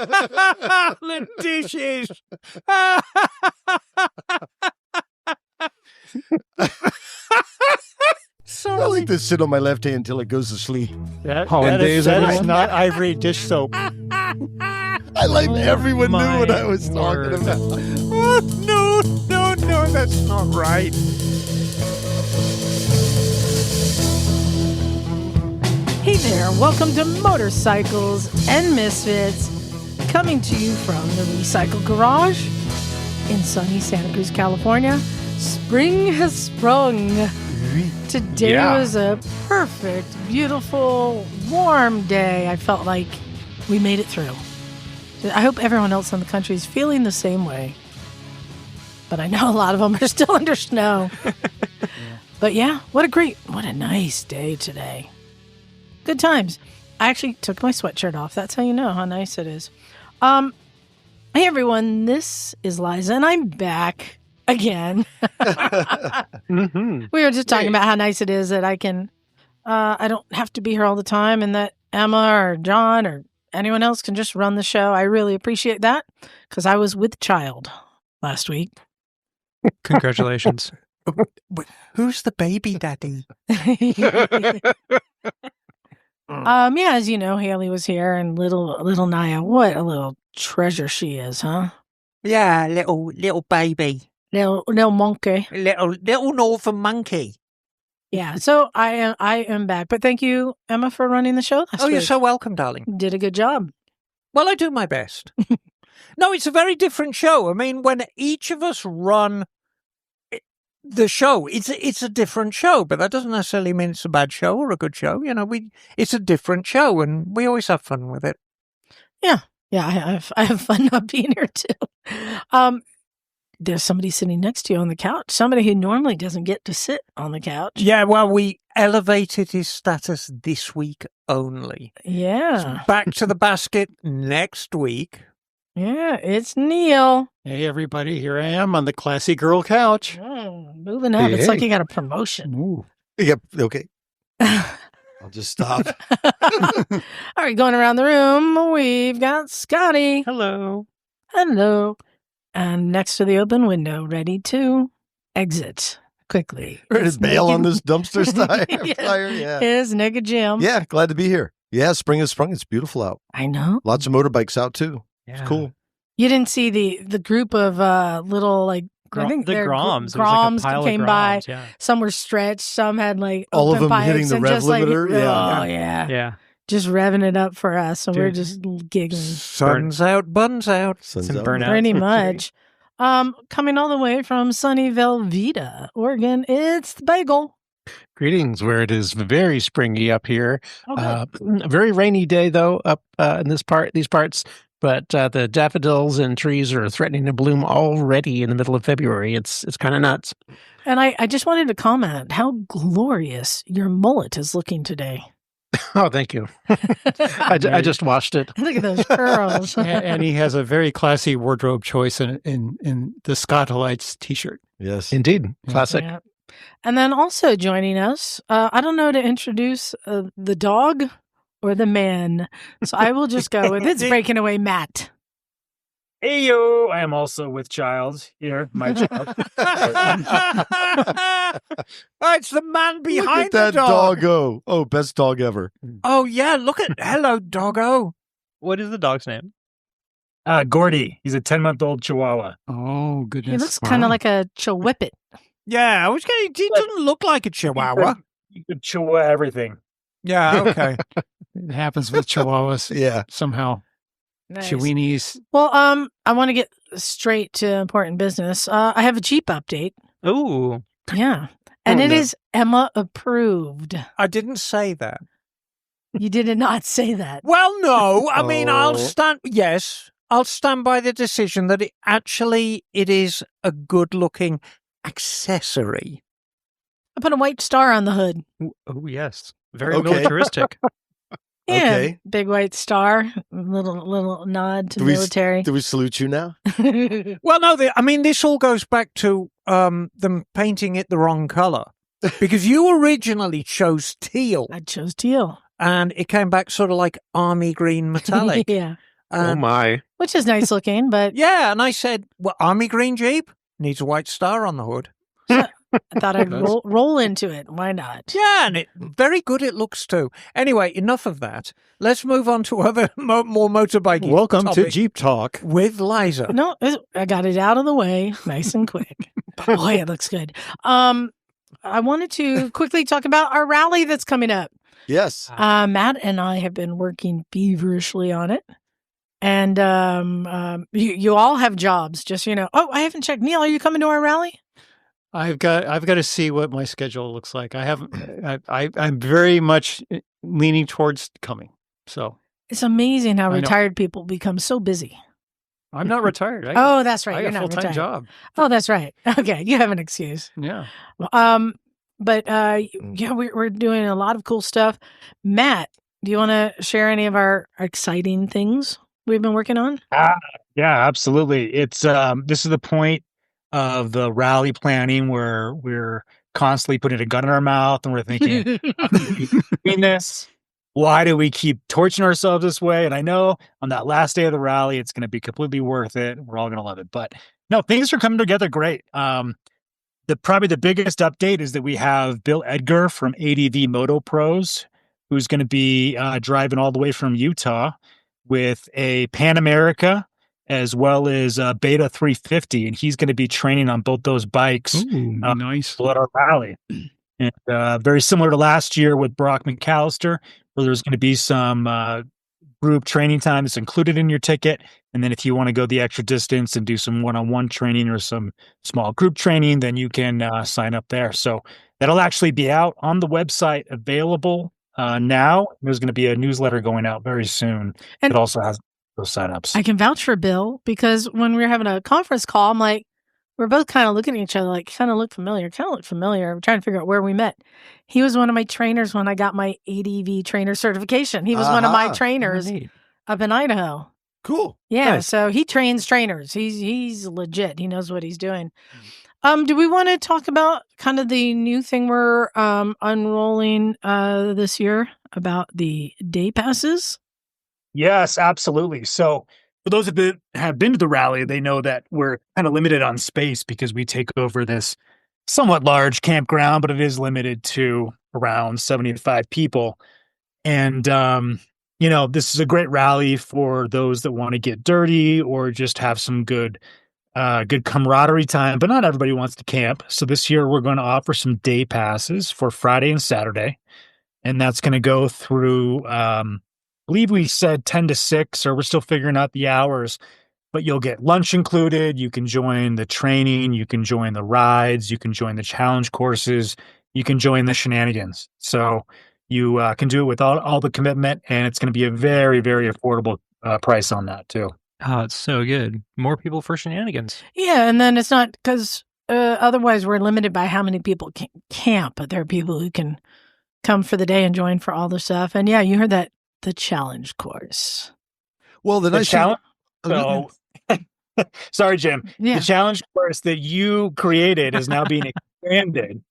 The dishes. I like to sit on my left hand until it goes to sleep. That is not ivory dish soap. I like everyone knew what I was talking about. Oh, no, that's not right. Hey there, welcome to Motorcycles and Misfits, coming to you from the Recycle Garage in sunny Santa Cruz, California. Spring has sprung. Today was a perfect, beautiful, warm day. I felt like we made it through. I hope everyone else in the country is feeling the same way. But I know a lot of them are still under snow. But yeah, what a nice day today. Good times. I actually took my sweatshirt off. That's how you know how nice it is. Hey everyone, this is Liza, and I'm back again. We were just talking about how nice it is that I don't have to be here all the time, and that Emma or John or anyone else can just run the show. I really appreciate that because I was with child last week. Congratulations. Who's the baby daddy? Yeah, as you know, Haley was here, and little Naya. What a little treasure she is, huh? Yeah, little baby. Little monkey. Little northern monkey. Yeah, so I am back. But thank you, Emma, for running the show last week. You're so welcome, darling. Did a good job. Well, I do my best. No, it's a very different show. I mean, when each of us run the show, it's a different show, but that doesn't necessarily mean it's a bad show or a good show. You know, it's a different show, and we always have fun with it. Yeah, I have fun not being here too. There's somebody sitting next to you on the couch, somebody who normally doesn't get to sit on the couch. Yeah, well, we elevated his status this week only. Yeah. It's back to the basket next week. Yeah, it's Neil. Hey, everybody. Here I am on the classy girl couch. Moving up. It's like you got a promotion. Ooh. Yep. Okay. I'll just stop. All right, going around the room, we've got Scottie. Hello. Hello. And next to the open window, ready to exit quickly. Ready to bail on this dumpster fire? Yeah. Is Nigga Jim. Yeah, glad to be here. Yeah, spring has sprung. It's beautiful out. I know. Lots of motorbikes out, too. Yeah. It's cool. You didn't see the group of little, like, I think the Groms. Groms like came by. Yeah. Some were stretched. Some had, like, all of them pipes hitting the and rev just limiter. Like, yeah. Just revving it up for us. So we're just giggling. Sun's out, buns out. Sun's out. Burnout. Pretty much. Coming all the way from sunny Velveeta, Oregon, it's the Bagel. Greetings, where it is very springy up here. Okay. A very rainy day, though, up in these parts. But the daffodils and trees are threatening to bloom already in the middle of February. It's kind of nuts. And I just wanted to comment how glorious your mullet is looking today. Oh, thank you. I just washed it. Look at those curls. And he has a very classy wardrobe choice in the Scottie t-shirt. Yes. Indeed. Classic. Yeah. And then also joining us, I don't know to introduce the dog or the man. So I will just go with it's breaking away Matt. Hey, yo, I am also with child here, my child. Oh, it's the man behind look at that the dog. doggo. Oh, best dog ever. Oh, yeah, hello, doggo. What is the dog's name? Gordy. He's a 10-month-old Chihuahua. Oh, goodness. He looks kind of like a Chihuahua. Yeah, he doesn't look like a Chihuahua. You could Chihuahua everything. Yeah, okay. It happens with Chihuahuas. Yeah. Somehow. Nice. Chihuahuas. Well, I want to get straight to important business. I have a Jeep update. Ooh. Yeah. And it is Emma approved. I didn't say that. You did not say that. Well, no. I mean, I'll stand by the decision that it is a good-looking accessory. I put a white star on the hood. Oh, yes. Very militaristic. Yeah, okay. Big white star, little nod to military. Do we salute you now? Well, no, this all goes back to them painting it the wrong color. Because you originally chose teal. I chose teal. And it came back sort of like army green metallic. Yeah. Oh my. which is nice looking, but Yeah, and I said, well, Army Green Jeep needs a white star on the hood. I thought I'd roll into it. Why not? Yeah, and very good it looks too. Anyway, enough of that. Let's move on to other more motorbiking. Welcome to topic Jeep Talk. with Liza. No, I got it out of the way nice and quick. Boy, it looks good. I wanted to quickly talk about our rally that's coming up. Yes. Matt and I have been working feverishly on it. And you all have jobs, just so you know. Oh, I haven't checked. Neil, are you coming to our rally? I've got to see what my schedule looks like. I'm very much leaning towards coming. So It's amazing how I know. retired people become so busy. I'm not retired. Oh, that's right. I You're got a not full-time retired. job. Oh, that's right. Okay, you have an excuse. Yeah. But yeah, we're doing a lot of cool stuff. Matt, do you want to share any of our exciting things we've been working on? Yeah, absolutely. It's this is the point of the rally planning where we're constantly putting a gun in our mouth and we're thinking, "Why do we keep doing this? Why do we keep torturing ourselves this way?" And I know on that last day of the rally, it's going to be completely worth it. We're all going to love it. But no, things are coming together great. Probably the biggest update is that we have Bill Edgar from ADV Moto Pros, who's going to be driving all the way from Utah with a Pan America as well as a Beta 350, and he's going to be training on both those bikes. Nice. At our rally. And very similar to last year with Brock McAllister, where there's going to be some group training time that's included in your ticket. And then if you want to go the extra distance and do some one-on-one training or some small group training, then you can sign up there. So that'll actually be out on the website, available now. There's going to be a newsletter going out very soon. And it also has those signups. I can vouch for Bill because when we were having a conference call, I'm like, we're both kind of looking at each other like, kind of look familiar. I'm trying to figure out where we met. He was one of my trainers when I got my ADV trainer certification. He was one of my trainers up in Idaho. Cool. Yeah, Nice. so he trains trainers. He's legit. He knows what he's doing. Do we want to talk about kind of the new thing we're unrolling this year about the day passes? Yes, absolutely. So for those that have been to the rally, they know that we're kind of limited on space because we take over this somewhat large campground, but it is limited to around 75 people. And, this is a great rally for those that want to get dirty or just have some good camaraderie time, but not everybody wants to camp. So this year we're going to offer some day passes for Friday and Saturday. And that's going to go through, I believe we said 10 to 6, or we're still figuring out the hours, but you'll get lunch included. You can join the training. You can join the rides. You can join the challenge courses. You can join the shenanigans. So you can do it with all the commitment, and it's going to be a very, very affordable price on that too. Oh, it's so good. More people for shenanigans. Yeah, and then it's not because otherwise we're limited by how many people can camp, but there are people who can come for the day and join for all the stuff. And yeah, you heard that, the challenge course. Well, the nice challenge. thing- So, sorry, Jim. Yeah. The challenge course that you created is now being expanded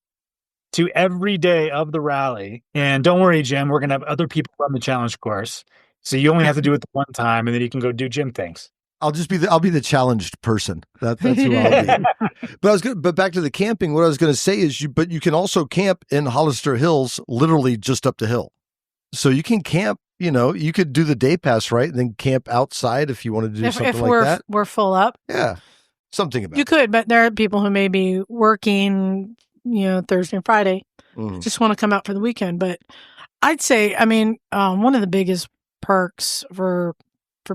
to every day of the rally. And don't worry, Jim, we're going to have other people run the challenge course. So you only have to do it the one time, and then you can go do Jim things. I'll be the challenged person. That's who I'll be. But back to the camping. What I was going to say is, you can also camp in Hollister Hills, literally just up the hill. So you can camp. You could do the day pass, right, and then camp outside if you wanted to do something like that. We're full up. Yeah, something about You could, but there are people who may be working, Thursday and Friday, just want to come out for the weekend. But I'd say, one of the biggest perks for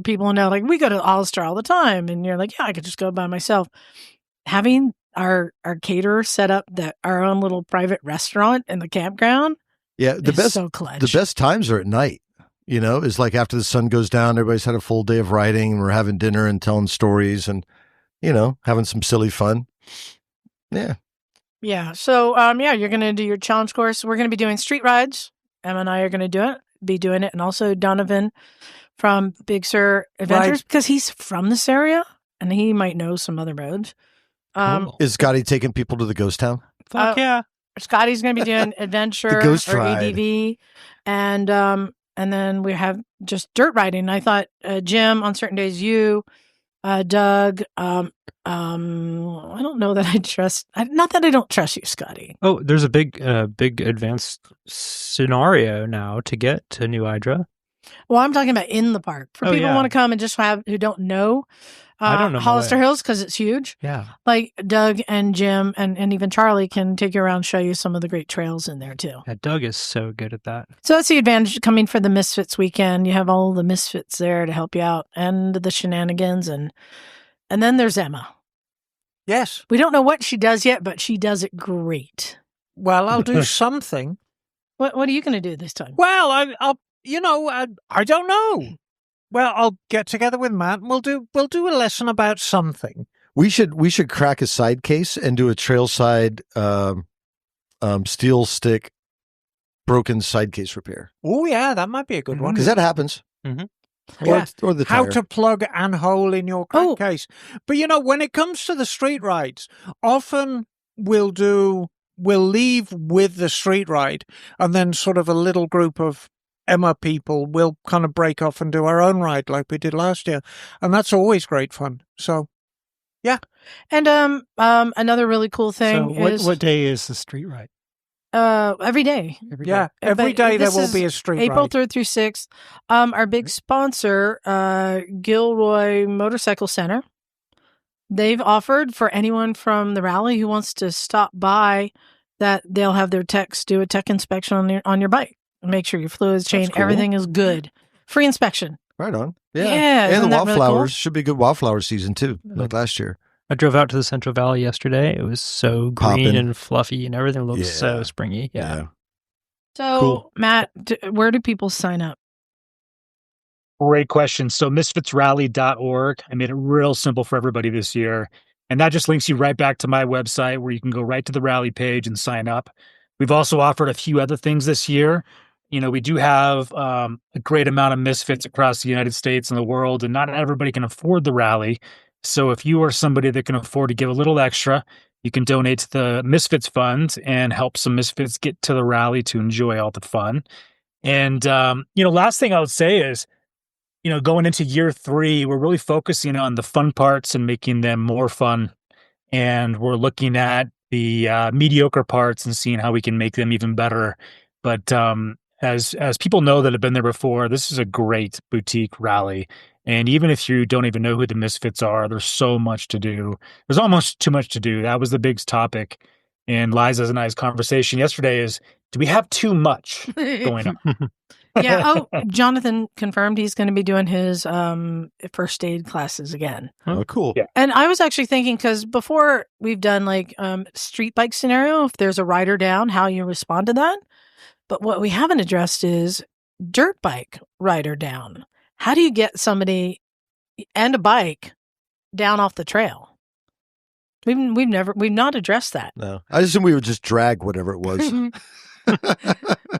people who know, like, we go to Hollister all the time, and you're like, yeah, I could just go by myself. Having our caterer set up our own little private restaurant in the campground. Yeah, so clutch. The best times are at night. Is like after the sun goes down, everybody's had a full day of riding, and we're having dinner and telling stories and, having some silly fun. Yeah. Yeah. So, you're going to do your challenge course. We're going to be doing street rides. Emma and I are going to be doing it. And also Donovan from Big Sur Adventures, because he's from this area and he might know some other roads. Is Scottie taking people to the ghost town? Fuck yeah. Scottie's going to be doing adventure The ghost or ride. ADV. And and then we have just dirt riding. I thought Jim on certain days, you, Doug. I don't know that I trust. Not that I don't trust you, Scottie. Oh, there's a big advanced scenario now to get to New Hydra. Well, I'm talking about in the park for people who want to come and just who don't know. I don't know Hollister Hills because it's huge. Yeah. Like Doug and Jim and even Charlie can take you around and show you some of the great trails in there too. Yeah, Doug is so good at that. So that's the advantage coming for the Misfits weekend. You have all the Misfits there to help you out and the shenanigans and then there's Emma. Yes. We don't know what she does yet, but she does it great. Well, I'll do something. What are you going to do this time? Well, I'll I don't know. Well, I'll get together with Matt and we'll do a lesson about something. We should crack a side case and do a trail side steel stick broken side case repair. Oh yeah, that might be a good one. Because that happens. Mm-hmm. Yeah. Or the How tire. to plug and hole in your crankcase. But when it comes to the street rides, often we'll leave with the street ride and then sort of a little group of Emma people will kind of break off and do our own ride like we did last year. And that's always great fun. So, yeah. And another really cool thing So is what day is the street ride? every day. Every day there This will is be a street April ride. 3rd through 6th. Our big sponsor, Gilroy Motorcycle Center, they've offered for anyone from the rally who wants to stop by that they'll have their techs do a tech inspection on your bike. Make sure your fluids, chain, cool. everything is good. Free inspection. Right on. Yeah, And isn't the that really wildflowers. cool? Should be a good wildflower season too, like last year. I drove out to the Central Valley yesterday. It was so green Poppin'. and fluffy and everything looked Yeah. so springy. Yeah. So, Cool. Matt, where do people sign up? Great question. So misfitsrally.org. I made it real simple for everybody this year. And that just links you right back to my website where you can go right to the rally page and sign up. We've also offered a few other things this year. We do have a great amount of misfits across the United States and the world, and not everybody can afford the rally. So if you are somebody that can afford to give a little extra, you can donate to the Misfits Fund and help some misfits get to the rally to enjoy all the fun. And, last thing I would say is, going into year 3, we're really focusing on the fun parts and making them more fun. And we're looking at the mediocre parts and seeing how we can make them even better. But as people know that have been there before, this is a great boutique rally. And even if you don't even know who the Misfits are, there's so much to do. There's almost too much to do. That was the big topic in Liza's and I's conversation yesterday is, do we have too much going on? Yeah. Oh, Jonathan confirmed he's going to be doing his first aid classes again. Oh, cool. Yeah. And I was actually thinking, because before we've done like street bike scenario, if there's a rider down, how you respond to that. But what we haven't addressed is dirt bike rider down. How do you get somebody and a bike down off the trail? We've not addressed that. No, I assume we would just drag whatever it was.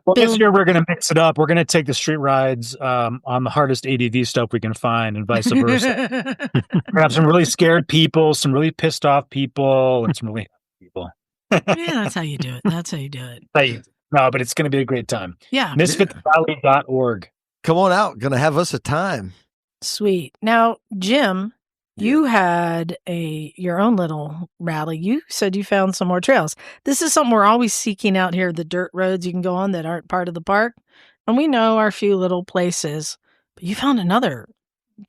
Well, this year we're going to mix it up. We're going to take the street rides on the hardest ADV stuff we can find and vice versa. We're going to have some really scared people, some really pissed off people, and some really happy people. Yeah, that's how you do it. That's how you do it. No, but it's going to be a great time. Yeah. Misfitsrally.org. Come on out. Going to have us a time. Sweet. Now, Jim, you had your own little rally. You said you found some more trails. This is something we're always seeking out here, the dirt roads you can go on that aren't part of the park. And we know our few little places, but you found another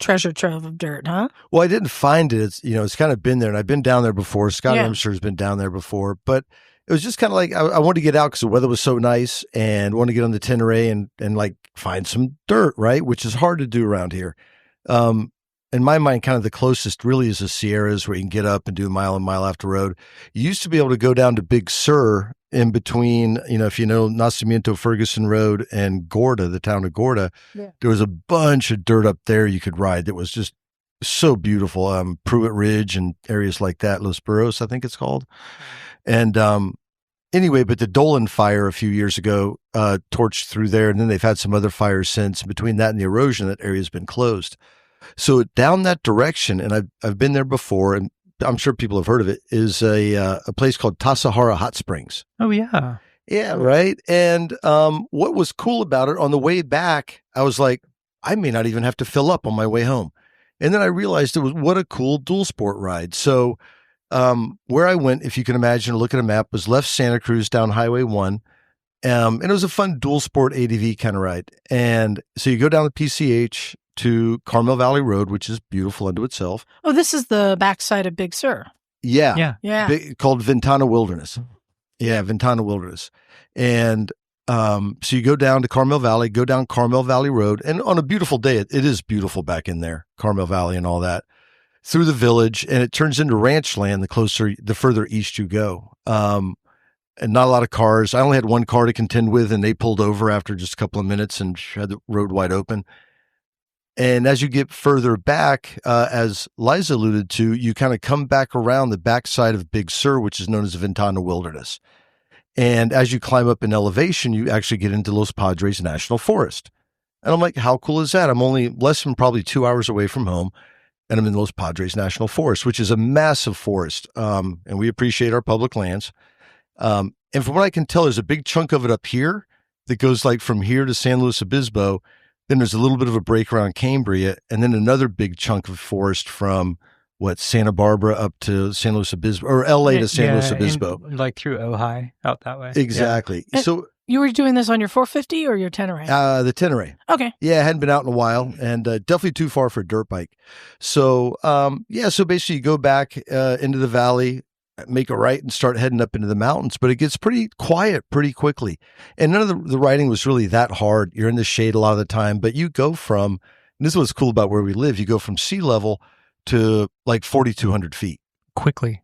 treasure trove of dirt, huh? Well, I didn't find it. It's kind of been there, and I've been down there before. Scottie, Yeah. I'm sure, has been down there before, but it was just kind of like I wanted to get out because the weather was so nice and wanted to get on the Tenere and like find some dirt, right? Which is hard to do around here. In my mind, kind of the closest really is the Sierras, where you can get up and do a mile after road. You used to be able to go down to Big Sur in between, if you know Nacimiento Ferguson Road and Gorda, the town of Gorda. Yeah. There was a bunch of dirt up there you could ride that was just so beautiful. Pruitt Ridge and areas like that, Los Burros, I think it's called. And anyway, but the Dolan fire a few years ago torched through there, and then they've had some other fires since. Between that and the erosion, that area's been closed. So down that direction, and I've been there before, and I'm sure people have heard of it, is a place called Tasahara Hot Springs. Oh, yeah. Yeah, right. And what was cool about it, on the way back, I was like, I may not even have to fill up on my way home. And then I realized it was what a cool dual sport ride. So where I went, if you can imagine, look at a map, was left Santa Cruz down Highway 1. And it was a fun dual sport ADV kind of ride. And so you go down the PCH to Carmel Valley Road, which is beautiful unto itself. Oh, this is the backside of Big Sur. Yeah. Yeah. Called Ventana Wilderness. Yeah, Ventana Wilderness. And so you go down to Carmel Valley, go down Carmel Valley Road. And on a beautiful day, it is beautiful back in there, Carmel Valley and all that, through the village. And it turns into ranch land the further east you go. And not a lot of cars. I only had one car to contend with, and they pulled over after just a couple of minutes and had the road wide open. And as you get further back, as Liza alluded to, you kind of come back around the backside of Big Sur, which is known as Ventana Wilderness. And as you climb up in elevation, you actually get into Los Padres National Forest. And I'm like, how cool is that? I'm only less than probably 2 hours away from home, and I'm in Los Padres National Forest, which is a massive forest. And we appreciate our public lands. And from what I can tell, there's a big chunk of it up here that goes like from here to San Luis Obispo. Then there's a little bit of a break around Cambria, and then another big chunk of forest from Santa Barbara up to San Luis Obispo, or LA to San Luis Obispo. Like through Ojai out that way. Exactly. Yeah. So you were doing this on your 450 or your Tenere? the Tenere. Okay. Yeah, I hadn't been out in a while, and definitely too far for a dirt bike. So, so basically you go back into the valley, make a right and start heading up into the mountains, but it gets pretty quiet pretty quickly. And none of the riding was really that hard. You're in the shade a lot of the time, but you go from, and this is what's cool about where we live, you go from sea level to like 4,200 feet. Quickly.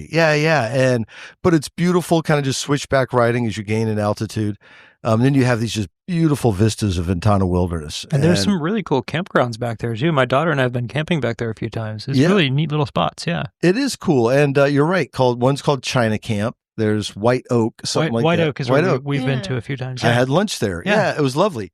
Yeah. But it's beautiful, kind of just switchback riding as you gain in altitude. Then you have these just beautiful vistas of Ventana Wilderness. And there's some really cool campgrounds back there too. My daughter and I have been camping back there a few times. It's really neat little spots. Yeah. It is cool. And you're right. One's called China Camp. There's White Oak, something like White that. Oak is where we've been to a few times. I had lunch there. Yeah, it was lovely.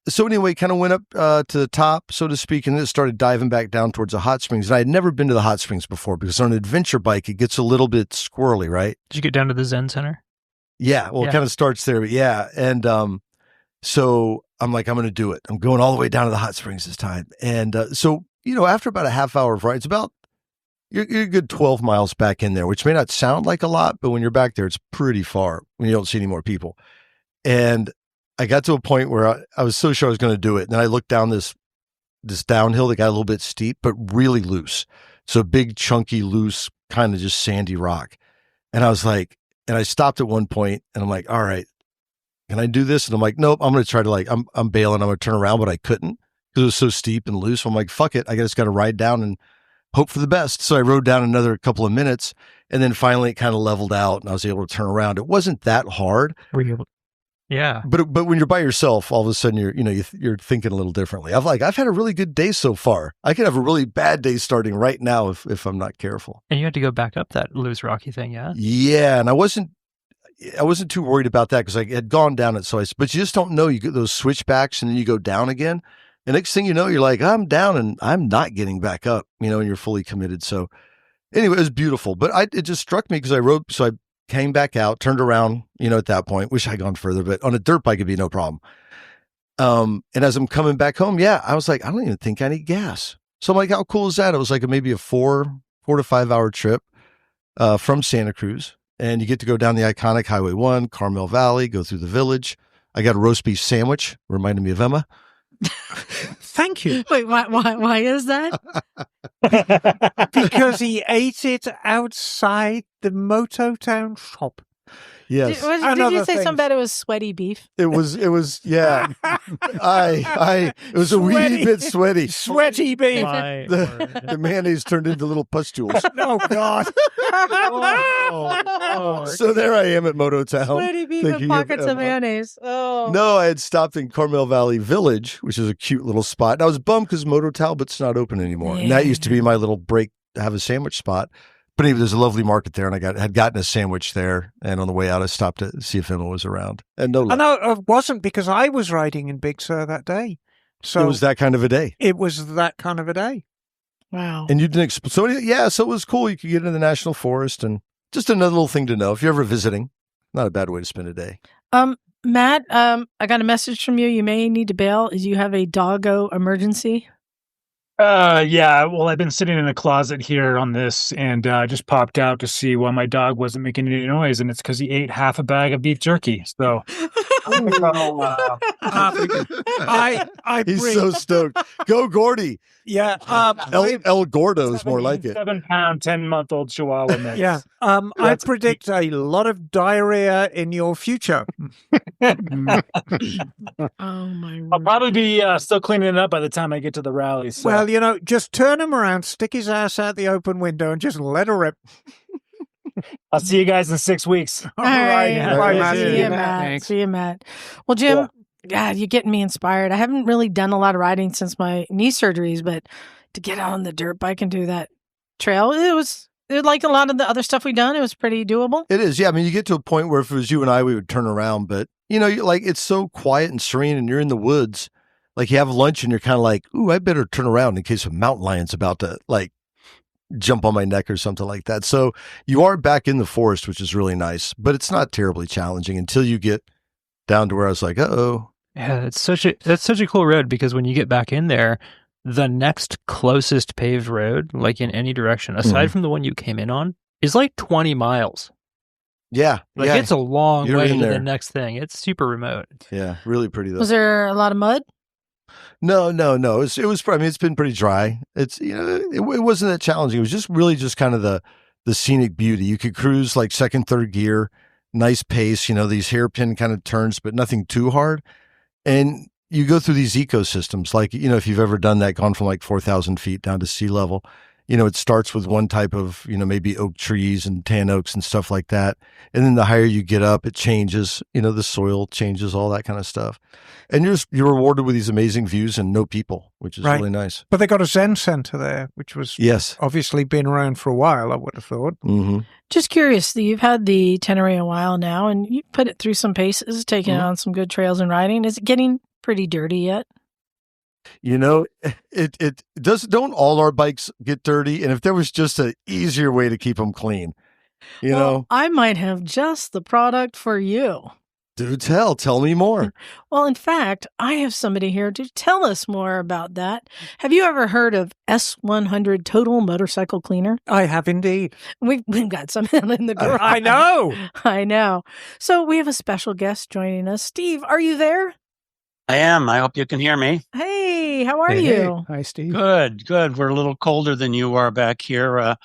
So anyway, kind of went up to the top, so to speak, and then started diving back down towards the hot springs. And I had never been to the hot springs before because on an adventure bike, it gets a little bit squirrely, right? Did you get down to the Zen Center? Yeah, well, it kind of starts there. But yeah. And so I'm like, I'm going to do it. I'm going all the way down to the hot springs this time. And so, after about a half hour of ride, it's about, you're a good 12 miles back in there, which may not sound like a lot, but when you're back there, it's pretty far when you don't see any more people. And I got to a point where I was so sure I was going to do it. And then I looked down this downhill that got a little bit steep, but really loose. So big, chunky, loose, kind of just sandy rock. And I was like, and I stopped at one point and I'm like, all right, can I do this? And I'm like, nope, I'm going to try to I'm bailing. I'm going to turn around, but I couldn't because it was so steep and loose. So I'm like, fuck it. I just got to ride down and hope for the best. So I rode down another couple of minutes and then finally it kind of leveled out and I was able to turn around. It wasn't that hard. Were you able? Yeah. But when you're by yourself, all of a sudden you're thinking a little differently. I've had a really good day so far. I could have a really bad day starting right now if I'm not careful. And you had to go back up that loose rocky thing, yeah? Yeah, and I wasn't too worried about that because I had gone down it. But you just don't know. You get those switchbacks and then you go down again. And next thing you know, you're like, I'm down and I'm not getting back up, and you're fully committed. So anyway, it was beautiful. But it just struck me because I rode, so I came back out, turned around, at that point, wish I'd gone further, but on a dirt bike, it'd be no problem. And as I'm coming back home, I was like, I don't even think I need gas. So I'm like, how cool is that? It was like maybe a 4 to 5 hour trip, from Santa Cruz. And you get to go down the iconic Highway 1, Carmel Valley, go through the village. I got a roast beef sandwich, reminded me of Emma. Thank you. Wait, why is that? Because he ate it outside the Mototown shop. Yes. Did you say something about it was sweaty beef? It was, yeah. it was a wee bit sweaty. Sweaty beef. The mayonnaise turned into little pustules. Oh, God. So there I am at Mototown. Sweaty beef and pockets of mayonnaise. Oh. No, I had stopped in Carmel Valley Village, which is a cute little spot. And I was bummed because Moto Talbot's not open anymore. Yeah. And that used to be my little break to have a sandwich spot. But anyway, there's a lovely market there, and I had gotten a sandwich there. And on the way out, I stopped to see if Emma was around. And no luck. No, it wasn't because I was riding in Big Sur that day. So it was that kind of a day. It was that kind of a day. Wow. And you didn't so it was cool. You could get into the National Forest, and just another little thing to know if you're ever visiting. not a bad way to spend a day. Matt, I got a message from you. You may need to bail. Is you have a doggo emergency? Yeah. Well, I've been sitting in a closet here on this, and just popped out to see why my dog wasn't making any noise, and it's because he ate half a bag of beef jerky. So, He's so stoked. Go, Gordy. Yeah. El Gordo is more like it. 7-pound, 10-month-old Chihuahua mix. Yeah. I predict a lot of diarrhea in your future. Oh my! I'll probably be still cleaning it up by the time I get to the rally. So. Well, just turn him around, stick his ass out the open window, and just let her rip. I'll see you guys in 6 weeks. All right. Bye, Matt. See you, Matt. Thanks. See you, Matt. Well, Jim, God, you're getting me inspired. I haven't really done a lot of riding since my knee surgeries, but to get out on the dirt bike and do that trail, it was like a lot of the other stuff we've done. It was pretty doable. It is. Yeah. I mean, you get to a point where if it was you and I, we would turn around, but it's so quiet and serene and you're in the woods. Like you have lunch and you're kind of like, ooh, I better turn around in case a mountain lion's about to jump on my neck or something like that. So you are back in the forest, which is really nice, but it's not terribly challenging until you get down to where I was like, uh-oh. Yeah, that's such a cool road because when you get back in there, the next closest paved road, like in any direction, aside from the one you came in on, is like 20 miles. Yeah. It's a long You're way in to there. the next thing. It's super remote. Yeah. Really pretty though. Was there a lot of mud? No. It's been pretty dry. It's, it wasn't that challenging. It was just really just kind of the scenic beauty. You could cruise like second, third gear, nice pace, these hairpin kind of turns, but nothing too hard. And you go through these ecosystems, like, if you've ever done that, gone from like 4,000 feet down to sea level, it starts with one type of, maybe oak trees and tan oaks and stuff like that. And then the higher you get up, it changes, the soil changes, all that kind of stuff. And you're rewarded with these amazing views and no people, which is really nice. But they got a Zen center there, which was obviously been around for a while, I would have thought. Mm-hmm. Just curious, you've had the Tenere a while now, and you put it through some paces, taking it on some good trails and riding. Is it getting pretty dirty yet? It does. Don't all our bikes get dirty? And if there was just an easier way to keep them clean, Well, I might have just the product for you. Do tell me more. Well, in fact, I have somebody here to tell us more about that. Have you ever heard of S100 Total Motorcycle Cleaner? I have indeed. We've got some in the garage. I know. I know. So we have a special guest joining us. Steve, are you there? I am. I hope you can hear me. Hey, how are Hey. you? Hi, Steve. Good. We're a little colder than you are back here.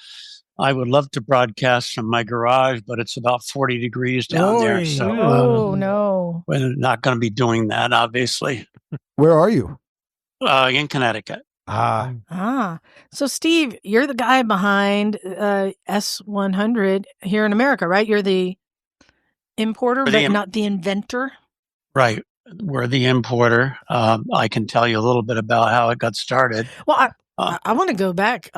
I would love to broadcast from my garage, but it's about 40 degrees down there. So Oh, no. we're not going to be doing that, obviously. Where are you? In Connecticut. So Steve, you're the guy behind S100 here in America, right? You're the importer, but not the inventor. Right. We're the importer. I can tell you a little bit about how it got started. Well, I want to go back.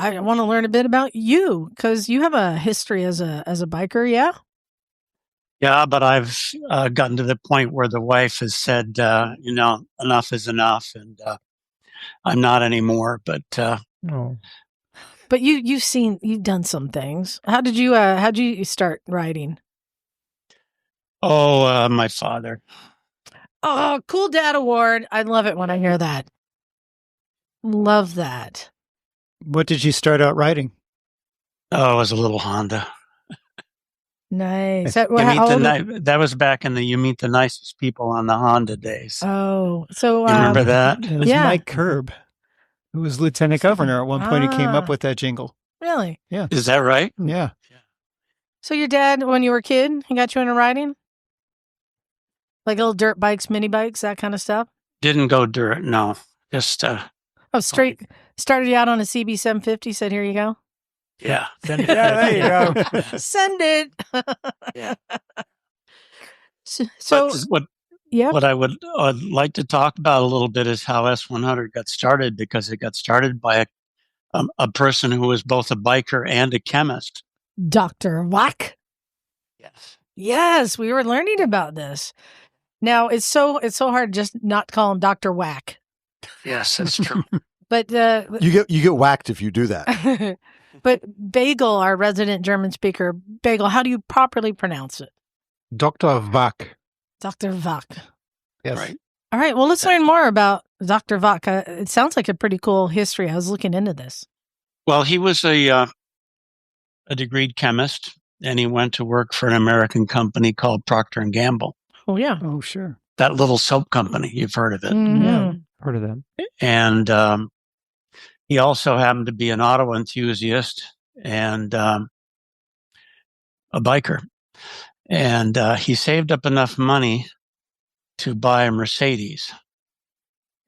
I want to learn a bit about you because you have a history as a biker, yeah? Yeah, but I've gotten to the point where the wife has said, enough is enough, and I'm not anymore. But But you've done some things. How'd you start riding? my father. Oh, cool dad award. I love it when I hear that. Love that. What did you start out riding? Oh, it was a little Honda. Nice. That was back in the you meet the nicest people on the Honda days. Oh, so You remember that? It was Mike Curb, who was lieutenant governor at one point. He came up with that jingle. Really? Yeah. Is that right? Yeah. So your dad, when you were a kid, he got you into riding? Like little dirt bikes, mini bikes, that kind of stuff? Didn't go dirt, no. Just straight started you out on a CB 750, said, here you go. yeah. Yeah, there you go. Send it. Yeah. So what I would like to talk about a little bit is how S100 got started, because it got started by a person who was both a biker and a chemist. Dr. Wack. Yes. Yes, we were learning about this. Now it's so hard just not to call him Dr. Wack. Yes, that's true. But You get whacked if you do that. but Bagel, our resident German speaker, Bagel, how do you properly pronounce it? Dr. Wack. Dr. Wack. Yes. Right. All right. Well, let's learn more about Dr. Wack. It sounds like a pretty cool history. I was looking into this. Well, he was a degreed chemist, and he went to work for an American company called Procter & Gamble. Oh, yeah. Oh, sure. That little soap company, you've heard of it. Mhm. Yeah. Heard of them? And he also happened to be an auto enthusiast and a biker. And he saved up enough money to buy a Mercedes.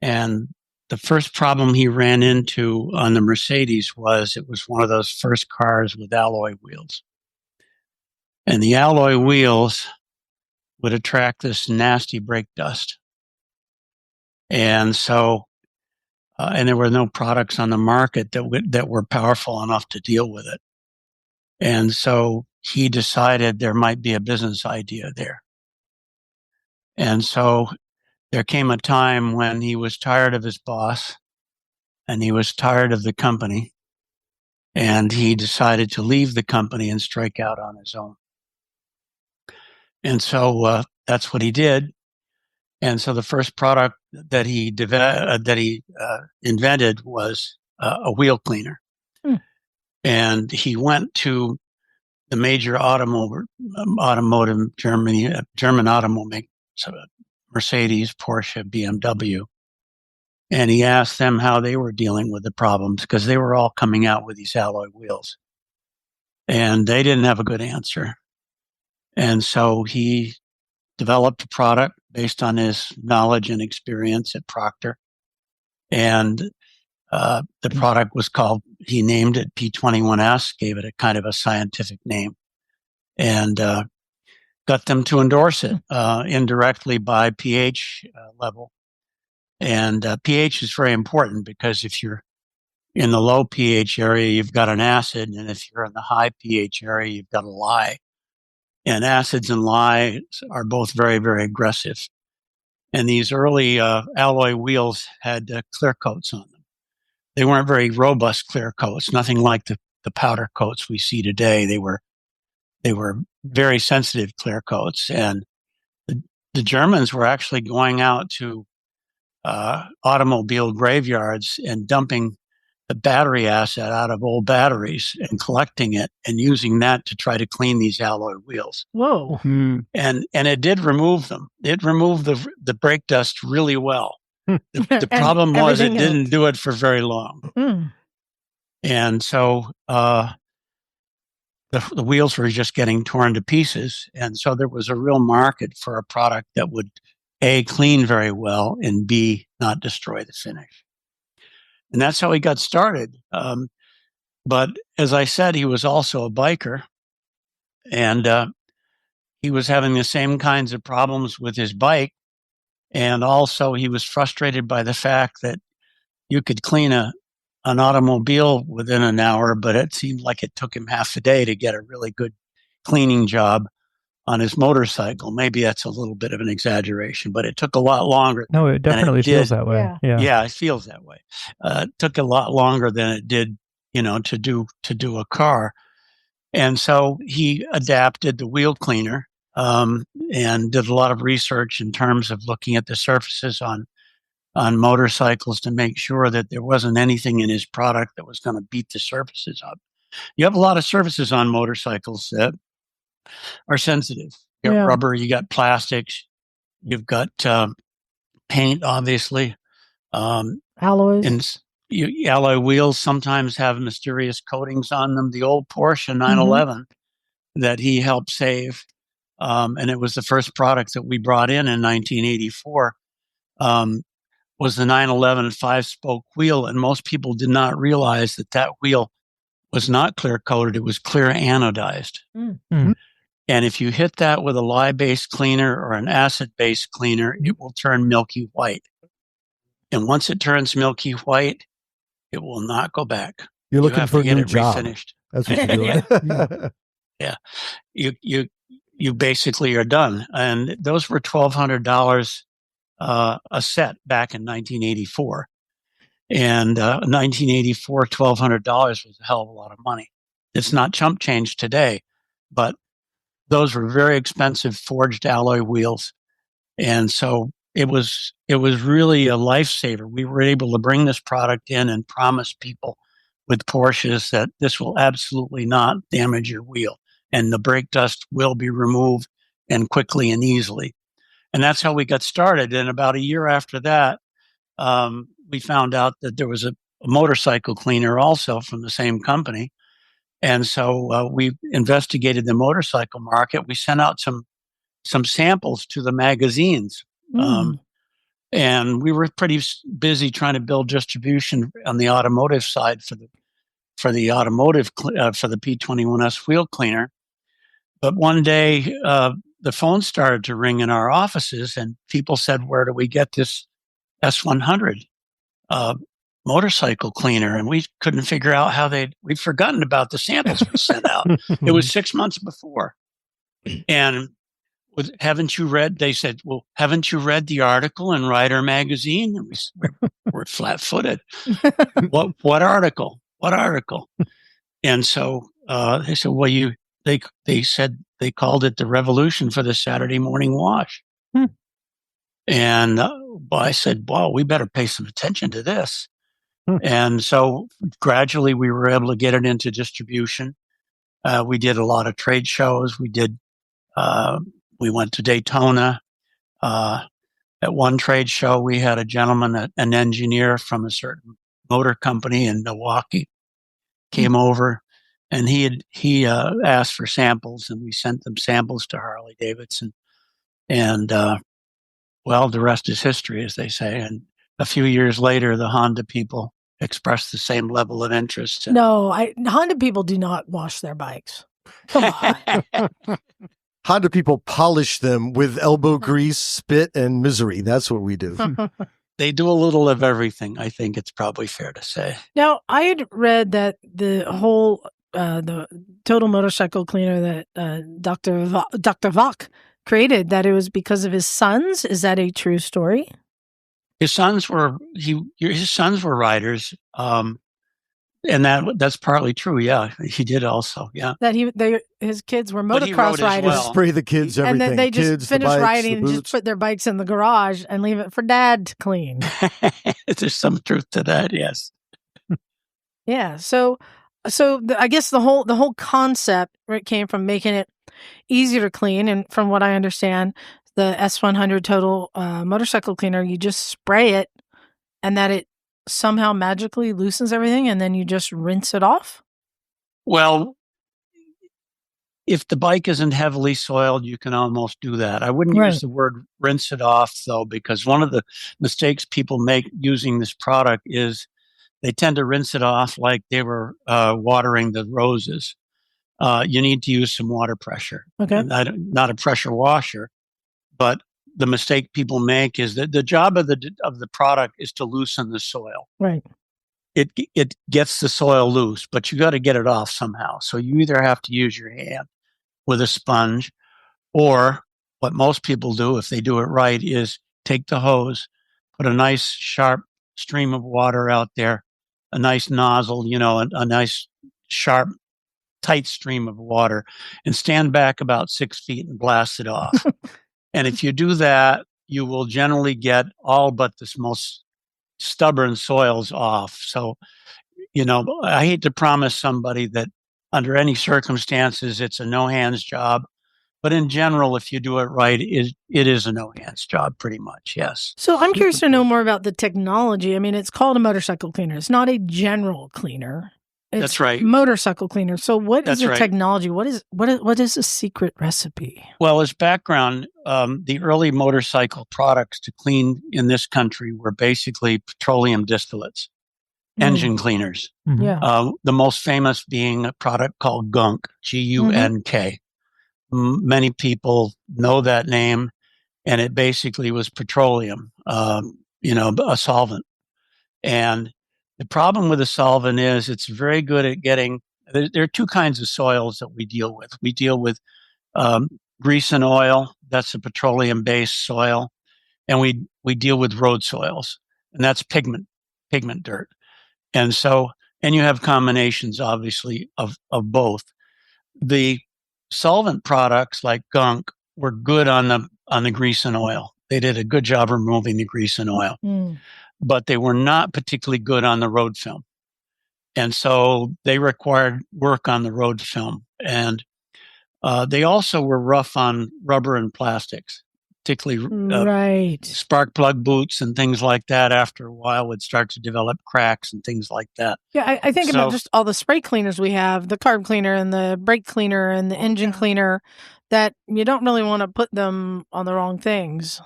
And the first problem he ran into on the Mercedes was it was one of those first cars with alloy wheels. And the alloy wheels would attract this nasty brake dust. And so, and there were no products on the market that were powerful enough to deal with it. And so he decided there might be a business idea there. And so there came a time when he was tired of his boss and he was tired of the company, and he decided to leave the company and strike out on his own. And so that's what he did. And so the first product that he invented was a wheel cleaner. And he went to the major automotive German automotive, Mercedes, Porsche, BMW. And he asked them how they were dealing with the problems because they were all coming out with these alloy wheels. And they didn't have a good answer. And so he developed a product based on his knowledge and experience at Procter. And the product was called, he named it P21S, gave it a kind of a scientific name, and got them to endorse it indirectly by pH level. And pH is very important because if you're in the low pH area, you've got an acid. And if you're in the high pH area, you've got a lye. And acids and lye are both very, very aggressive. And these early alloy wheels had clear coats on them. They weren't very robust clear coats, nothing like the powder coats we see today. They were very sensitive clear coats. And the Germans were actually going out to automobile graveyards and dumping the battery acid out of old batteries and collecting it and using that to try to clean these alloy wheels. Whoa. And it did remove them. It removed the brake dust really well. The problem was it didn't do it for very long. And so the wheels were just getting torn to pieces. And so there was a real market for a product that would A, clean very well, and B, not destroy the finish. And that's how he got started. But as I said, he was also a biker, and he was having the same kinds of problems with his bike. And also he was frustrated by the fact that you could clean an automobile within an hour, but it seemed like it took him half a day to get a really good cleaning job on his motorcycle. Maybe that's a little bit of an exaggeration, but it took a lot longer. No, it definitely feels that way. Yeah. It feels that way. It took a lot longer than it did, to do a car. And so he adapted the wheel cleaner and did a lot of research in terms of looking at the surfaces on motorcycles to make sure that there wasn't anything in his product that was going to beat the surfaces up. You have a lot of surfaces on motorcycles that are sensitive. You got rubber, you got plastics, you've got paint, obviously. Alloys. And alloy wheels sometimes have mysterious coatings on them. The old Porsche 911 that he helped save, and it was the first product that we brought in 1984, was the 911 5-spoke wheel. And most people did not realize that wheel was not clear coated. It was clear anodized. And if you hit that with a lye-based cleaner or an acid-based cleaner, it will turn milky white. And once it turns milky white, it will not go back. You're looking for a new it job. Refinished. That's what you're doing. Yeah. You basically are done. And those were $1,200 a set back in 1984. And 1984, $1,200 was a hell of a lot of money. It's not chump change today, but those were very expensive forged alloy wheels. And so it was really a lifesaver. We were able to bring this product in and promise people with Porsches that this will absolutely not damage your wheel, and the brake dust will be removed and quickly and easily. And that's how we got started. And about a year after that, we found out that there was a motorcycle cleaner also from the same company. And so we investigated the motorcycle market. We sent out some samples to the magazines. And we were pretty busy trying to build distribution on the automotive side for the P21S wheel cleaner. But one day, the phone started to ring in our offices, and people said, "Where do we get this S100 motorcycle cleaner?" And we couldn't figure out how we'd forgotten about the samples we sent out. It was 6 months before. And haven't you read? They said, "Well, haven't you read the article in Rider magazine?" And we're flat-footed. What article? What article? And so they said, "Well, they said they called it the revolution for the Saturday morning wash." And I said, "Well, we better pay some attention to this." And so gradually we were able to get it into distribution. We did a lot of trade shows. We went to Daytona. At one trade show, we had a gentleman, an engineer from a certain motor company in Milwaukee, came over, and he asked for samples, and we sent them samples to Harley Davidson. And well, the rest is history, as they say. And a few years later, the Honda people expressed the same level of interest. No, Honda people do not wash their bikes. Come on. Honda people polish them with elbow grease, spit, and misery. That's what we do. They do a little of everything, I think it's probably fair to say. Now, I had read that the whole, the total motorcycle cleaner that Doctor Wack created, that it was because of his sons. Is that a true story? His sons were riders. And that's partly true. Yeah, he did also. Yeah, that his kids were motocross riders. Well. Spray the kids everything. And then they just kids, finish the bikes, riding and the just put their bikes in the garage and leave it for Dad to clean. There's some truth to that. Yes. Yeah. So I guess the whole concept came from making it easier to clean, and from what I understand, the S100 total motorcycle cleaner, you just spray it, and that it somehow magically loosens everything, and then you just rinse it off? Well, if the bike isn't heavily soiled, you can almost do that. I wouldn't use the word rinse it off, though, because one of the mistakes people make using this product is they tend to rinse it off like they were watering the roses. You need to use some water pressure. Okay. Not a pressure washer, but the mistake people make is that the job of the product is to loosen the soil. Right. It gets the soil loose, but you got to get it off somehow. So you either have to use your hand with a sponge, or what most people do, if they do it right, is take the hose, put a nice sharp stream of water out there, a nice nozzle, a nice sharp, tight stream of water, and stand back about 6 feet and blast it off. And if you do that, you will generally get all but the most stubborn soils off. So, I hate to promise somebody that under any circumstances, it's a no-hands job. But in general, if you do it right, it is a no-hands job, pretty much, yes. So I'm curious to know more about the technology. I mean, it's called a motorcycle cleaner. It's not a general cleaner. That's right. Motorcycle cleaner. So what is the right. technology? What is the secret recipe? Well, as background, the early motorcycle products to clean in this country were basically petroleum distillates, engine cleaners. Mm-hmm. Yeah. The most famous being a product called Gunk, Gunk. Many people know that name, and it basically was petroleum, a solvent. And the problem with a solvent is it's very good at getting, there are two kinds of soils that we deal with. We deal with grease and oil, that's a petroleum-based soil, and we deal with road soils, and that's pigment dirt. And you have combinations, obviously, of both. The solvent products like gunk were good on the grease and oil. They did a good job removing the grease and oil, but they were not particularly good on the road film. And so they required work on the road film. And they also were rough on rubber and plastics, particularly spark plug boots and things like that. After a while would start to develop cracks and things like that. Yeah, I think about just all the spray cleaners we have, the carb cleaner and the brake cleaner and the engine cleaner, that you don't really want to put them on the wrong things.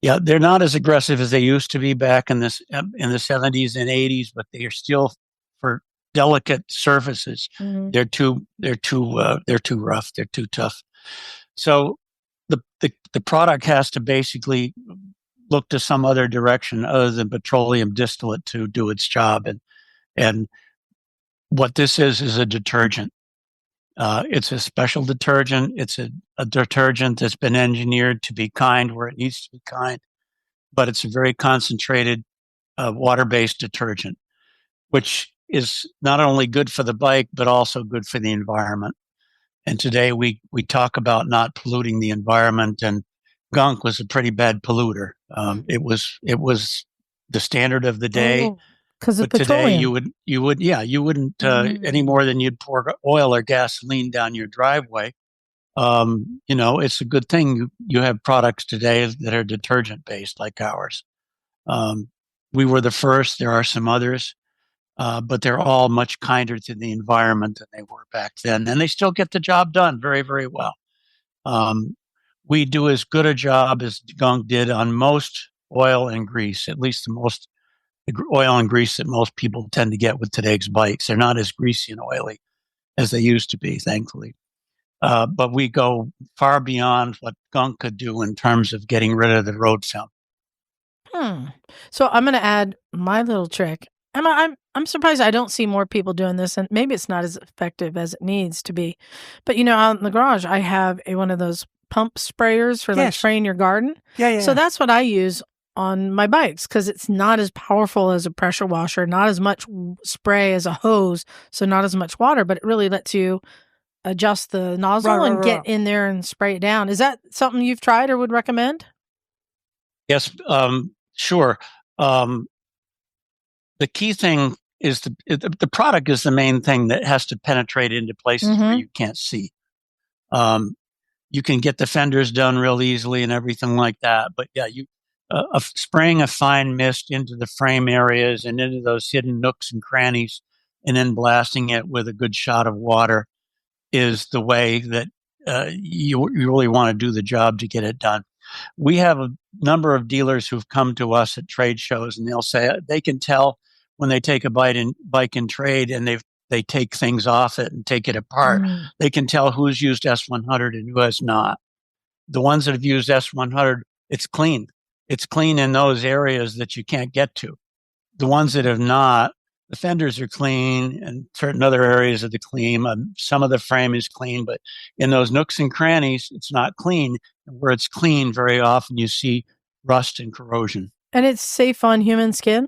Yeah, they're not as aggressive as they used to be back in the 70s and 80s, but they are still, for delicate surfaces, they're too rough, they're too tough. So the product has to basically look to some other direction other than petroleum distillate to do its job. And what this is a detergent. It's a special detergent. It's a detergent that's been engineered to be kind where it needs to be kind, but it's a very concentrated water-based detergent, which is not only good for the bike, but also good for the environment. And today we talk about not polluting the environment, and gunk was a pretty bad polluter. It was the standard of the day. Because of today petroleum. you wouldn't any more than you'd pour oil or gasoline down your driveway. It's a good thing you have products today that are detergent based like ours. We were the first. There are some others, but they're all much kinder to the environment than they were back then, and they still get the job done very, very well. We do as good a job as gunk did on most oil and grease, at least the oil and grease that most people tend to get with today's bikes. They're not as greasy and oily as they used to be, thankfully. But we go far beyond what gunk could do in terms of getting rid of the road film. So I'm going to add my little trick. I'm surprised I don't see more people doing this, and maybe it's not as effective as it needs to be. But out in the garage, I have one of those pump sprayers for like spraying your garden. Yeah. So that's what I use on my bikes because it's not as powerful as a pressure washer, not as much spray as a hose, so not as much water, but it really lets you adjust the nozzle and get in there and spray it down. Is that something you've tried or would recommend? Yes, sure. The key thing is the product is the main thing that has to penetrate into places where you can't see. You can get the fenders done real easily and everything like that, but spraying a fine mist into the frame areas and into those hidden nooks and crannies, and then blasting it with a good shot of water is the way that you really want to do the job to get it done. We have a number of dealers who've come to us at trade shows, and they'll say they can tell when they take a bike in trade and they take things off it and take it apart. They can tell who's used S100 and who has not. The ones that have used S100, it's clean. It's clean in those areas that you can't get to. The ones that have not, the fenders are clean and certain other areas of the clean. Some of the frame is clean, but in those nooks and crannies, it's not clean. And where it's clean, very often you see rust and corrosion. And it's safe on human skin?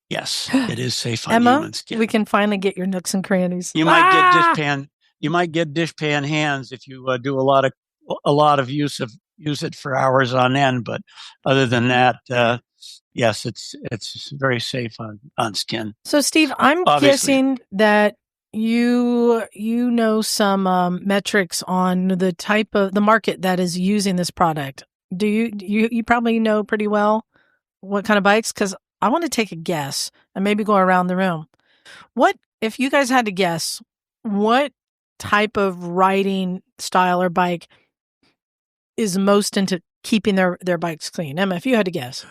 Yes, it is safe on Emma, human skin. we can finally get your nooks and crannies. You might get dishpan. You might get dishpan hands if you do a lot of use it for hours on end. But other than that, yes, it's very safe on skin. So, Steve, I'm guessing that you know some metrics on the type of the market that is using this product. Do you probably know pretty well what kind of bikes? Because I want to take a guess and maybe go around the room. What if you guys had to guess what type of riding style or bike is most into keeping their bikes clean? Emma, if you had to guess.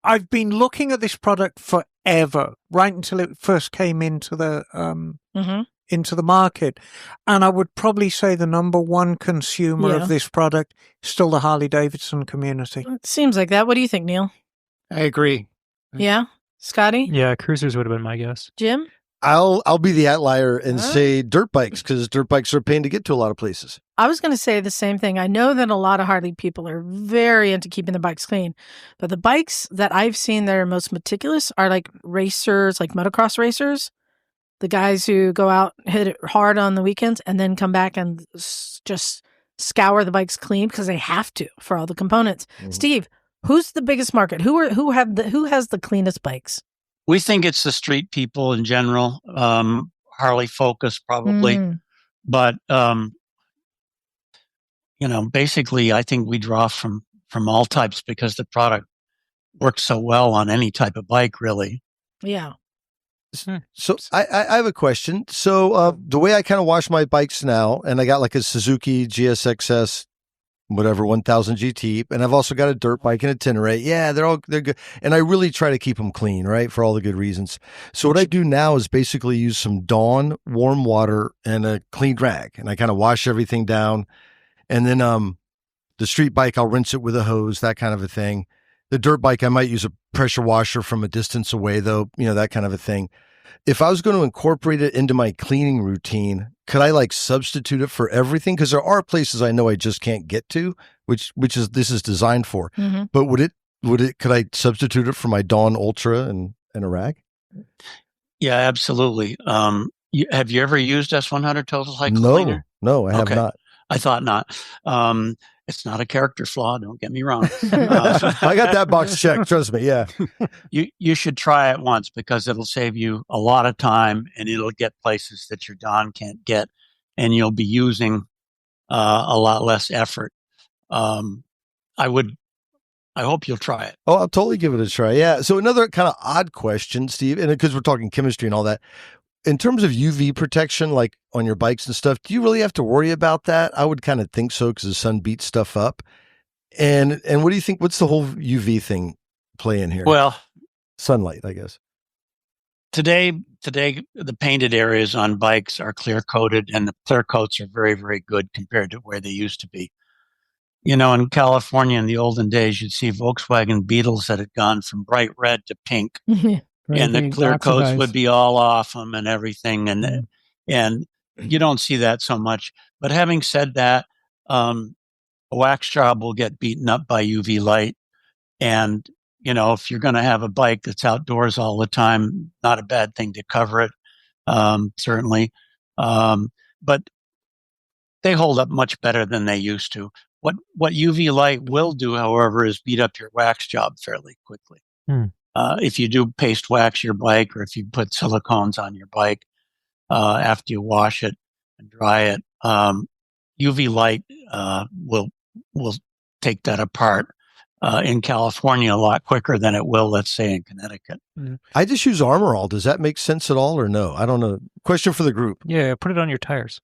I've been looking at this product forever, right until it first came into the market, and I would probably say the number one consumer of this product is still the Harley Davidson community. It seems like that. What do you think, Neil? I agree. Yeah, Scottie? Yeah, cruisers would have been my guess. Jim? I'll be the outlier and say dirt bikes, because dirt bikes are a pain to get to a lot of places. I was going to say the same thing. I know that a lot of Harley people are very into keeping their bikes clean, but the bikes that I've seen that are most meticulous are like racers, like motocross racers. the guys who go out, hit it hard on the weekends, and then come back and just scour the bikes clean because they have to for all the components. Steve, who's the biggest market? Who has the cleanest bikes? We think it's the street people in general, Harley Focus probably, but basically, I think we draw from all types because the product works so well on any type of bike, really. Yeah. So I have a question. So the way I kind of wash my bikes now, and I got like a Suzuki GSXS, whatever, 1000 GT, and I've also got a dirt bike and a Tenere. Yeah, they're good, and I really try to keep them clean, right, for all the good reasons. So what I do now is basically use some Dawn warm water and a clean rag, and I kind of wash everything down, and then the street bike I'll rinse it with a hose, that kind of a thing. The dirt bike I might use a pressure washer from a distance away, though, that kind of a thing. If I was going to incorporate it into my cleaning routine, could I substitute it for everything? Because there are places I know I just can't get to, which this is designed for. Mm-hmm. But could I substitute it for my Dawn Ultra and a rag? Yeah, absolutely. Have you ever used S100 Total Cycle Cleaner? No, I have not. I thought not. It's not a character flaw. Don't get me wrong. I got that box checked. Trust me. Yeah. You should try it once because it'll save you a lot of time and it'll get places that your Dawn can't get, and you'll be using a lot less effort. I hope you'll try it. Oh, I'll totally give it a try. Yeah. So another kind of odd question, Steve, and because we're talking chemistry and all that, in terms of UV protection, like on your bikes and stuff, do you really have to worry about that? I would kind of think so because the sun beats stuff up. And what do you think? What's the whole UV thing play in here? Well, sunlight, I guess. Today, the painted areas on bikes are clear coated, and the clear coats are very, very good compared to where they used to be. In California in the olden days, you'd see Volkswagen Beetles that had gone from bright red to pink. And the clear coats would be all off them and everything. And you don't see that so much. But having said that, a wax job will get beaten up by UV light. And, if you're going to have a bike that's outdoors all the time, not a bad thing to cover it, certainly. But they hold up much better than they used to. What UV light will do, however, is beat up your wax job fairly quickly. If you do paste wax your bike, or if you put silicones on your bike after you wash it and dry it, UV light will take that apart in California a lot quicker than it will, let's say, in Connecticut. I just use Armor All. Does that make sense at all, or no? I don't know. Question for the group. Yeah, put it on your tires.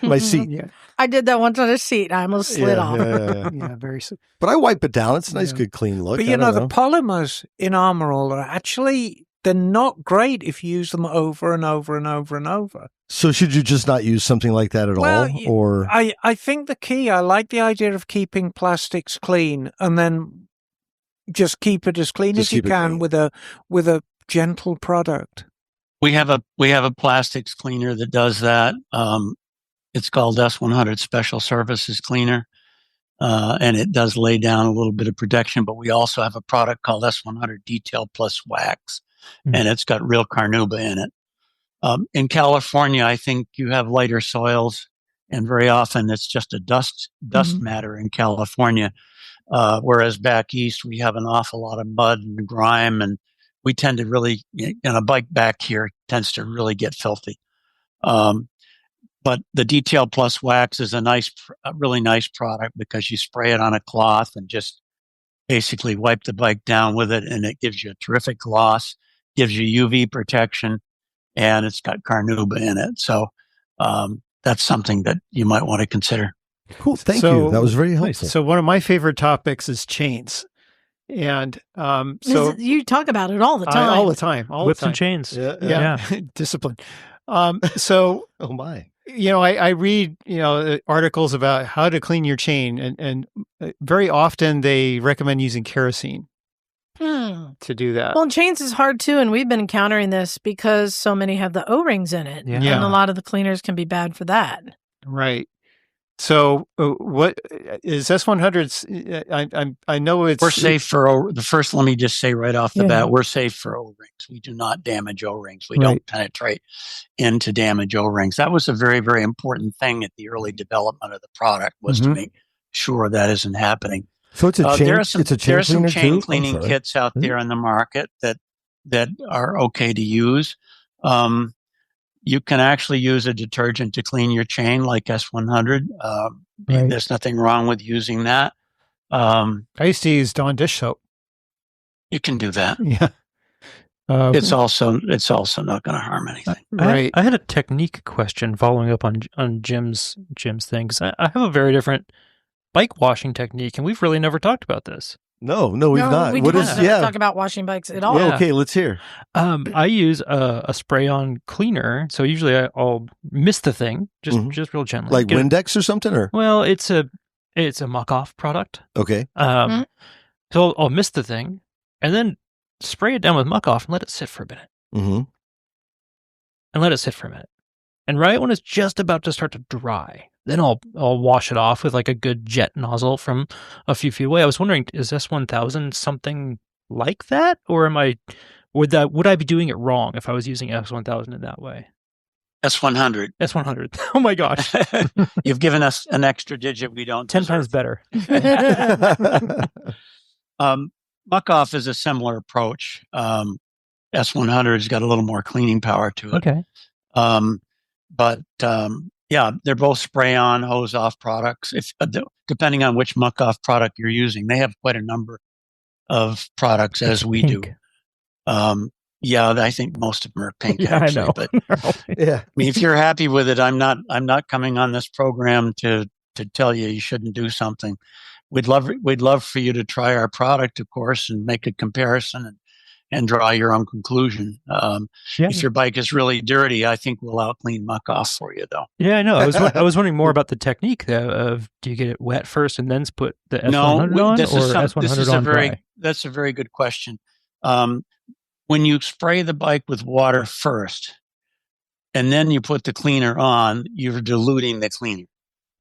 My seat. Yeah. I did that once on a seat. I almost slid off. Yeah, very. But I wipe it down. It's a nice, good, clean look. But the polymers in Armor All are actually, they're not great if you use them over and over and over and over. So should you just not use something like that at all? Or I think the key, I like the idea of keeping plastics clean and then just keep it as clean as you can with a gentle product. We have a plastics cleaner that does that. It's called S100 Special Services Cleaner, and it does lay down a little bit of protection. But we also have a product called S100 Detail Plus Wax, and it's got real carnauba in it. In California, I think you have lighter soils, and very often it's just a dust matter in California. Whereas back east, we have an awful lot of mud and grime, and we tend to really, a bike back here tends to really get filthy. But the Detail Plus Wax is a really nice product because you spray it on a cloth and just basically wipe the bike down with it, and it gives you a terrific gloss, gives you UV protection, and it's got carnauba in it. So that's something that you might want to consider. Cool. Thank you. That was very helpful. So one of my favorite topics is chains. And so you talk about it all the time. All the time. Whips and chains. Yeah. Discipline. So oh my. I read, articles about how to clean your chain, and very often they recommend using kerosene to do that. Well, chains is hard too, and we've been encountering this because so many have the O-rings in it. Yeah. And a lot of the cleaners can be bad for that. Right. So what is S100's? I know it's We're safe for the first. Let me just say right off the Yeah. bat, we're safe for O-rings. We do not damage O-rings. We Right. don't penetrate into damage O-rings. That was a very, very important thing at the early development of the product, was to make sure that isn't happening. So it's a chain. There are some, it's a chain there are some cleaner chain too? cleaning I'm sorry. kits out there in the market that are okay to use. You can actually use a detergent to clean your chain, like S100. Right. There's nothing wrong with using that. I used to use Dawn dish soap. You can do that. Yeah. It's also not going to harm anything. Right. I had a technique question following up on Jim's thing, 'cause I have a very different bike washing technique, and we've really never talked about this. No, we've not. We What did is? not Yeah. talk about washing bikes at all. Well, Yeah. okay, let's hear. I use a spray-on cleaner, so usually I'll mist the thing just real gently. Like Windex or something, or Well, it's a muck-off product. okay. So I'll mist the thing, and then spray it down with muck-off and let it sit for a minute. Mm-hmm. And right when it's just about to start to dry, then I'll wash it off with like a good jet nozzle from a few feet away. I was wondering, is S1000 something like that, or would I be doing it wrong if I was using S1000 in that way? S100. S100. Oh my gosh, You've given us an extra digit we don't 10 deserve. times better. Muck off is a similar approach. S100's got a little more cleaning power to it. Okay. Yeah, they're both spray-on, hose-off products. If depending on which muck-off product you're using, they have quite a number of products, as we do. Yeah, I think most of them are pink. Yeah, actually, I know. But Yeah. I mean, if you're happy with it, I'm not coming on this program to tell you shouldn't do something. We'd love for you to try our product, of course, and make a comparison and draw your own conclusion. If your bike is really dirty, I think we'll out clean muck off for you, though. Yeah, I know. I was wondering more about the technique though, of do you get it wet first and then put the S100 on, S100 on dry? That's a very good question. When you spray the bike with water first, and then you put the cleaner on, you're diluting the cleaner.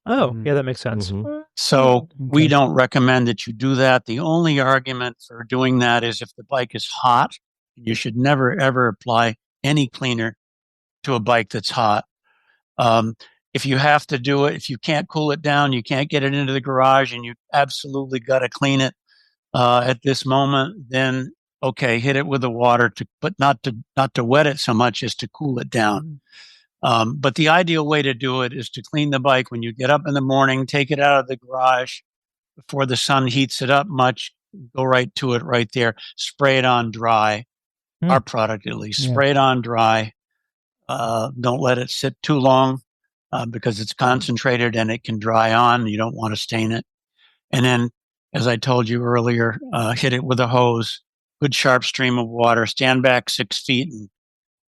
Oh, yeah, that makes sense. Mm-hmm. So we don't recommend that you do that. The only argument for doing that is if the bike is hot. You should never, ever apply any cleaner to a bike that's hot. If you have to do it, if you can't cool it down, you can't get it into the garage, and you absolutely got to clean it at this moment, then okay, hit it with the water, but not to wet it so much as to cool it down. But the ideal way to do it is to clean the bike when you get up in the morning, take it out of the garage before the sun heats it up much, go right to it right there, spray it on dry, our product at least, spray it on dry. Don't let it sit too long because it's concentrated and it can dry on. You don't want to stain it. And then, as I told you earlier, hit it with a hose, good sharp stream of water, stand back 6 feet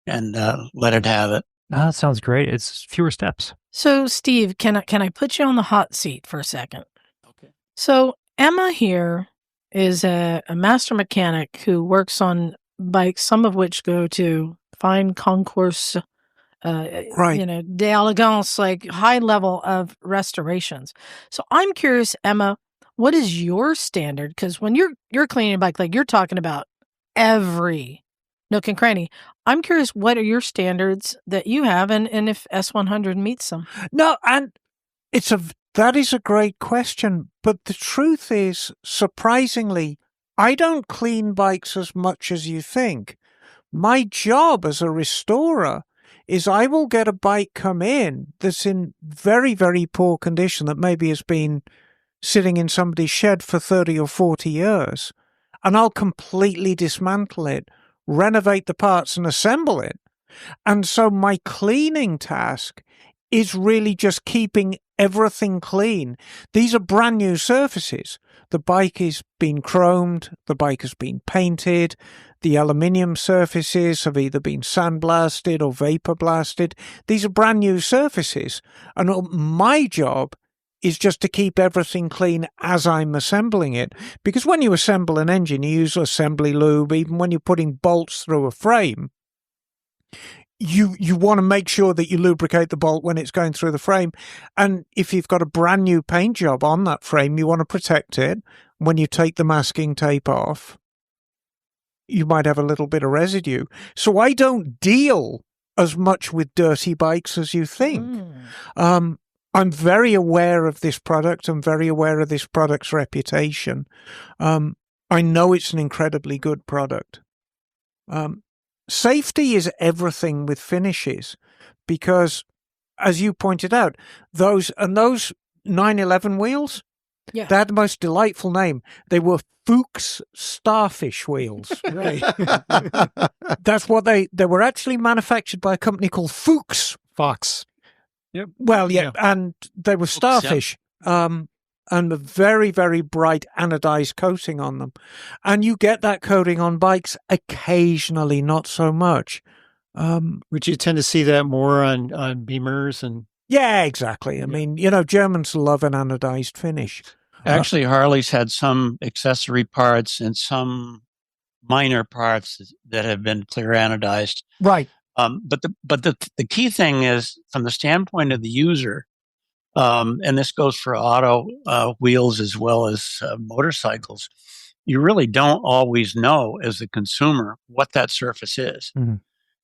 and let it have it. That sounds great. It's fewer steps. So, Steve, can I put you on the hot seat for a second? Okay. So, Emma here is a master mechanic who works on bikes, some of which go to fine concours, d'elegance, like high level of restorations. So, I'm curious, Emma, what is your standard? Because when you're cleaning a bike, like you're talking about every nook and cranny. I'm curious, what are your standards that you have, and if S100 meets them? No, and that is a great question. But the truth is, surprisingly, I don't clean bikes as much as you think. My job as a restorer is I will get a bike come in that's in very, very poor condition, that maybe has been sitting in somebody's shed for 30 or 40 years, and I'll completely dismantle it, renovate the parts and assemble it. And so my cleaning task is really just keeping everything clean. These are brand new surfaces. The bike is being chromed, the bike has been painted, the aluminium surfaces have either been sandblasted or vapor blasted. These are brand new surfaces. And my job is just to keep everything clean as I'm assembling it. Because when you assemble an engine, you use assembly lube. Even when you're putting bolts through a frame, you want to make sure that you lubricate the bolt when it's going through the frame. And if you've got a brand new paint job on that frame, you want to protect it. When you take the masking tape off, you might have a little bit of residue. So I don't deal as much with dirty bikes as you think. I'm very aware of this product. I'm very aware of this product's reputation. I know it's an incredibly good product. Safety is everything with finishes because, as you pointed out, those 911 wheels, they had the most delightful name. They were Fuchs Starfish wheels. Right. That's what they were actually manufactured by a company called Fuchs. Fox. Yep. Well, yeah, and they were starfish. And a very, very bright anodized coating on them. And you get that coating on bikes occasionally, not so much. Would you tend to see that more on Beamers and? Yeah, exactly. I mean, Germans love an anodized finish. Actually, Harley's had some accessory parts and some minor parts that have been clear anodized. Right. But the key thing is, from the standpoint of the user, and this goes for auto wheels as well as motorcycles, you really don't always know as a consumer what that surface is. Mm-hmm.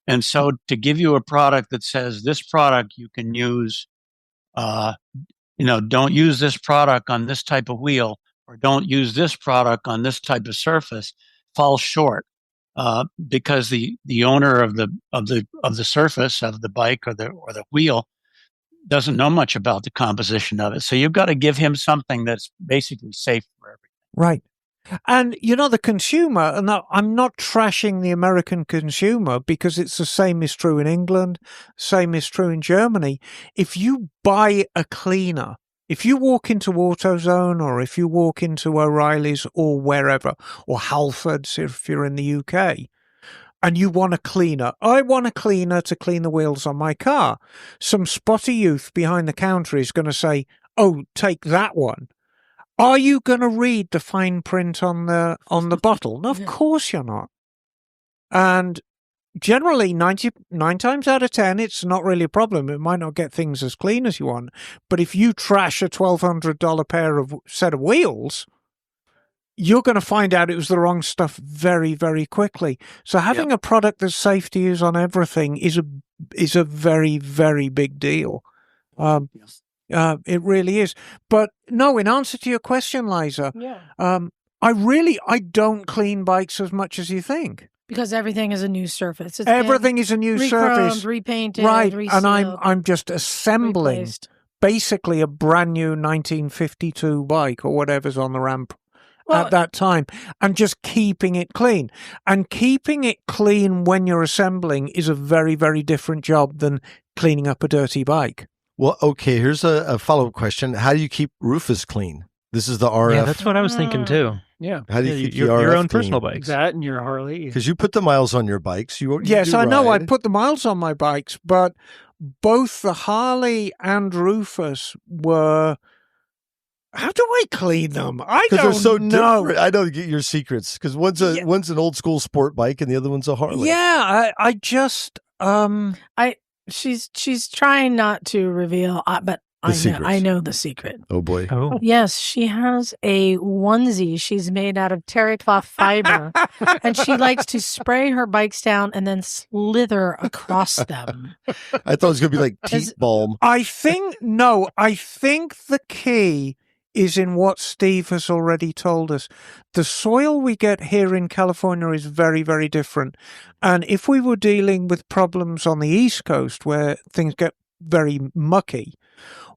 And so to give you a product that says this product you can use, don't use this product on this type of wheel, or don't use this product on this type of surface, falls short. Because the owner of the surface of the bike or the wheel doesn't know much about the composition of it. So you've got to give him something that's basically safe for everything. Right. And, the consumer, and I'm not trashing the American consumer because it's the same is true in England, same is true in Germany. If you buy a cleaner, if you walk into AutoZone or if you walk into O'Reilly's or wherever, or Halfords if you're in the UK, and you want a cleaner, I want a cleaner to clean the wheels on my car. Some spotty youth behind the counter is going to say, oh, take that one. Are you going to read the fine print on the bottle? No, of course you're not. And generally, 99 times out of 10, it's not really a problem. It might not get things as clean as you want. But if you trash a $1,200 set of wheels, you're going to find out it was the wrong stuff very, very quickly. So having a product that's safe to use on everything is a very, very big deal. It really is. But no, in answer to your question, Liza, I don't clean bikes as much as you think. Because everything is a new surface. Everything is a new surface. Repainted, right? resealed, And I'm just assembling basically a brand new 1952 bike or whatever's on the ramp at that time, and just keeping it clean. And keeping it clean when you're assembling is a very, very different job than cleaning up a dirty bike. Well, okay, here's a follow-up question. How do you keep Rufus clean? This is the RF. Yeah, that's what I was thinking too. Yeah. How do you keep your the RF own clean? personal bikes? That and your Harley. Because you put the miles on your bikes. Yes, I know. I put the miles on my bikes, but both the Harley and Rufus were... How do I clean them? I don't they're so know. Different. I know your secrets. Because one's an old school sport bike and the other one's a Harley. Yeah, I just... She's trying not to reveal, but I know the secret. Oh boy. Oh. Yes, she has a onesie. She's made out of terrycloth fiber, and she likes to spray her bikes down and then slither across them. I thought it was going to be like teeth balm. I think the key is in what Steve has already told us. The soil we get here in California is very, very different. And if we were dealing with problems on the East Coast where things get very mucky,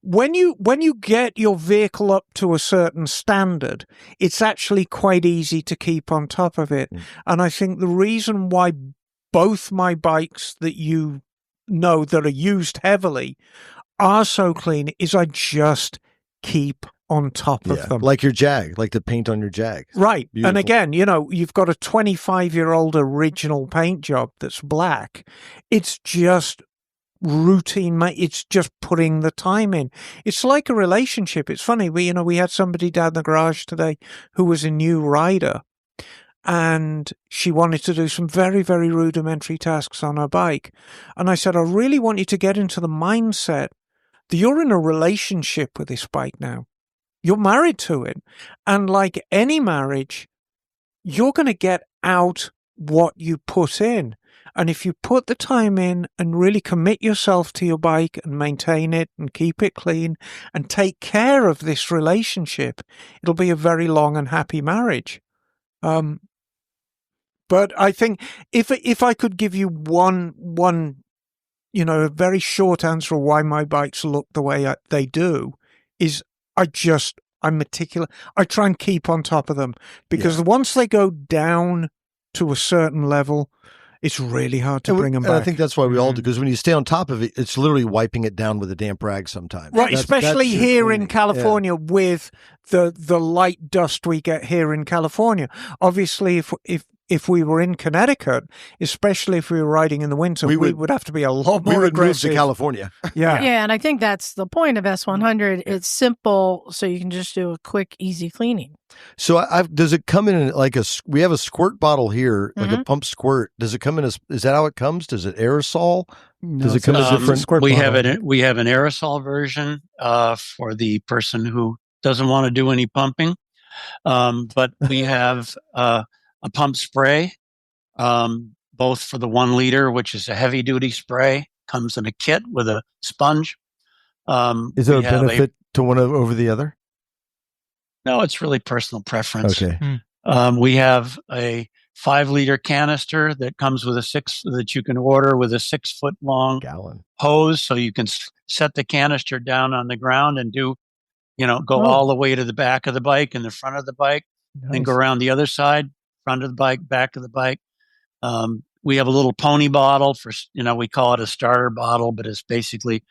when you get your vehicle up to a certain standard, it's actually quite easy to keep on top of it. And I think the reason why both my bikes that that are used heavily are so clean is I just keep on top of them. Like your Jag, like the paint on your Jag. Right. Beautiful. And again, you've got a 25-year-old original paint job that's black. It's just routine. It's just putting the time in. It's like a relationship. It's funny. We had somebody down the garage today who was a new rider. and she wanted to do some very, very rudimentary tasks on her bike. And I said, I really want you to get into the mindset that you're in a relationship with this bike now. You're married to it. And like any marriage, you're going to get out what you put in. And if you put the time in and really commit yourself to your bike and maintain it and keep it clean and take care of this relationship, it'll be a very long and happy marriage. But I think if I could give you one, a very short answer of why my bikes look the way they do, is I'm meticulous. I try and keep on top of them, because once they go down to a certain level, it's really hard to bring them back. I think that's why we all do, because when you stay on top of it, it's literally wiping it down with a damp rag sometimes. Right, especially here in California with the light dust we get here in California. Obviously, if we were in Connecticut, especially if we were riding in the winter, we would have to be a lot more aggressive. Move to California. Yeah, and I think that's the point of S100. It's simple, so you can just do a quick, easy cleaning. So does it come in like we have a squirt bottle here, like a pump squirt. Does it come in is that how it comes? Does it aerosol? Does it come in a different squirt bottle? We have an aerosol version for the person who doesn't want to do any pumping. But we have a pump spray, both for the 1 liter, which is a heavy duty spray, comes in a kit with a sponge. Is there a benefit to one over the other? No, it's really personal preference. Okay. We have a 5 liter canister that comes with that you can order with a 6 foot long gallon hose. So you can set the canister down on the ground and go all the way to the back of the bike and the front of the bike, then go around the other side, front of the bike, back of the bike. We have a little pony bottle for, we call it a starter bottle, but it's basically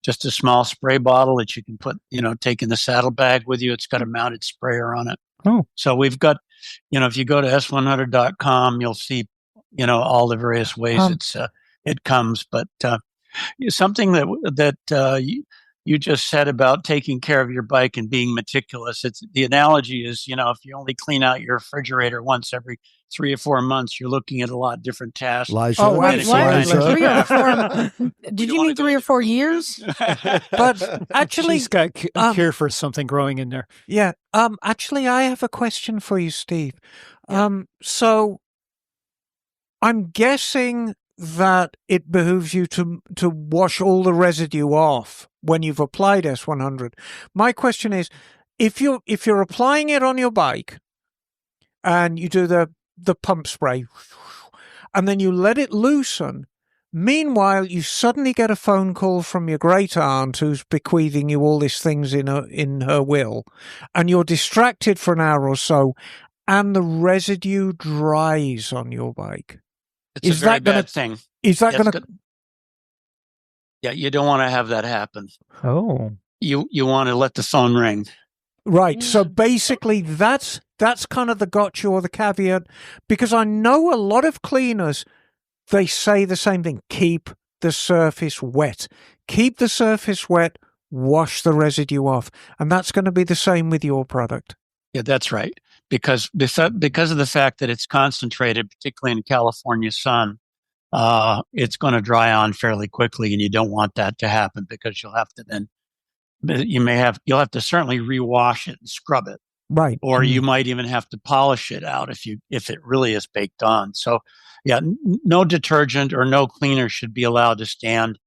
just a small spray bottle that you can put, take in the saddlebag with you. It's got a mounted sprayer on it. Oh. So we've got, if you go to S100.com, you'll see, all the various ways it comes. But something that you just said about taking care of your bike and being meticulous. The analogy is, if you only clean out your refrigerator once every 3 or 4 months, you're looking at a lot of different tasks. Liza. Oh, wait, what? Liza. 3 or 4? Did you mean 3 or 4 years? But actually, she's got a cure for something growing in there. Yeah. Actually, I have a question for you, Steve. So I'm guessing that it behooves you to wash all the residue off when you've applied S100. My question is, if you're applying it on your bike and you do the pump spray and then you let it loosen, meanwhile you suddenly get a phone call from your great aunt who's bequeathing you all these things in her will, and you're distracted for an hour or so and the residue dries on your bike. It's a very bad thing. Is that going to... Yeah, you don't want to have that happen. Oh. You want to let the phone ring. Right. So basically that's kind of the gotcha or the caveat, because I know a lot of cleaners, they say the same thing. Keep the surface wet. Keep the surface wet, wash the residue off. And that's going to be the same with your product. Yeah, that's right. Because of the fact that it's concentrated, particularly in California sun, it's going to dry on fairly quickly, and you don't want that to happen, because you'll have to certainly rewash it and scrub it, right? Or you might even have to polish it out if it really is baked on. So, yeah, no detergent or no cleaner should be allowed to stand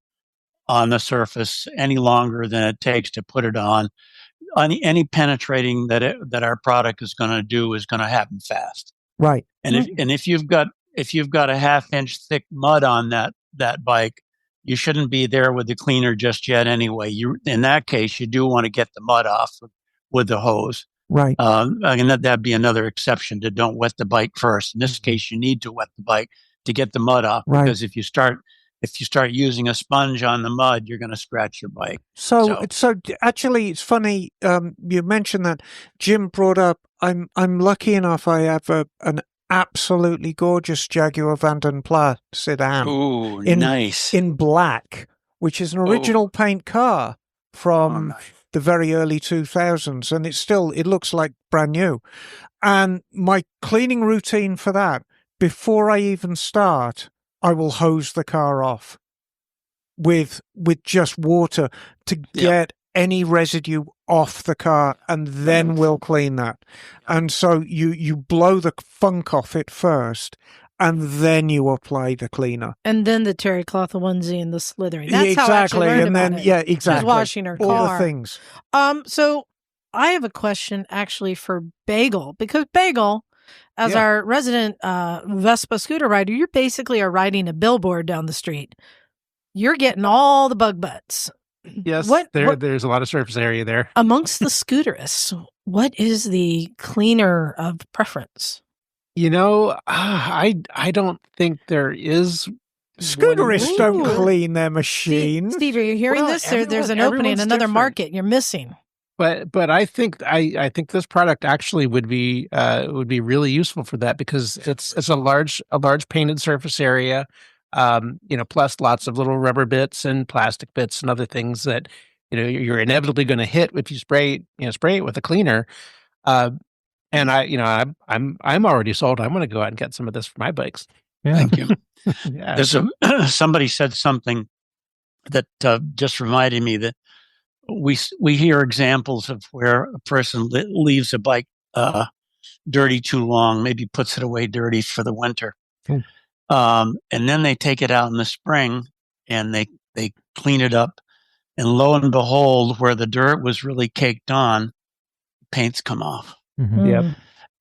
on the surface any longer than it takes to put it on. Any penetrating that our product is going to do is going to happen fast, right? And if you've got a 1/2 inch thick mud on that bike, you shouldn't be there with the cleaner just yet. Anyway, in that case, you do want to get the mud off with the hose, right? And that'd be another exception to don't wet the bike first. In this case, you need to wet the bike to get the mud off, right? Because if you start using a sponge on the mud, you're going to scratch your bike. So actually, it's funny you mentioned that. Jim brought up, I'm lucky enough I have an absolutely gorgeous Jaguar Vanden Plas sedan. Ooh, in, nice. In black, which is an original paint car. from the very early 2000s, and it looks like brand new. And my cleaning routine for that, before I even start, I will hose the car off with just water to get any residue off the car, and then we'll clean that. And so you blow the funk off it first, and then you apply the cleaner. And then the terry cloth onesie and the slithering. That's how I actually learned and then about it. exactly. She's washing her all car. the things. So I have a question actually for Bagel, because Bagel, as our resident Vespa scooter rider, you basically are riding a billboard down the street. You're getting all the bug butts. Yes, there's a lot of surface area there. Amongst the scooterists, what is the cleaner of preference? You know, I don't think there is. Scooterists don't clean their machine. Steve, are you hearing this? There's an opening in another market you're missing. But I think this product actually would be really useful for that, because it's a large painted surface area. Plus lots of little rubber bits and plastic bits and other things that, you're inevitably going to hit if you spray it with a cleaner. And I'm already sold. I'm going to go out and get some of this for my bikes. Yeah. Thank you. Yeah. There's somebody said something that just reminded me that we hear examples of where a person leaves a bike dirty too long, maybe puts it away dirty for the winter. And then they take it out in the spring and they clean it up. And lo and behold, where the dirt was really caked on, paints come off. Mm-hmm. Yep.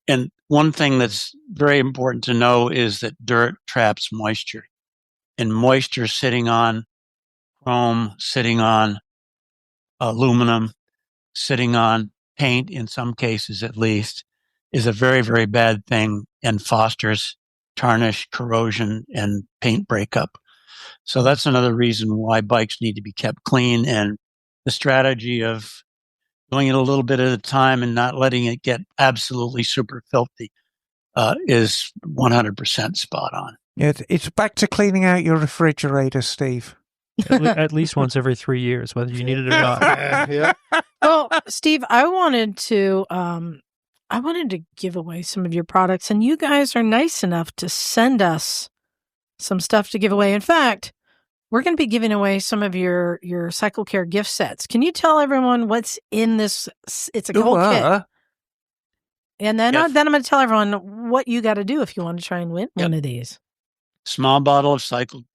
And one thing that's very important to know is that dirt traps moisture. And moisture sitting on chrome, sitting on aluminum, sitting on paint, in some cases at least, is a very, very bad thing and fosters tarnish, corrosion, and paint breakup. So that's another reason why bikes need to be kept clean. And the strategy of doing it a little bit at a time and not letting it get absolutely super filthy is 100% spot on. It's back to cleaning out your refrigerator, Steve. At least once every 3 years, whether you need it or not. Well, Steve, I wanted to give away some of your products, and you guys are nice enough to send us some stuff to give away. In fact, we're going to be giving away some of your Cycle Care gift sets. Can you tell everyone what's in this? It's a whole kit. And then I'm going to tell everyone what you got to do if you want to try and win one of these. Small bottle of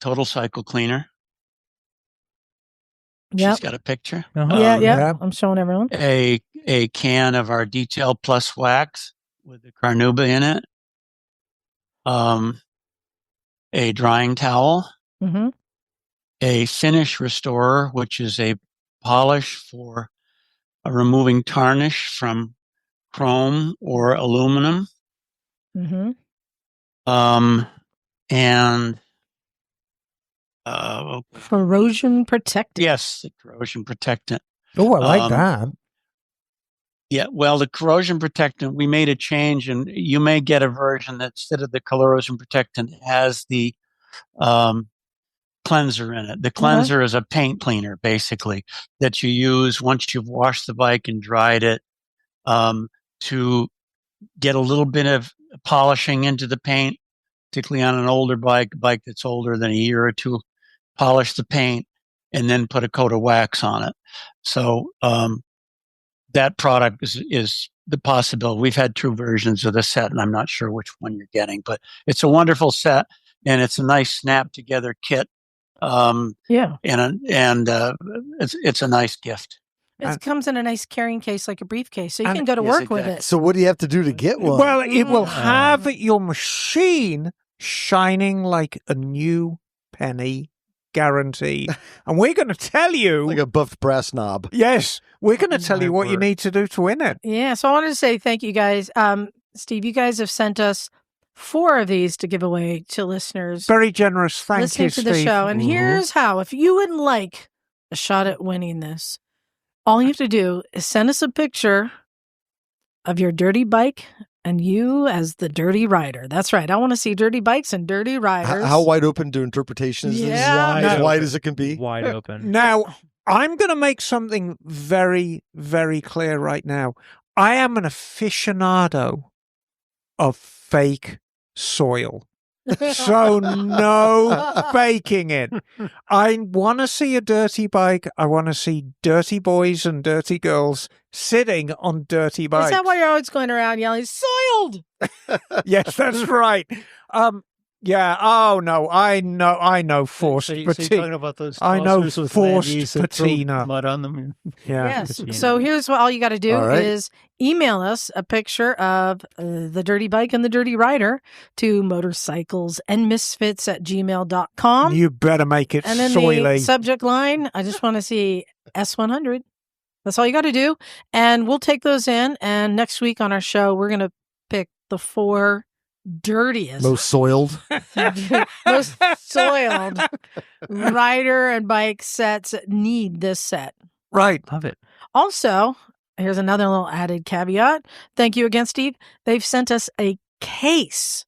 total cycle cleaner. Yep. She's got a picture. Yeah. I'm showing everyone. A can of our Detail Plus wax with the carnauba in it. A drying towel. Mm-hmm. A finish restorer, which is a polish for removing tarnish from chrome or aluminum. Mm-hmm. And corrosion protectant. Yes, the corrosion protectant. Oh, I like that. Yeah, well, the corrosion protectant, we made a change, and you may get a version that instead of the corrosion protectant has the cleanser in it. The cleanser is a paint cleaner, basically, that you use once you've washed the bike and dried it to get a little bit of polishing into the paint, particularly on an older bike that's older than a year or two. Polish the paint and then put a coat of wax on it. So that product is the possibility. We've had 2 versions of the set, and I'm not sure which one you're getting, but it's a wonderful set, and it's a nice snap together kit. And it's a nice gift. It comes in a nice carrying case, like a briefcase, so you can go to work with it. So what do you have to do to get one? Well, it will have your machine shining like a new penny, guaranteed. And we're going to tell you, like a buffed brass knob. Yes, we're going to tell you what you need to do to win it. Yeah, so I wanted to say thank you guys. Steve, you guys have sent us 4 of these to give away to listeners. Very generous. Thank listening you, to Steve. the show. And here's how. If you would like a shot at winning this, all you have to do is send us a picture of your dirty bike and you as the dirty rider. That's right. I want to see dirty bikes and dirty riders. How wide open to interpretation is this? Yeah. As wide as it can be? Wide open. Now, I'm going to make something very, very clear right now. I am an aficionado of fake soil. So no faking it. I want to see a dirty bike. I want to see dirty boys and dirty girls sitting on dirty bikes. Is that why you're always going around yelling, soiled? Yes, that's right. Yeah. Oh no, I know forced So you're patina. talking about those I know tossers with forced Landys that throw patina. mud on them. Yeah. Yes. So here's what all you got to do All right. is email us a picture of the dirty bike and the dirty rider to motorcyclesandmisfits@gmail.com. You better make it And then soily. the subject line, I just want to see S100. That's all you got to do. And we'll take those in. And next week on our show, we're going to pick the 4 dirtiest, Most soiled. most soiled rider and bike sets that need this set. Right. Love it. Also, here's another little added caveat. Thank you again, Steve. They've sent us a case.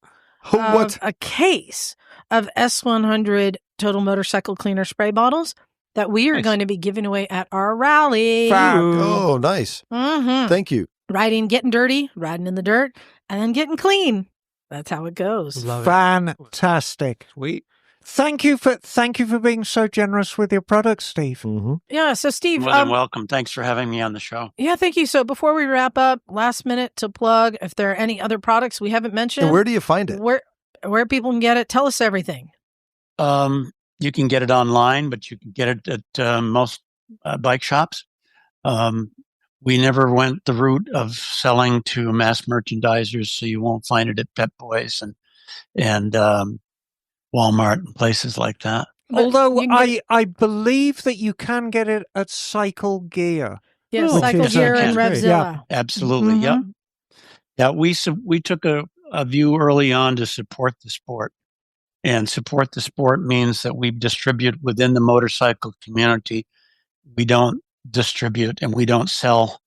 What? A case of S100 Total Motorcycle Cleaner spray bottles that we are Nice. going to be giving away at our rally. Fab. Oh, nice. Mhm. Thank you. Riding, getting dirty, riding in the dirt, and then getting clean. That's how it goes. Love it. Fantastic. Sweet. Thank you for being so generous with your products, Steve. Mm-hmm. Yeah. So, Steve, More than welcome. Thanks for having me on the show. yeah, thank you. So, before we wrap up, last minute to plug if there are any other products we haven't mentioned, And where do you find it? where people can get it. Tell us everything. You can get it online, but you can get it at most bike shops. We never went the route of selling to mass merchandisers, so you won't find it at Pep Boys and Walmart and places like that. But Although you can get- I believe that you can get it at Cycle Gear. Yes, Which Cycle is, Gear and okay. Revzilla. Absolutely. Yep. Mhm. Yeah, we took a view early on to support the sport. And support the sport means that we distribute within the motorcycle community. We don't distribute and we don't sell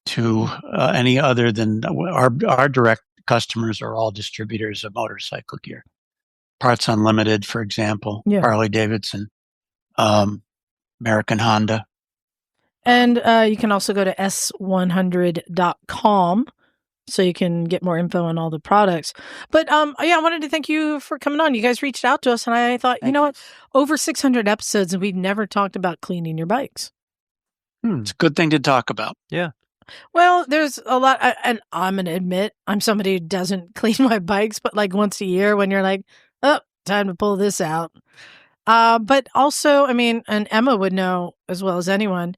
to any other than our direct customers are all distributors of motorcycle gear. Parts Unlimited, for example, Yeah. Harley Davidson, American Honda. And you can also go to s100.com so you can get more info on all the products. But yeah, I wanted to thank you for coming on. You guys reached out to us, and I thought, you know what? Over 600 episodes, and we've never talked about cleaning your bikes. It's a good thing to talk about. Well, there's a lot, and I'm going to admit, I'm somebody who doesn't clean my bikes, but like once a year when you're like, oh, time to pull this out. But also, I mean, and Emma would know as well as anyone,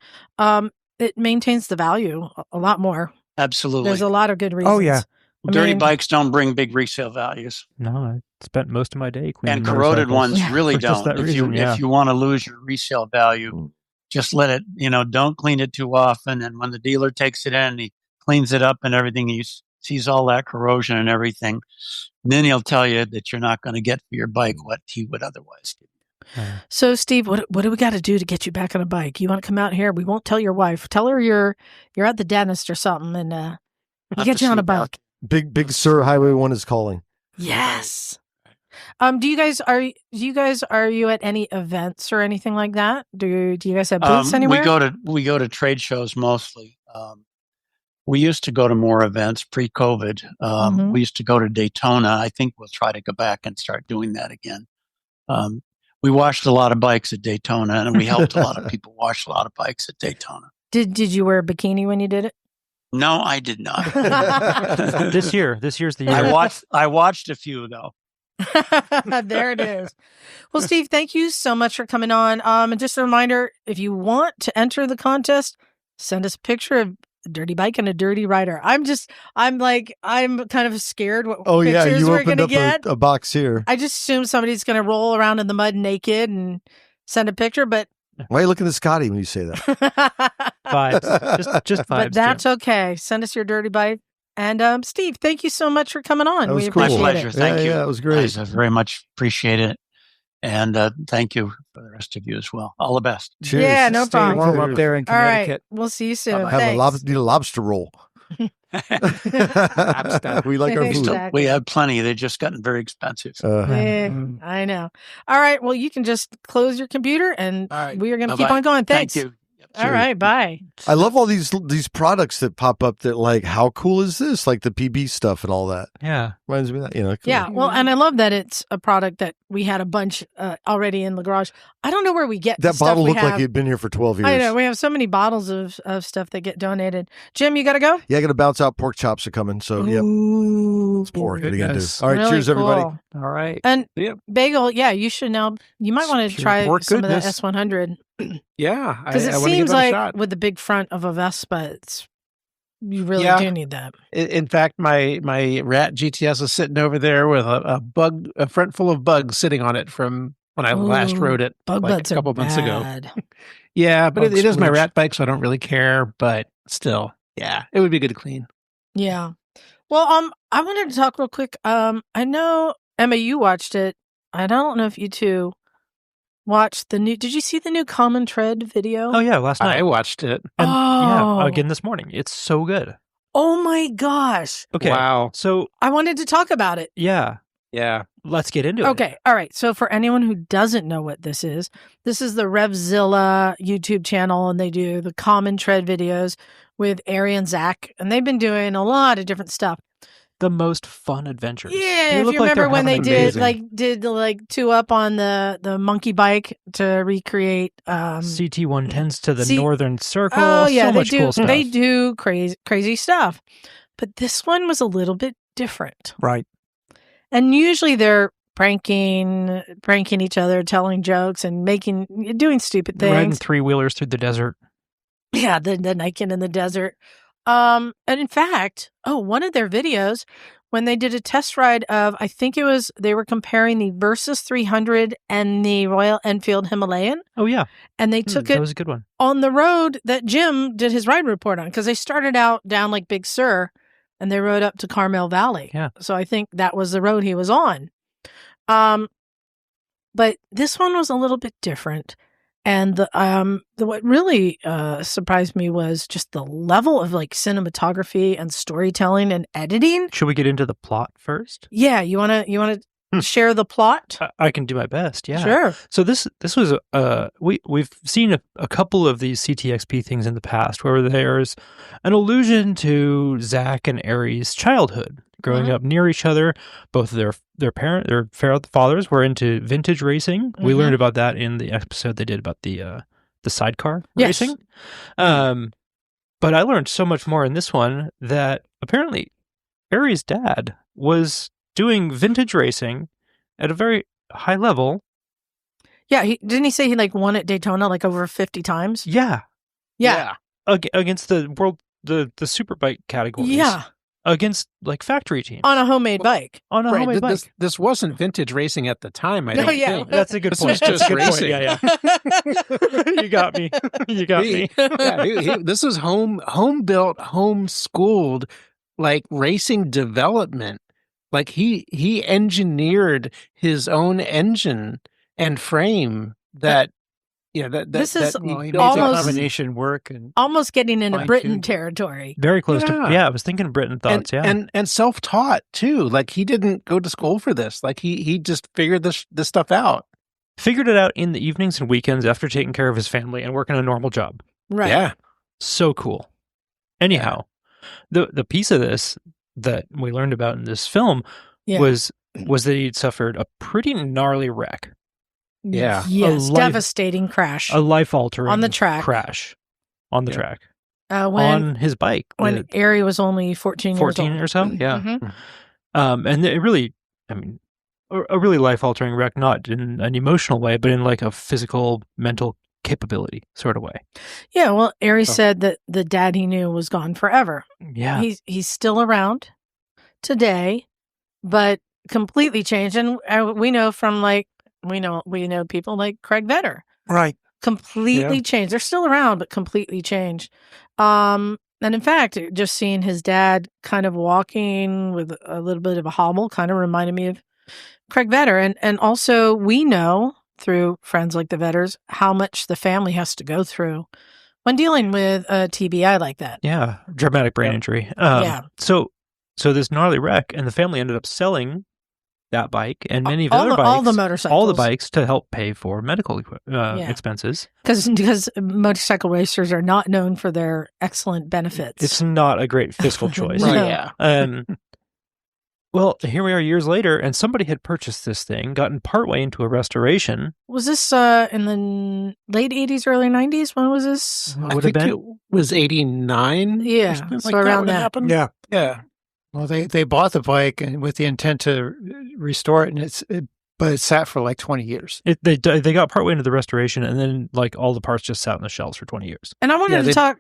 it maintains the value a lot more. Absolutely. There's a lot of good reasons. Oh, yeah. I Dirty mean, bikes don't bring big resale values. No, I spent most of my day cleaning And corroded motorcycles. ones really For just don't. that reason, If you want to lose your resale value, just let it, don't clean it too often. And when the dealer takes it in, he cleans it up and everything, he sees all that corrosion and everything. And then he'll tell you that you're not going to get for your bike what he would otherwise do. So, Steve, what do we got to do to get you back on a bike? You want to come out here? We won't tell your wife. Tell her you're at the dentist or something, and we'll Have get to you on see a bike. Big Sur Highway 1 is calling. Yes. Are you at any events or anything like that? Do you guys have booths anywhere? We go to trade shows mostly. We used to go to more events pre-COVID. Mhm. We used to go to Daytona. I think we'll try to go back and start doing that again. We washed a lot of bikes at Daytona, and we helped a lot of people wash a lot of bikes at Daytona. Did you wear a bikini when you did it? No, I did not. This year's the year. I watched a few though. There it is. Well, Steve, thank you so much for coming on. And just a reminder, if you want to enter the contest, send us a picture of a dirty bike and a dirty rider. I'm kind of scared what Oh, yeah. pictures You we're opened going to up get. a box here. I just assume somebody's going to roll around in the mud naked and send a picture, but Why are you looking at Scottie when you say that? Vibes. Just vibes. but that's okay. Send us your dirty bike. And Steve, thank you so much for coming on. That was We cool. My appreciate pleasure. it. Thank you. Yeah, it was great. Guys, I very much appreciate it. And thank you for the rest of you as well. All the best. Cheers. Yeah, no Stay problem. warm up there in All right. Connecticut. We'll see you soon. Bye-bye. Have Thanks. need a lobster roll. We like our food. Exactly. We have plenty. They've just gotten very expensive. I know. All right. Well, you can just close your computer and All right. we are going to keep Bye-bye. on going. Thanks. Thank you. All right. Bye. I love all these products that pop up that like, how cool is this? Like the PB stuff and all that. Yeah. Reminds me of that, you know. Cool. Yeah. Well, and I love that it's a product that we had a bunch already in the garage. I don't know where we get That the stuff bottle we looked like have. it had been here for 12 years. I know. We have so many bottles of stuff that get donated. Jim, you got to go? Yeah, I got to bounce out. Pork chops are coming. So, yep. Ooh. It's pork. What are you going to do? Goodness. All right. Really cheers, everybody. cool. All right. And Yep. Bagel, yeah, you should now. You might want to Pure try pork some of the goodness. S100 Yeah. because it I wanna give seems a like shot. with the big front of a Vespa, you really Yeah. do need that. In fact, my Rat GTS is sitting over there with a front full of bugs sitting on it from when I last Ooh, rode it Bug like buds a couple are months ago. bad. Yeah, but Bug it is my sploosh. rat bike, so I don't really care. But still, yeah, it would be good to clean. Yeah. Well, I wanted to talk real quick. I know Emma, you watched it. I don't know if you two watched the new. Did you see the new Common Tread video? Oh yeah, last night. I watched it. And, yeah, Oh. again this morning. It's so good. Oh my gosh! Okay. Wow. So I wanted to talk about it. yeah, Yeah. let's get into it. Okay. All right. So for anyone who doesn't know what this is the Revzilla YouTube channel, and they do the Common Tread videos with Ari and Zach, and they've been doing a lot of different stuff. The most fun adventures. Yeah, They if look you like remember they're when they having did two up on the monkey bike to recreate CT 110s to the See- Northern Circle. Oh yeah, so they much do. cool stuff. They do crazy stuff, but this one was a little bit different. Right. And usually they're pranking each other, telling jokes, and doing stupid Riding things. 3-wheelers through the desert. Yeah, the Nikon in the desert. And in fact, one of their videos when they did a test ride of, I think they were comparing the Versus 300 and the Royal Enfield Himalayan, Oh yeah, and they took that it was a good one. on the road that Jim did his ride report on, because they started out down like Big Sur and they rode up to Carmel Valley. Yeah. So I think that was the road he was on. But this one was a little bit different. And what really surprised me was just the level of like cinematography and storytelling and editing. Should we get into the plot first? Yeah, you wanna share the plot? I can do my best. Yeah. Sure. So this was we've seen a couple of these CTXP things in the past where there's an allusion to Zach and Ari's childhood, growing up near each other. Both of their fathers were into vintage racing. We learned about that in the episode they did about the sidecar Yes. racing. But I learned so much more in this one that apparently Ari's dad was doing vintage racing at a very high level. Yeah, didn't he say he like won at Daytona like over 50 times? Yeah. Yeah. Against the superbike categories. Yeah. Against like factory teams. On a homemade bike. On a Right. homemade bike. This wasn't vintage racing at the time. I No, don't yeah. think. That's a good This point. was just That's a good point. racing. Yeah. You got me. You got me. This is home built, home schooled, like racing development. Like he engineered his own engine and frame that This is that he Well, he built made the almost- combination work. And Almost getting into Fine-tuned. Britain territory. Very close to. Yeah. Yeah, I was thinking Britain thoughts. and self-taught too. Like he didn't go to school for this. Like he just figured this stuff out. Figured it out in the evenings and weekends after taking care of his family and working a normal job. Right. Yeah. So cool. Anyhow, the piece of this that we learned about in this film Yeah. was that he'd suffered a pretty gnarly wreck, Yeah. Yes. A life- Devastating crash. a life-altering On the track. crash on the Yeah. track When on his bike. when Ari was only 14 years 14 old. or so, yeah. Mhm. And it really, I mean, a really life-altering wreck, not in an emotional way, but in like a physical, mental capability sort of way. Yeah, well, Ari said that the dad he knew was gone forever. Yeah. He's still around today, but completely changed. And we know from we know people like Craig Vetter. Right. Completely changed. They're still around, but completely changed. And in fact, just seeing his dad kind of walking with a little bit of a hobble kind of reminded me of Craig Vetter. And also we know through friends like the Vetters how much the family has to go through when dealing with a TBI like that. Yeah, dramatic brain injury. Yeah. So this gnarly wreck, and the family ended up selling that bike and many of the All other the- bikes, all the motorcycles. all the bikes to help pay for medical Yeah. expenses. Because motorcycle racers are not known for their excellent benefits. It's not a great fiscal choice. No. Yeah. Well, here we are years later, and somebody had purchased this thing, gotten partway into a restoration. Was this in the late 80s, early 90s? When was this? What I would have think been? it was 89. Yeah, or something so like around when it that. happened. Yeah. Yeah. Well, they bought the bike and with the intent to restore it, but it sat for like 20 years. They got partway into the restoration, and then like all the parts just sat on the shelves for 20 years. And I wanted Yeah, to they- talk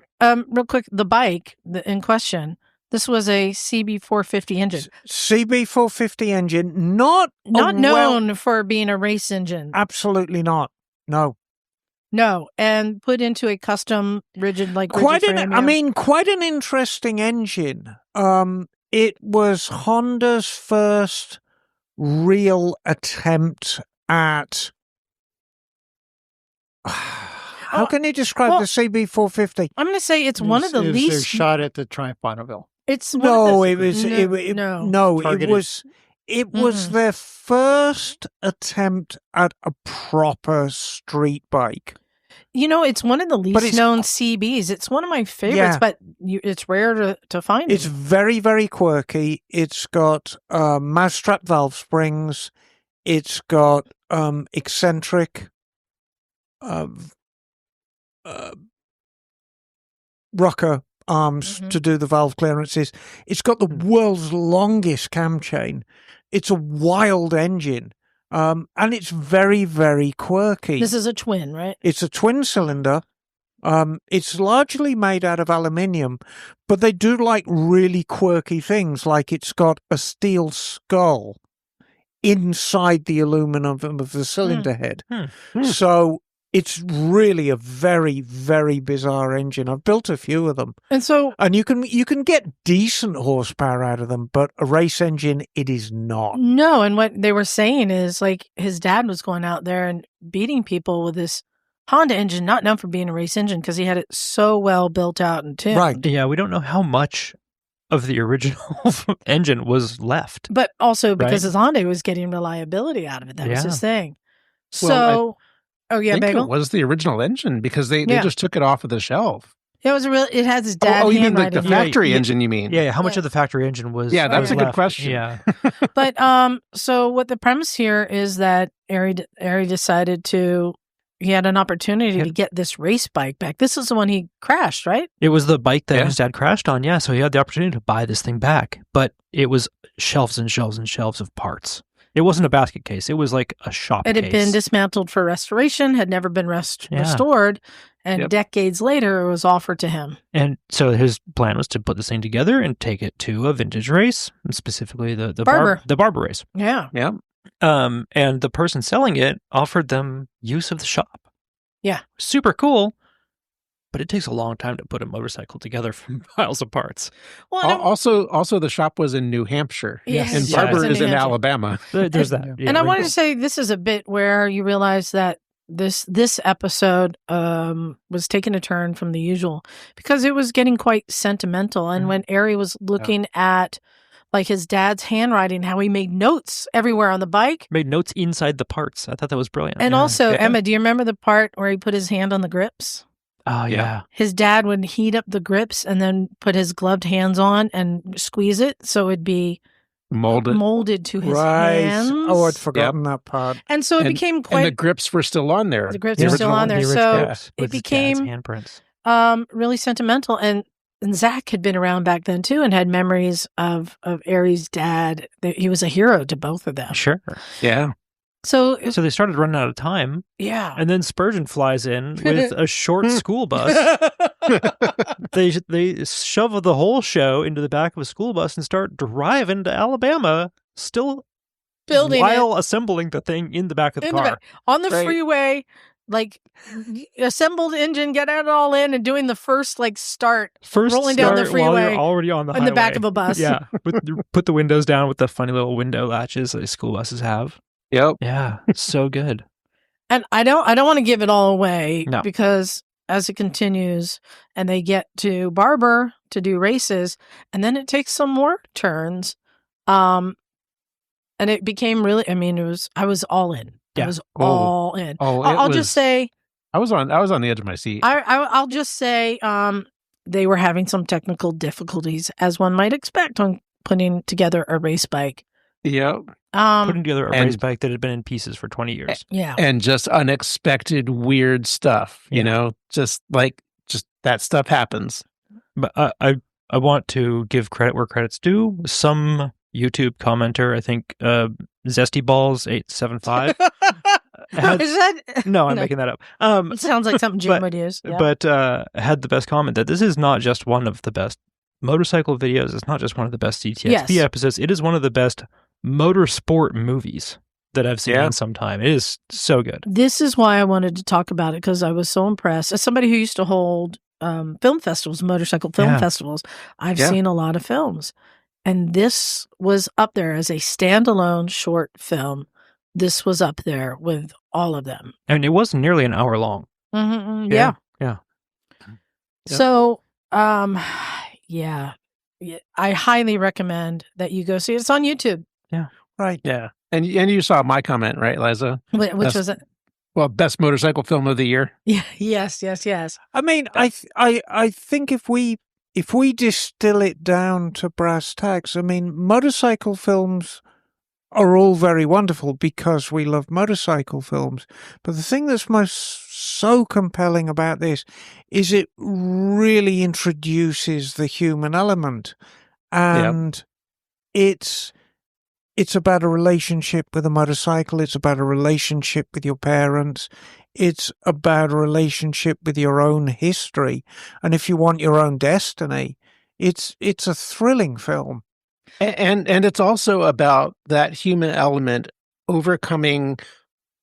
real quick. The bike in question. This was a CB450 engine, CB450 engine, not known for being a race engine. Absolutely not. No. No, and put into a custom rigid Quite frame, yeah. quite an interesting engine. It was Honda's first real attempt at. How can you describe well, the CB450? I'm going to say it's one of the It was their least. shot at the Triumph Bonneville. It's one No, of it the, was no. it Targeted. was their first attempt at a proper street bike. You know, it's one of the least it's- known CBs. It's one of my favorites, Yeah. but it's rare to find. It's it. very, very quirky. It's got mousetrap valve springs. It's got eccentric rocker arms to do the valve clearances. It's got the world's longest cam chain. It's a wild engine. And it's very, very quirky. This is a twin, right? It's a twin cylinder. It's largely made out of aluminium, but they do like really quirky things, like it's got a steel skull inside the aluminum of the cylinder head. So it's really a very, very bizarre engine. I've built a few of them. And so, And you can get decent horsepower out of them, but a race engine, it is not. no, and what they were saying is like his dad was going out there and beating people with this Honda engine, not known for being a race engine because he had it so well built out and tuned. Right. Yeah, we don't know how much of the original engine was left. But also because Right. his Honda was getting reliability out of it. That was Yeah. his thing. So, Well, oh yeah, I think Bagel. it was the original engine because they Yeah. just took it off of the shelf. It was a real. It has his dad Oh, you mean like the handwriting. factory Yeah, engine, you mean? Yeah, how much Yeah. of the factory engine was? Yeah, that's was a good left? question. Yeah, But so what the premise here is that Ari decided to. He had an opportunity to get this race bike back. This is the one he crashed, right? it was the bike that Yeah. his dad crashed on. Yeah, so he had the opportunity to buy this thing back, but it was shelves and shelves and shelves of parts. It wasn't a basket case. It was like a shop It case. had been dismantled for restoration, had never been Yeah. restored, and Yep. decades later, it was offered to him. And so his plan was to put this thing together and take it to a vintage race, and specifically the Barber. the Barber race. Yeah, Yeah. And the person selling it offered them use of the shop. Yeah. Super cool, but it takes a long time to put a motorcycle together from piles of parts. well, and, Also, the shop was in New Hampshire, Yes, and yeah, Barber it was is in in New Hampshire. Alabama. There's that. Yeah, and I like- wanted to say this is a bit where you realize that this episode was taking a turn from the usual because it was getting quite sentimental. And when Ari was looking at like his dad's handwriting, how he made notes everywhere on the bike. made notes inside the parts. I thought that was brilliant. And Yeah. also, Yeah. Emma, do you remember the part where he put his hand on the grips? Oh, yeah. Yeah. His dad would heat up the grips and then put his gloved hands on and squeeze it so it'd be molded to his hands. Oh, I'd forgotten that part. And so it And- became And quite the grips were still on there. the grips The are still original- on there. the So original grips it with his dad's became handprints. really sentimental. And Zach had been around back then too and had memories of Ari's dad. He was a hero to both of them. Sure. Yeah. So So they started running out of time, yeah. and then Spurgeon flies in with a short school bus. They shove the whole show into the back of a school bus and start driving to Alabama, still Building while assembling the thing in the back of the In the car. back. On the Right. freeway, like assembled engine, get it all in and doing the first like start First rolling down the start while freeway you're already on the in the back highway. of a bus. Yeah, put the windows down with the funny little window latches that school buses have. Yep. Yeah, so good. And I don't want to give it all away No. because as it continues and they get to Barber to do races, and then it takes some more turns. And it became really, I was all in. I was all in. I'll just say, I was on the edge of my seat. I'll just say, they were having some technical difficulties, as one might expect on putting together a race bike. Yep. Putting together a race bike that had been in pieces for 20 years. Yeah. And just unexpected weird stuff, you know, just that stuff happens. But I want to give credit where credit's due. Some YouTube commenter, I think Zesty Balls 875. Is that? No, I'm making that up. It sounds like something Jim would use. Yeah. But had the best comment that this is not just one of the best motorcycle videos. It's not just one of the best CTXP episodes. It is one of the best motorsport movies that I've seen in some time. It is so good. This is why I wanted to talk about it, because I was so impressed. As somebody who used to hold film festivals, motorcycle film festivals, I've seen a lot of films. And this was up there as a standalone short film. This was up there with all of them. And it was nearly an hour long. Mm-hmm. Yeah. So, I highly recommend that you go see it. It's on YouTube. Yeah. Right. Yeah. And you saw my comment, right, Liza? Which was it? Well, best motorcycle film of the year. Yeah. Yes. I mean, I think if we distill it down to brass tacks, I mean, motorcycle films are all very wonderful because we love motorcycle films. But the thing that's so compelling about this is it really introduces the human element. And it's about a relationship with a motorcycle. It's about a relationship with your parents. It's about a relationship with your own history. And if you want your own destiny, it's a thrilling film. And it's also about that human element overcoming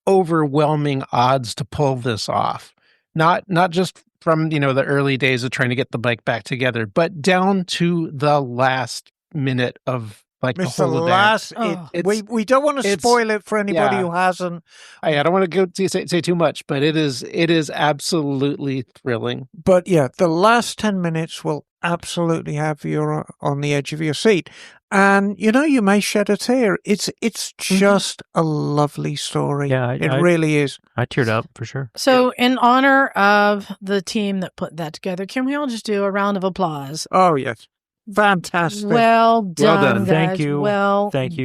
overwhelming odds to pull this off. Not just from, the early days of trying to get the bike back together, but down to the last minute of the whole event. We don't want to spoil it for anybody who hasn't. I don't want to say too much, but it is absolutely thrilling. But the last 10 minutes will absolutely have you on the edge of your seat. And, you may shed a tear. It's just a lovely story. Yeah, it really is. I teared up for sure. So in honor of the team that put that together, can we all just do a round of applause? Oh, yes. Fantastic. Well done, guys. Thank you. Thank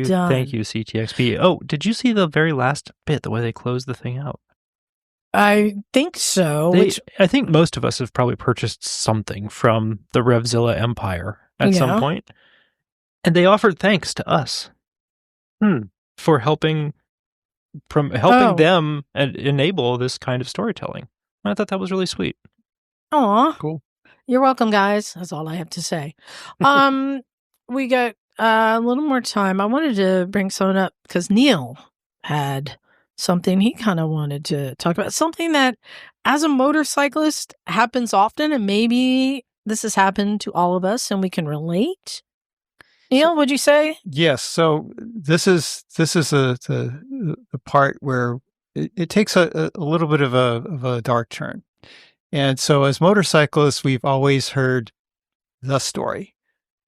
you, CTXP. Oh, did you see the very last bit, the way they closed the thing out? I think so. I think most of us have probably purchased something from the Revzilla empire at some point. And they offered thanks to us for helping them and enable this kind of storytelling. I thought that was really sweet. Aw. Cool. You're welcome, guys. That's all I have to say. We got a little more time. I wanted to bring someone up because Neil had something he kind of wanted to talk about. Something that, as a motorcyclist, happens often, and maybe this has happened to all of us, and we can relate. Neil, would you say? Yes. So this is the part where it takes a little bit of a dark turn. And so as motorcyclists, we've always heard the story.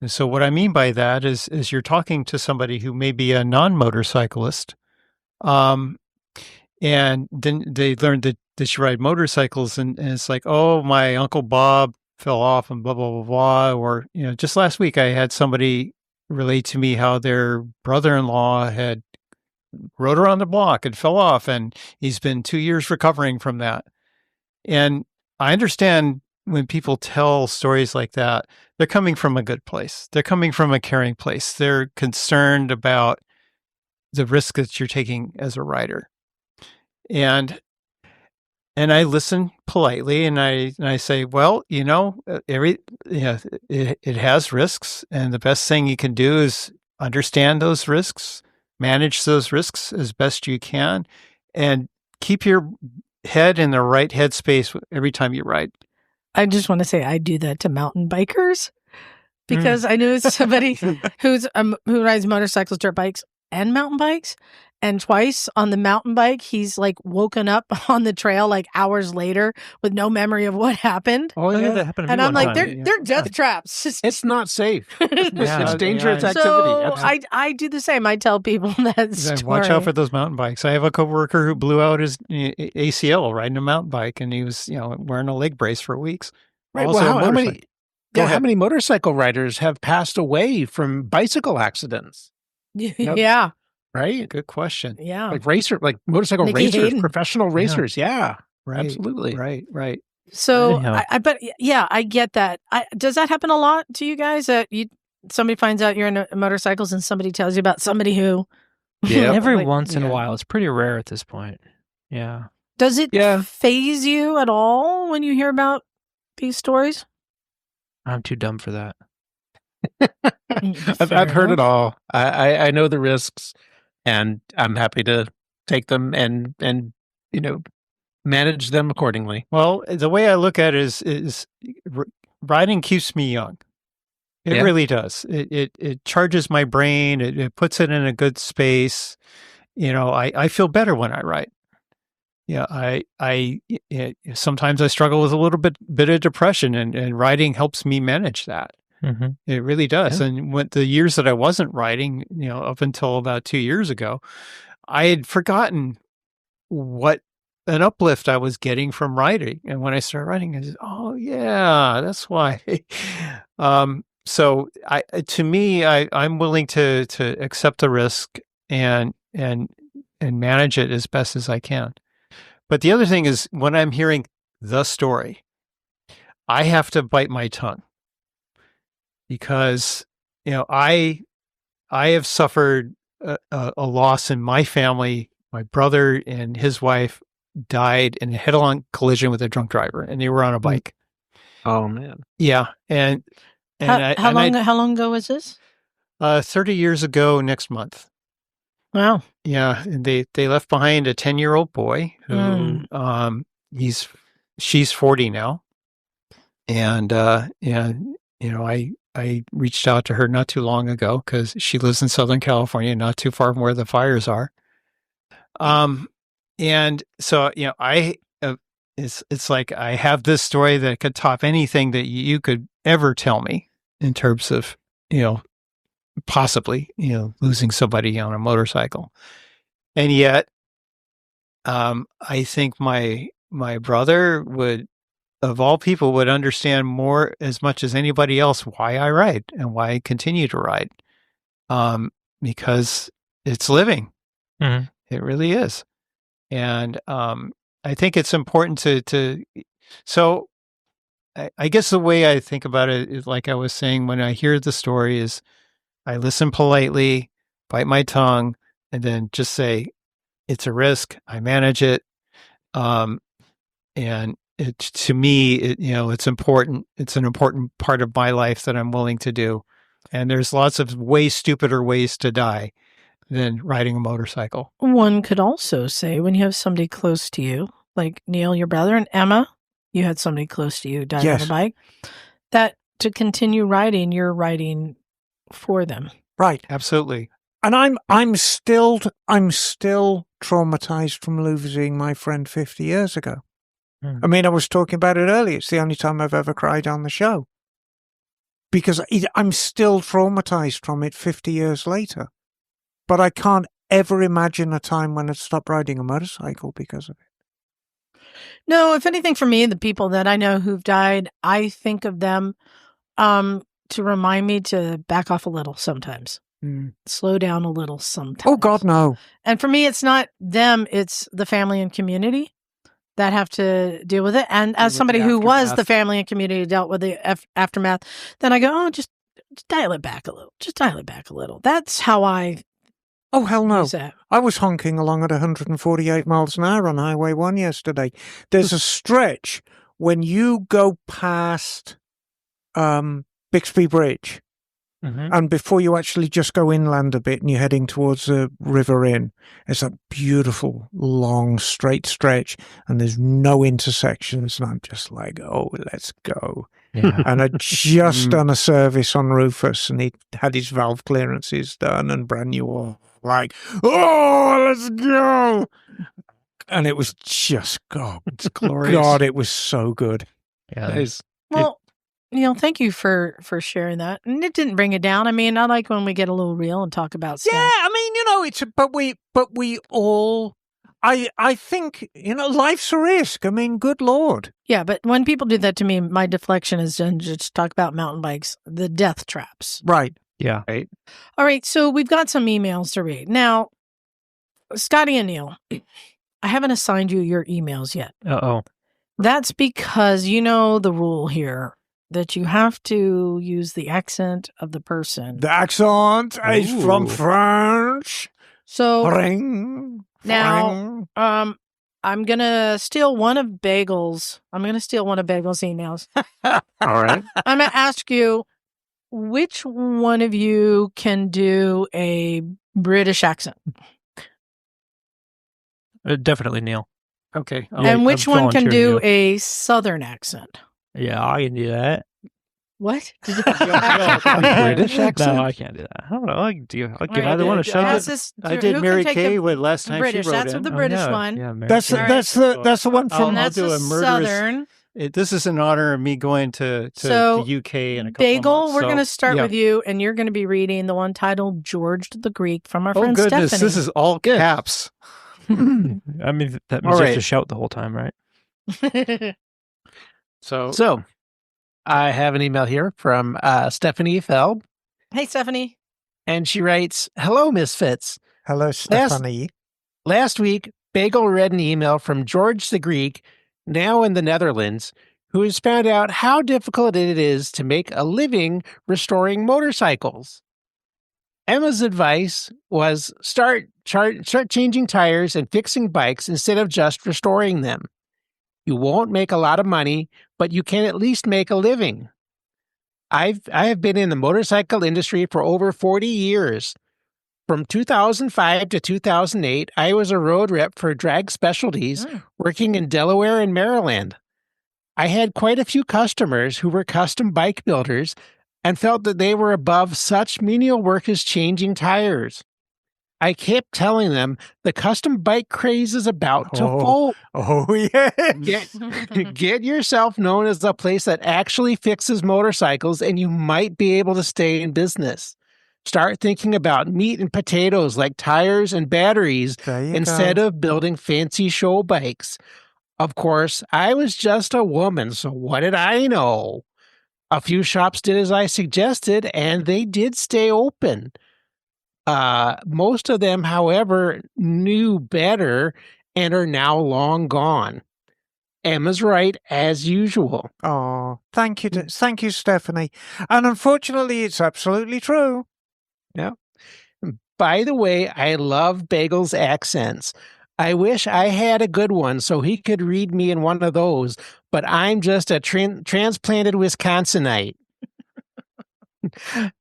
And so what I mean by that is you're talking to somebody who may be a non-motorcyclist, and then they learned that you ride motorcycles, and it's like, oh, my Uncle Bob fell off and blah, blah, blah, blah. Or, just last week I had somebody relate to me how their brother-in-law had rode around the block and fell off, and he's been 2 years recovering from that. And I understand when people tell stories like that, they're coming from a good place. They're coming from a caring place. They're concerned about the risk that you're taking as a rider. And I listen politely, and I say, well, it has risks, and the best thing you can do is understand those risks, manage those risks as best you can, and keep your head in the right headspace every time you ride. I just want to say I do that to mountain bikers because I know somebody who rides motorcycles, dirt bikes, and mountain bikes, And twice on the mountain bike, he's like woken up on the trail like hours later with no memory of what happened. Oh yeah, that happened to me And I'm one like, time. they're death traps. it's not safe. It's dangerous yeah. activity. So I do the same. I tell people that Then story. watch out for those mountain bikes. I have a coworker who blew out his ACL riding a mountain bike, and he was, wearing a leg brace for weeks. Right. Also a Well, how many? motorcycle. Go Yeah, how ahead. many motorcycle riders have passed away from bicycle accidents? Yeah. Right. Good question. Yeah. Like motorcycle Nikki racers, Hayden. professional racers. Yeah, Right. absolutely. Right. So Anyhow. but yeah, I get that. Does that happen a lot to you guys? That somebody finds out you're in motorcycles and somebody tells you about somebody who. Yeah. Every Like, once in a yeah. while. It's pretty rare at this point. Yeah. Does it Yeah. phase you at all when you hear about these stories? I'm too dumb for that. I've heard it all. I know the risks, and I'm happy to take them and manage them accordingly. Well, the way I look at it is riding keeps me young. It Yeah. really does. It charges my brain. It puts it in a good space. I feel better when I ride. Yeah, sometimes I struggle with a little bit of depression, and riding helps me manage that. Mm-hmm. It really does. Yeah. And when the years that I wasn't riding, up until about 2 years ago, I had forgotten what an uplift I was getting from riding. And when I started riding, I said, "Oh yeah, that's why." So to me, I'm willing to accept the risk and manage it as best as I can. But the other thing is, when I'm hearing the story, I have to bite my tongue, because I have suffered a loss in my family. My brother and his wife died in a head-on collision with a drunk driver, and they were on a bike. Oh man. Yeah, and How long ago was this? 30 years ago next month. Wow. Yeah, and they left behind a 10-year-old boy who she's 40 now, and I reached out to her not too long ago because she lives in Southern California, not too far from where the fires are. And so it's like I have this story that could top anything that you could ever tell me in terms of possibly losing somebody on a motorcycle. And yet, I think my brother would, of all people, would understand more, as much as anybody else, why I ride and why I continue to ride. Because it's living. Mm-hmm. It really is. And I think it's important so I guess the way I think about it is, like I was saying, when I hear the story, is I listen politely, bite my tongue, and then just say, it's a risk. I manage it. And to me, it's important. It's an important part of my life that I'm willing to do. And there's lots of way stupider ways to die than riding a motorcycle. One could also say, when you have somebody close to you, like Neil, your brother, and Emma, you had somebody close to you died on a bike, that to continue riding, you're riding for them. Right. Absolutely. And I'm still traumatized from losing my friend 50 years ago. I mean, I was talking about it earlier. It's the only time I've ever cried on the show, because I'm still traumatized from it 50 years later. But I can't ever imagine a time when I'd stopped riding a motorcycle because of it. No, if anything, for me, the people that I know who've died, I think of them to remind me to back off a little sometimes. Slow down a little sometimes. Oh, God, no. And for me, it's not them, it's the family and community that have to deal with it. And as somebody who was the family and community dealt with the aftermath, then I go, oh, just dial it back a little. Just dial it back a little. That's how I Oh, hell no. use that. I was honking along at 148 miles an hour on Highway 1 yesterday. There's a stretch when you go past Bixby Bridge, and before you actually just go inland a bit and you're heading towards the River Inn, it's a beautiful, long, straight stretch, and there's no intersections, and I'm just like, oh, let's go. Yeah. And I'd just done a service on Rufus, and he had his valve clearances done and brand new oil like, oh, let's go. And it was just, God, It's glorious. God, it was so good. Yeah. Nice. Well, thank you for sharing that. And it didn't bring it down. I mean, I like when we get a little real and talk about stuff. Yeah, I mean, it's, but we all, I think, life's a risk. I mean, good Lord. Yeah, but when people do that to me, my deflection is to just talk about mountain bikes, the death traps. Right. Yeah. Right. All right, so we've got some emails to read. Now, Scottie and Neil, I haven't assigned you your emails yet. Uh-oh. That's because you know the rule here that you have to use the accent of the person. The accent is from Ooh. French. So Ring. now, I'm gonna steal one of Bagel's. emails. All right. I'm gonna ask you which one of you can do a British accent, Definitely Neil. Okay. and which I'm one can volunteering do you. a Southern accent. Yeah, I can do that. What? British accent? No, I can't do that. I don't know. I'll give Right, either one a shot. I did who Mary can take Kay the with last time British? she wrote That's in. the British one. Yeah, Mary That's Kay. that's the one I'll from. And that's do a a murderous- Southern. This is in honor of me going to So, the UK in a couple Bagel, of months. we're so- going to start yeah. with you, and you're going to be reading the one titled George the Greek from our Oh, friend goodness. Stephanie. This is all caps. I mean, that means All you have right. to shout the whole time, right? So I have an email here from Stephanie Feld, Hey, Stephanie. and she writes, "Hello, Misfits. Hello, Stephanie. Last week, Bagel read an email from George the Greek, now in the Netherlands, who has found out how difficult it is to make a living restoring motorcycles. Emma's advice was start changing tires and fixing bikes instead of just restoring them. You won't make a lot of money, but you can at least make a living. I have been in the motorcycle industry for over 40 years. From 2005 to 2008, I was a road rep for Drag Specialties, working in Delaware and Maryland. I had quite a few customers who were custom bike builders and felt that they were above such menial work as changing tires. I kept telling them the custom bike craze is about to fold. Oh, yes. Get yourself known as a place that actually fixes motorcycles, and you might be able to stay in business. Start thinking about meat and potatoes like tires and batteries There you instead go. of building fancy show bikes. Of course, I was just a woman, so what did I know? A few shops did as I suggested, and they did stay open. Most of them, however, knew better and are now long gone. Emma's right, as usual. Oh, thank you, Stephanie. And unfortunately, it's absolutely true. By the way, I love Bagel's accents. I wish I had a good one so he could read me in one of those, but I'm just a transplanted Wisconsinite.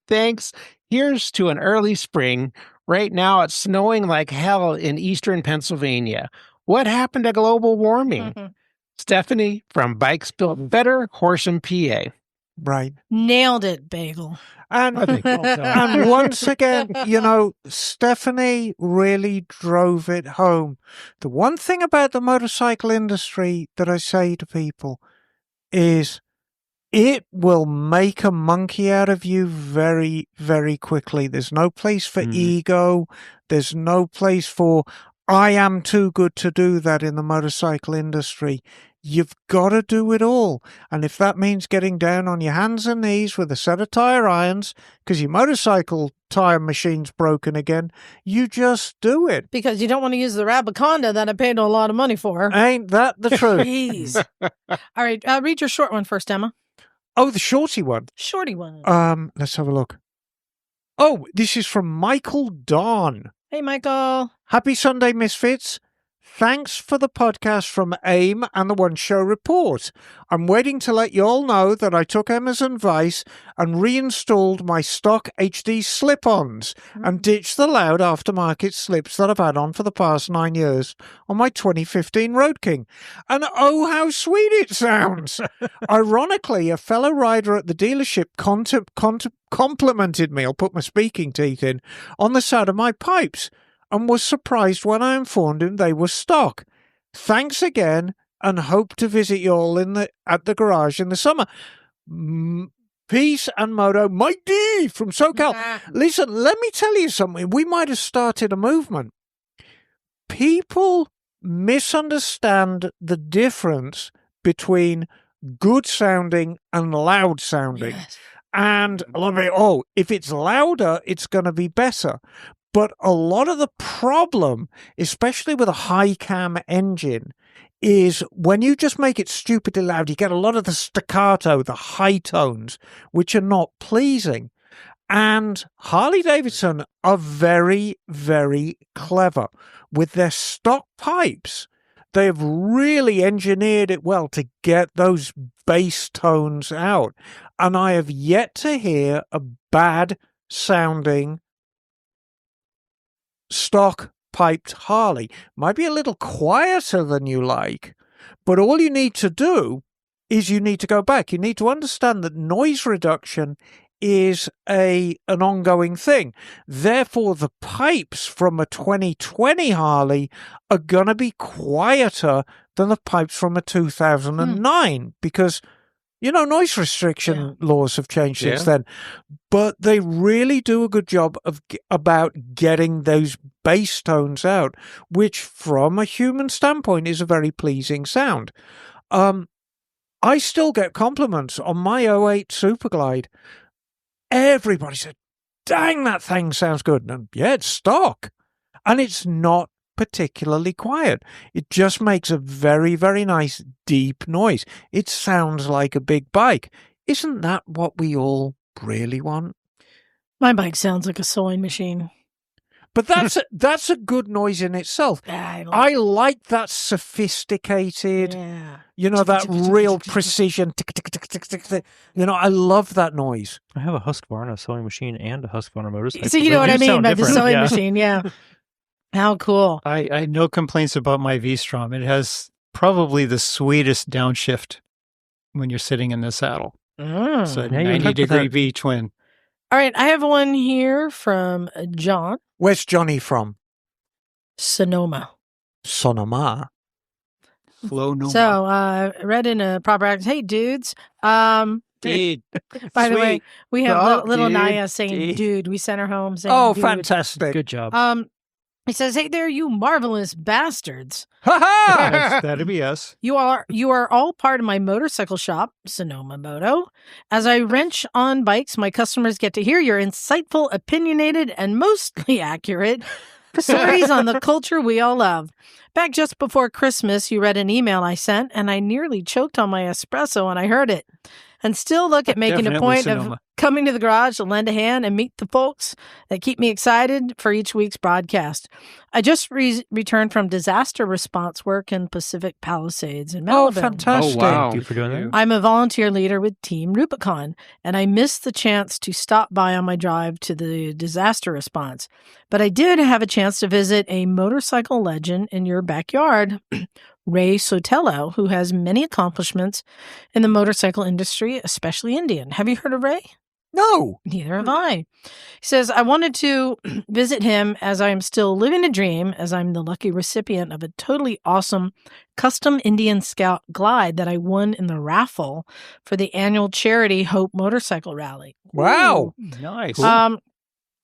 Thanks. Here's to an early spring. Right now, it's snowing like hell in eastern Pennsylvania. What happened to global warming? Stephanie from Bikes Built Better, Horsham, PA. Right. Nailed it, Bagel. And, I think well done. and once again, Stephanie really drove it home. The one thing about the motorcycle industry that I say to people is it will make a monkey out of you very, very quickly. There's no place for ego. There's no place for, I am too good to do that in the motorcycle industry. You've got to do it all. And if that means getting down on your hands and knees with a set of tire irons because your motorcycle tire machine's broken again, you just do it. Because you don't want to use the Rabaconda that I paid a lot of money for. Ain't that the truth? Jeez. All right, read your short one first, Emma. Oh, the shorty one. Shorty one. Let's have a look. Oh, this is from Michael Dawn. Hey, Michael. Happy Sunday, Misfits. Thanks for the podcast from AIM and the One Show Report. I'm waiting to let you all know that I took Emma's advice and reinstalled my stock HD slip-ons and ditched the loud aftermarket slips that I've had on for the past 9 years on my 2015 Road King. And oh, how sweet it sounds! Ironically, a fellow rider at the dealership complimented me, I'll put my speaking teeth in, on the sound of my pipes, and was surprised when I informed him they were stock. Thanks again, and hope to visit you all at the garage in the summer. Peace and moto, Mike D from SoCal. Listen, let me tell you something. We might have started a movement. People misunderstand the difference between good sounding and loud sounding. Yes. And a lot of it, if it's louder, it's going to be better. But a lot of the problem, especially with a high cam engine, is when you just make it stupidly loud, you get a lot of the staccato, the high tones, which are not pleasing. And Harley-Davidson are very, very clever with their stock pipes. They have really engineered it well to get those bass tones out. And I have yet to hear a bad sounding stock piped Harley. Might be a little quieter than you like, but all you need to do is you need to go back. You need to understand that noise reduction is an ongoing thing. Therefore, the pipes from a 2020 Harley are going to be quieter than the pipes from a 2009 because, noise restriction laws have changed since then. But they really do a good job about getting those bass tones out, which from a human standpoint is a very pleasing sound. I still get compliments on my 08 Superglide. Everybody said, dang, that thing sounds good. And yeah, it's stock. And it's not particularly quiet. It just makes a very, very nice deep noise. It sounds like a big bike. Isn't that what we all really want? My bike sounds like a sewing machine. But that's a good noise in itself. I like that sophisticated, that real precision. I love that noise. I have a Husqvarna sewing machine and a Husqvarna motorcycle. So you know what I mean by the sewing machine. machine, How cool. I had no complaints about my V-Strom. It has probably the sweetest downshift when you're sitting in the saddle. It's a 90-degree V-twin. All right, I have one here from John. Where's Johnny from? Sonoma. Sonoma. So, I read in a proper act. Hey, dudes. Dude. By the way, we have little dude, Naya saying dude. We sent her home saying dude. Fantastic. Good job. He says, hey there, you marvelous bastards. Ha-ha! That'd be us. You are all part of my motorcycle shop, Sonoma Moto. As I wrench on bikes, my customers get to hear your insightful, opinionated, and mostly accurate stories on the culture we all love. Back just before Christmas, you read an email I sent, and I nearly choked on my espresso when I heard it. And still look at making a point of coming to the garage to lend a hand and meet the folks that keep me excited for each week's broadcast. I just returned from disaster response work in Pacific Palisades in Malibu. Oh, fantastic. Oh, wow. Thank you for doing that. I'm a volunteer leader with Team Rubicon, and I missed the chance to stop by on my drive to the disaster response. But I did have a chance to visit a motorcycle legend in your backyard, Ray Sotelo, who has many accomplishments in the motorcycle industry, especially Indian. Have you heard of Ray? No. Neither have I. He says, I wanted to visit him as I am still living a dream, as I'm the lucky recipient of a totally awesome custom Indian Scout glide that I won in the raffle for the annual charity Hope Motorcycle Rally. Wow. Nice.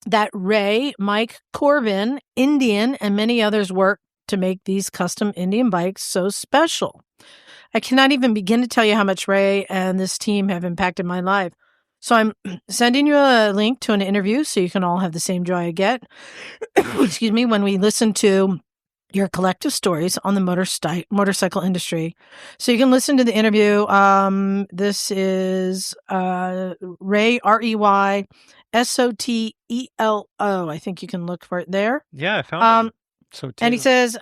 That Ray, Mike Corbin, Indian, and many others work to make these custom Indian bikes so special. I cannot even begin to tell you how much Ray and this team have impacted my life. So I'm sending you a link to an interview so you can all have the same joy I get, excuse me, when we listen to your collective stories on the motorcycle industry. So you can listen to the interview. This is Ray, R-E-Y, S-O-T-E-L-O. I think you can look for it there. Yeah, I found it. And he says,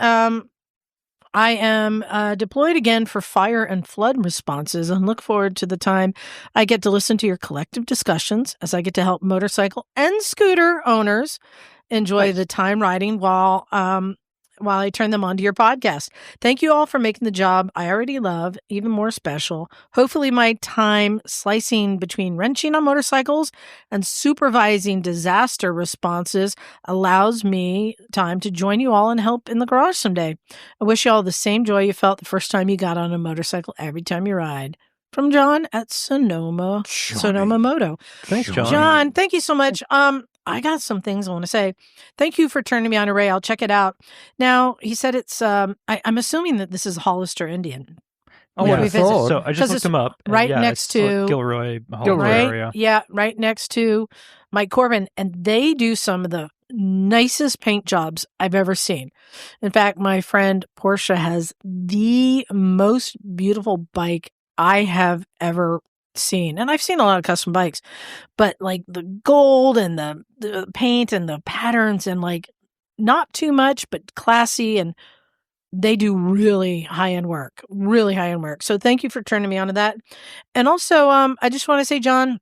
I am deployed again for fire and flood responses and look forward to the time I get to listen to your collective discussions as I get to help motorcycle and scooter owners enjoy the time riding while I turn them onto your podcast. Thank you all for making the job I already love even more special. Hopefully my time slicing between wrenching on motorcycles and supervising disaster responses allows me time to join you all and help in the garage someday. I wish you all the same joy you felt the first time you got on a motorcycle every time you ride. From John at Sonoma Moto. Thanks, John. John, thank you so much. I got some things I want to say. Thank you for turning me on Array. I'll check it out. Now, he said it's, I'm assuming that this is Hollister Indian. Oh, which yeah. we visited. So I just looked him up. and right yeah, next it's to Gilroy right? area. Yeah, right next to Mike Corbin. And they do some of the nicest paint jobs I've ever seen. In fact, my friend Portia has the most beautiful bike I have ever seen. And I've seen a lot of custom bikes, but like the gold and the paint and the patterns and like not too much, but classy. And they do really high-end work. So thank you for turning me on to that. And also, I just want to say, John,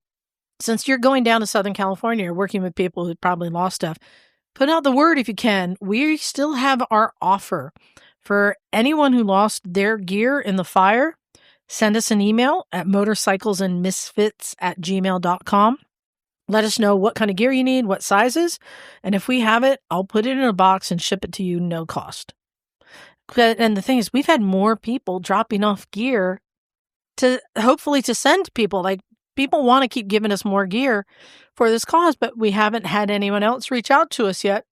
since you're going down to Southern California, you're working with people who probably lost stuff, put out the word if you can. We still have our offer for anyone who lost their gear in the fire. Send us an email at motorcyclesandmisfits@gmail.com. Let us know what kind of gear you need, what sizes. And if we have it, I'll put it in a box and ship it to you, no cost. And the thing is, we've had more people dropping off gear to hopefully to send people. Like people want to keep giving us more gear for this cause, but we haven't had anyone else reach out to us yet.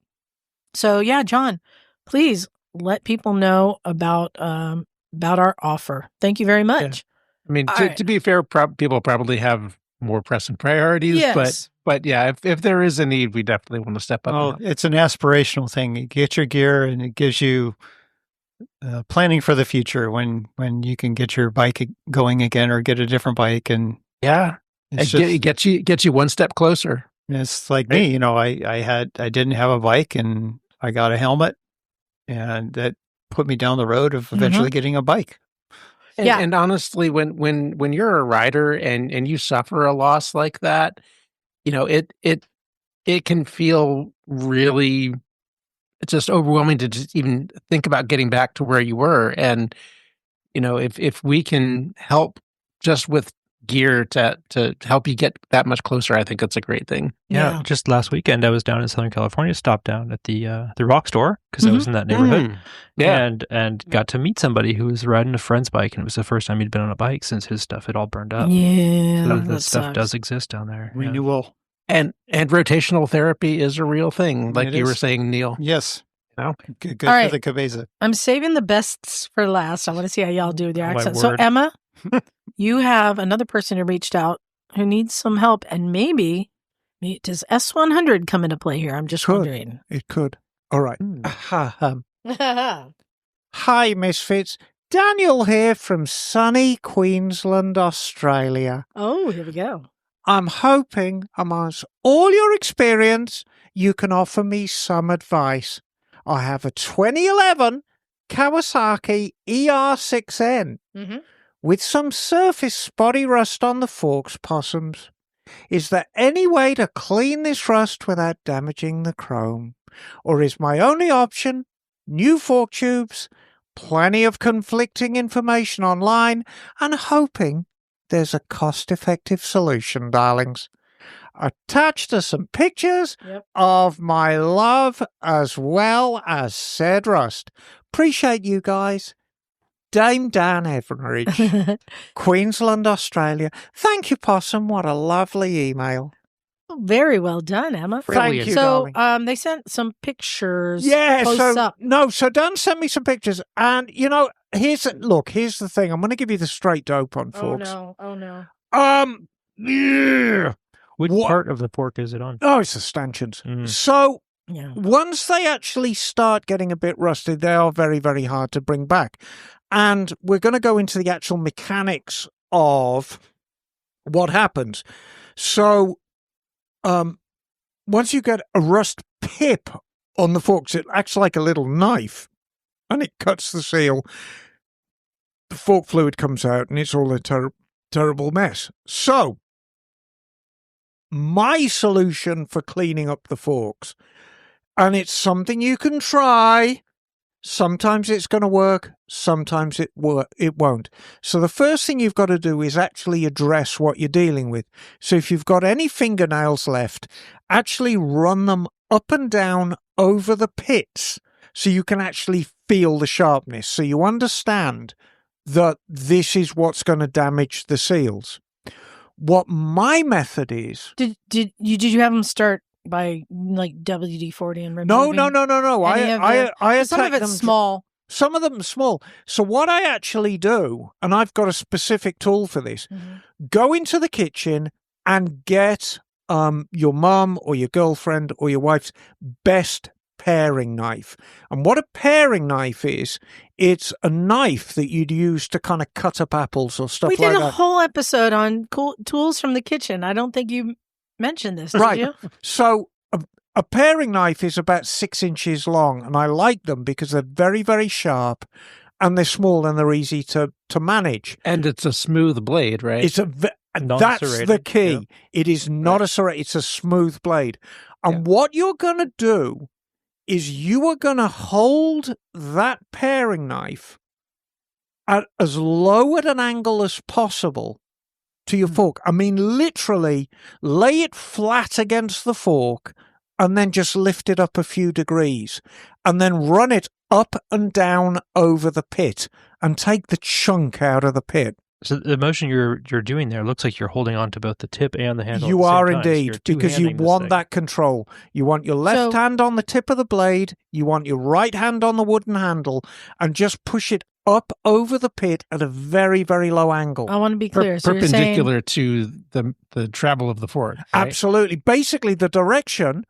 So yeah, John, please let people know about our offer. Thank you very much. I mean, to be fair, people probably have more pressing priorities, Yes. but yeah, if there is a need, we definitely want to step up. Oh, it's an aspirational thing. You get your gear, and it gives you planning for the future when you can get your bike going again or get a different bike, and yeah, it gets you one step closer. It's like me, I didn't have a bike, and I got a helmet, and that put me down the road of eventually getting a bike. And honestly, when you're a rider and you suffer a loss like that, it can feel really just overwhelming to just even think about getting back to where you were. And if we can help just with gear to help you get that much closer, I think that's a great thing. Yeah, just last weekend I was down in Southern California, stopped down at the Rock Store because I was in that neighborhood, and got to meet somebody who was riding a friend's bike, and it was the first time he'd been on a bike since his stuff had all burned up. Yeah, so that stuff does exist down there. Renewal. And rotational therapy is a real thing, like you were saying, Neil. Yes. Good All right. for the cabeza. I'm saving the bests for last. I want to see how y'all do with your Oh, my accent. So word. Emma, you have another person who reached out who needs some help, and maybe does S100 come into play here? I'm just wondering. It could. All right. Oh, Hi, Misfits. Daniel here from sunny Queensland, Australia. here we go. I'm hoping, amongst all your experience, you can offer me some advice. I have a 2011 Kawasaki ER6N with some surface spotty rust on the forks possums. Is there any way to clean this rust without damaging the chrome? Or is my only option new fork tubes, plenty of conflicting information online, and hoping there's a cost-effective solution, darlings? Attached to some pictures of my love as well as said rust. Appreciate you guys. Dame Dan Everidge, Queensland, Australia. Thank you, Possum. What a lovely email. Very well done, Emma. Thank you, So darling. they sent some pictures. Yeah, posts up. so Dan sent me some pictures, and here's the thing. I'm going to give you the straight dope on forks. Oh no. Yeah. Which part of the fork is it on? Oh, it's the stanchions. So Yeah. once they actually start getting a bit rusted, they are very, very hard to bring back. And we're going to go into the actual mechanics of what happens. So once you get a rust pip on the forks, it acts like a little knife. and it cuts the seal, the fork fluid comes out and it's all a terrible mess. So, my solution for cleaning up the forks, and it's something you can try. Sometimes it's going to work, sometimes it won't. So the first thing you've got to do is actually address what you're dealing with. So if you've got any fingernails left, actually run them up and down over the pits so you can actually feel the sharpness. So you understand that this is what's going to damage the seals. What my method is... Did you have them start by like WD-40 and removing? No. I some of it's small. Some of them are small. So what I actually do, and I've got a specific tool for this, go into the kitchen and get your mum or your girlfriend or your wife's best paring knife. And what a paring knife is, it's a knife that you'd use to kind of cut up apples or stuff like that. We did a whole episode on cool tools from the kitchen. I don't think you mentioned this, did you? So a paring knife is about 6 inches long, and I like them because they're very, very sharp, and they're small and they're easy to manage. And it's a smooth blade, right? It's that's the key. Yeah. It is not a serrated, it's a smooth blade. And what you're going to do is you are going to hold that paring knife at as low at an angle as possible to your fork. I mean, literally lay it flat against the fork and then just lift it up a few degrees and then run it up and down over the pit and take the chunk out of the pit. So the motion you're doing there looks like you're holding on to both the tip and the handle. You at the are same time. indeed, So because you want that control. You want your left hand on the tip of the blade, you want your right hand on the wooden handle, and just push it up over the pit at a very, very low angle. I want to be clear. So perpendicular to the travel of the fork. Right? Absolutely. Basically, the direction,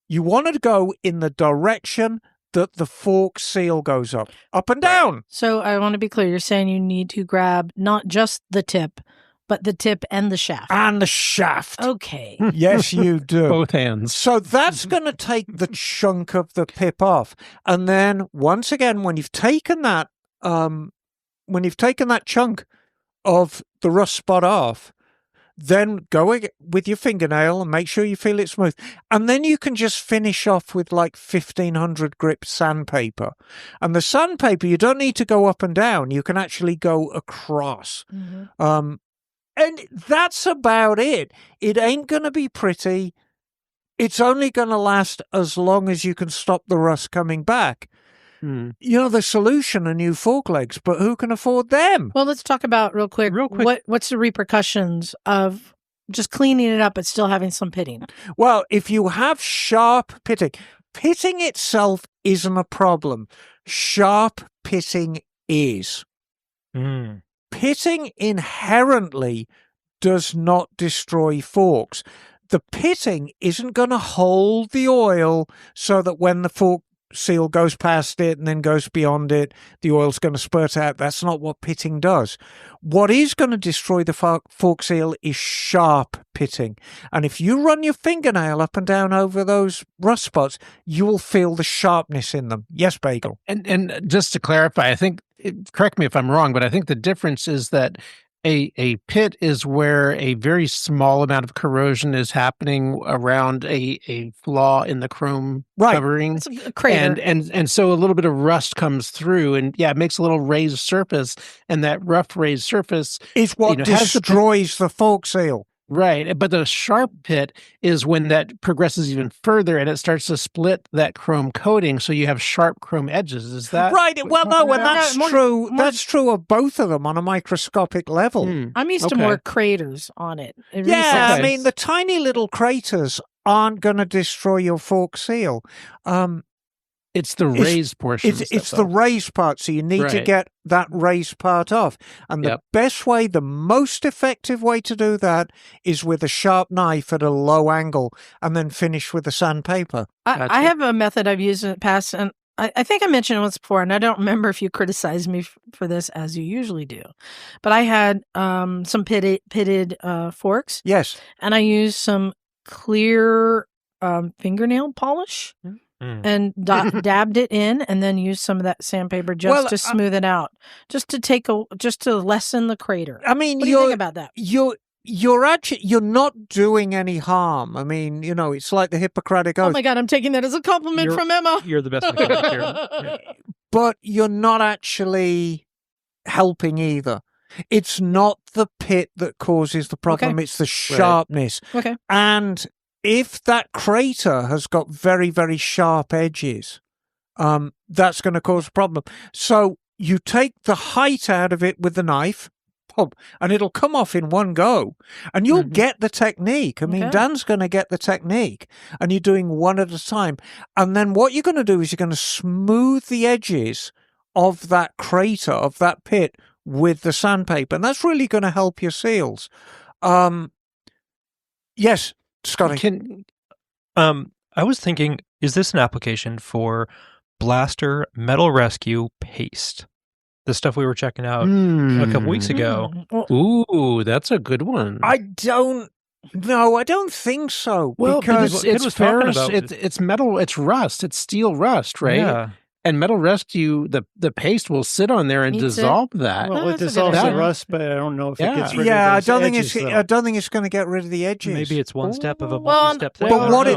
you want to go in the direction that the fork seal goes up and down. So I want to be clear. You're saying you need to grab not just the tip, but the tip and the shaft. And the shaft. Okay. Yes, you do. Both hands. So that's going to take the chunk of the pip off. And then once again, when you've taken that chunk of the rust spot off, then go with your fingernail and make sure you feel it smooth. And then you can just finish off with like 1500 grip sandpaper. And the sandpaper, you don't need to go up and down. You can actually go across. And that's about it. It ain't going to be pretty. It's only going to last as long as you can stop the rust coming back. You know, the solution are new fork legs, but who can afford them? Well, let's talk about real quick. What's the repercussions of just cleaning it up but still having some pitting? Well, if you have sharp pitting itself isn't a problem. Sharp pitting is. Pitting inherently does not destroy forks. The pitting isn't going to hold the oil so that when the fork seal goes past it and then goes beyond it, the oil's going to spurt out. That's not what pitting does. What is going to destroy the fork seal is sharp pitting. And if you run your fingernail up and down over those rust spots, you will feel the sharpness in them. Yes, Bagel. And just to clarify, I think, correct me if I'm wrong, but I think the difference is that a pit is where a very small amount of corrosion is happening around a flaw in the chrome covering. It's a crater. And so a little bit of rust comes through and it makes a little raised surface, and that rough raised surface is what destroys the fork seal. Right. But the sharp pit is when that progresses even further and it starts to split that chrome coating. So you have sharp chrome edges. Is that right? Well, no, and that's true. That's true of both of them on a microscopic level. I'm used to more craters on it. I mean, the tiny little craters aren't going to destroy your fork seal. It's the raised portion. It's the raised part, so you need to get that raised part off. And the best way, the most effective way to do that is with a sharp knife at a low angle and then finish with the sandpaper. I have a method I've used in the past, and I think I mentioned it once before, and I don't remember if you criticized me for this, as you usually do. But I had some pitted forks. Yes. And I used some clear fingernail polish. and dabbed it in, and then used some of that sandpaper just to smooth it out, just to lessen the crater. I mean, what do you think about that? You're not doing any harm. I mean, it's like the Hippocratic Oath. Oh my God, I'm taking that as a compliment from Emma. You're the best mechanic here. But you're not actually helping either. It's not the pit that causes the problem. It's the sharpness. Okay. And if that crater has got very, very sharp edges, that's going to cause a problem. So you take the height out of it with the knife, and it'll come off in one go, and you'll get the technique. I mean, Dan's going to get the technique, and you're doing one at a time. And then what you're going to do is you're going to smooth the edges of that crater, of that pit, with the sandpaper, and that's really going to help your seals. Yes, Scottie. I was thinking, is this an application for Blaster Metal Rescue Paste? The stuff we were checking out a couple weeks ago. Ooh, that's a good one. I don't think so. Well, because it's ferrous, it's metal, it's rust, it's steel rust, right? Yeah. And Metal Rescue, the paste will sit on there and dissolve that. Well, it dissolves the rust, but I don't know if it gets rid of I those edges, I don't think it's going to get rid of the edges. Maybe it's one step of a multi-step thing. But what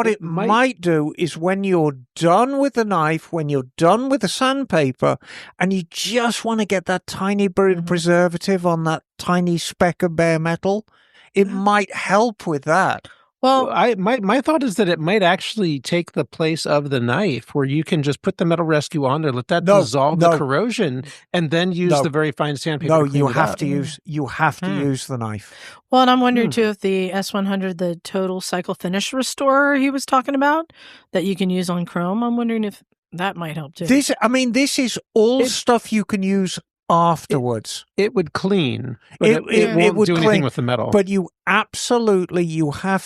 it might do is when you're done with the knife, when you're done with the sandpaper, and you just want to get that tiny bit of preservative on that tiny speck of bare metal, it might help with that. Well, my thought is that it might actually take the place of the knife, where you can just put the Metal Rescue on there, let that dissolve the corrosion, and then use the very fine sandpaper. No, you have to use the knife. Well, and I'm wondering too if the S100, the total cycle finish restorer he was talking about, that you can use on chrome. I'm wondering if that might help too. This is all stuff you can use afterwards. It would clean, but it won't do anything with the metal. But you have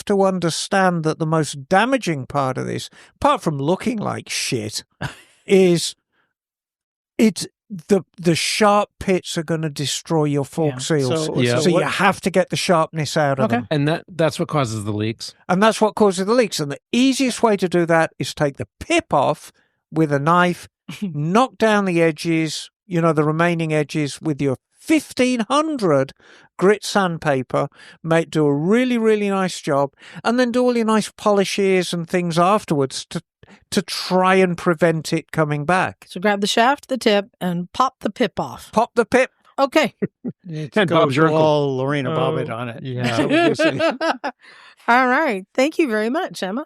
to understand that the most damaging part of this, apart from looking like shit, is the sharp pits are going to destroy your fork seals. So you have to get the sharpness out of them. And that's what causes the leaks. And that's what causes the leaks. And the easiest way to do that is take the pip off with a knife, knock down the edges, the remaining edges with your 1500 grit sandpaper, do a really, really nice job, and then do all your nice polishes and things afterwards to try and prevent it coming back. So grab the shaft, the tip, and pop the pip off. Pop the pip. Okay. And Bob's all Lorena Bobbitt on it. Yeah. All right. Thank you very much, Emma.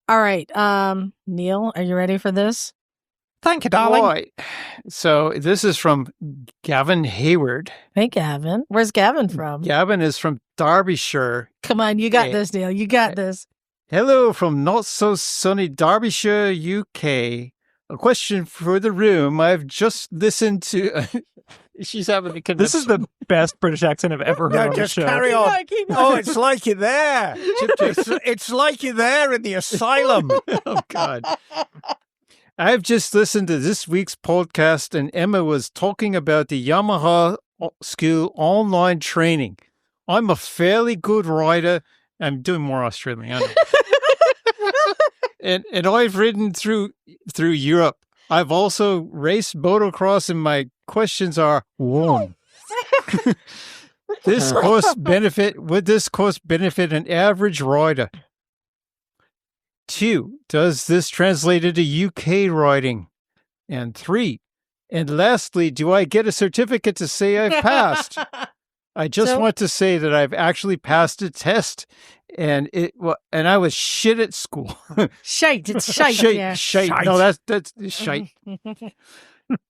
All right. Neil, are you ready for this? Thank you, darling. Boy. So this is from Gavin Hayward. Hey, Gavin. Where's Gavin from? Gavin is from Derbyshire. Come on, you got this, Neil. You got this. Hello from not so sunny Derbyshire, UK. A question for the room. I've just listened to. She's having a This is the best British accent I've ever heard on the just show. carry on. Oh, it's like you're there. It's like you're there in the asylum. Oh, God. I've just listened to this week's podcast, and Emma was talking about the Yamaha School online training. I'm a fairly good rider. I'm doing more Australian. and I've ridden through Europe. I've also raced motocross, and my questions are: 1. Would this course benefit an average rider? 2, does this translate into UK riding? And 3, and lastly, do I get a certificate to say I've passed? I just want to say that I've actually passed a test, and I was shit at school. Shite, it's shite. Shite. No, that's shite.